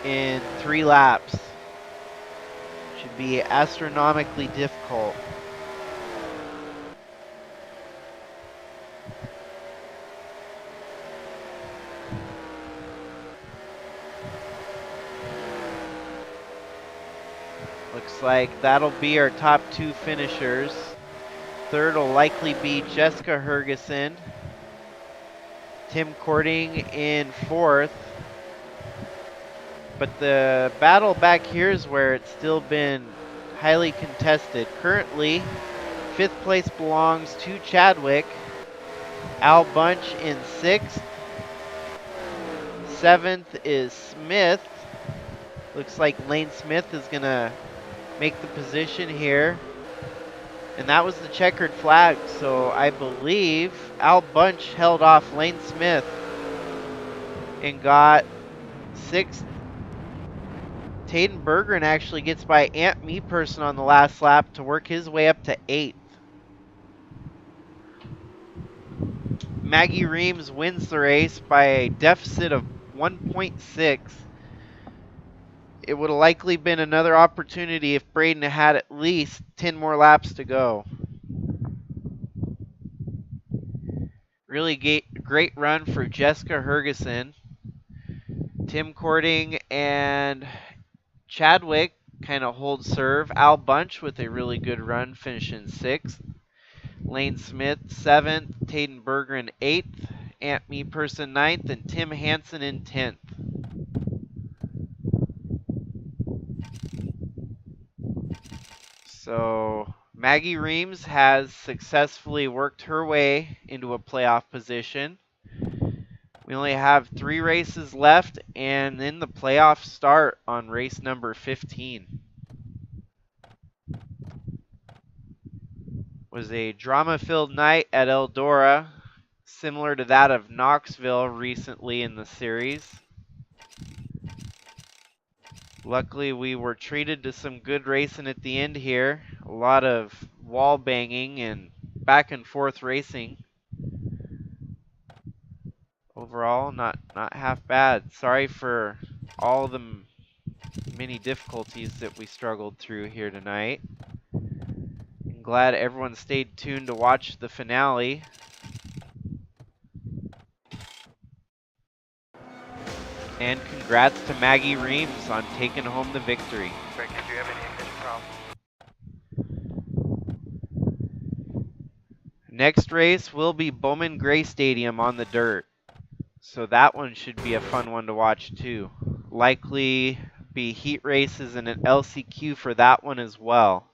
A: in 3 laps. Should be astronomically difficult. Looks like that'll be our top 2 finishers. Third will likely be Jessica Hergeson. Tim Cording in 4th. But the battle back here is where it's still been highly contested. Currently, 5th place belongs to Chadwick. Al Bunch in 6th. 7th is Smith. Looks like Lane Smith is going to make the position here. And that was the checkered flag, so I believe Al Bunch held off Lane Smith and got 6th. Taden Bergeron actually gets by Ant Me Person on the last lap to work his way up to 8th. Maggie Reams wins the race by a deficit of 1.6. It would have likely been another opportunity if Braden had at least 10 more laps to go. Really great run for Jessica Hergeson. Tim Cording and Chadwick kind of hold serve. Al Bunch with a really good run, finishing 6th. Lane Smith 7th. Taden Bergeron 8th. Ant Me Person 9th. And Tim Hansen in 10th. So Maggie Reams has successfully worked her way into a playoff position. We only have 3 races left, and then the playoffs start on race number 15. Was a drama-filled night at Eldora, similar to that of Knoxville recently in the series. Luckily, we were treated to some good racing at the end here. A lot of wall banging and back and forth racing. Overall, not half bad. Sorry for all the many difficulties that we struggled through here tonight. I'm glad everyone stayed tuned to watch the finale. And congrats to Maggie Reams on taking home the victory.
B: Greg, did you have any ignition problems?
A: Next race will be Bowman Gray Stadium on the dirt. So that one should be a fun one to watch too. Likely be heat races and an LCQ for that one as well.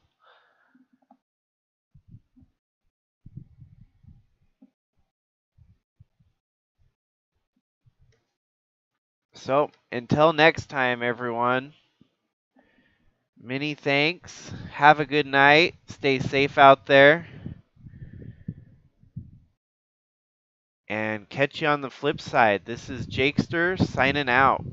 A: So until next time, everyone, many thanks. Have a good night. Stay safe out there. And catch you on the flip side. This is Jakester signing out.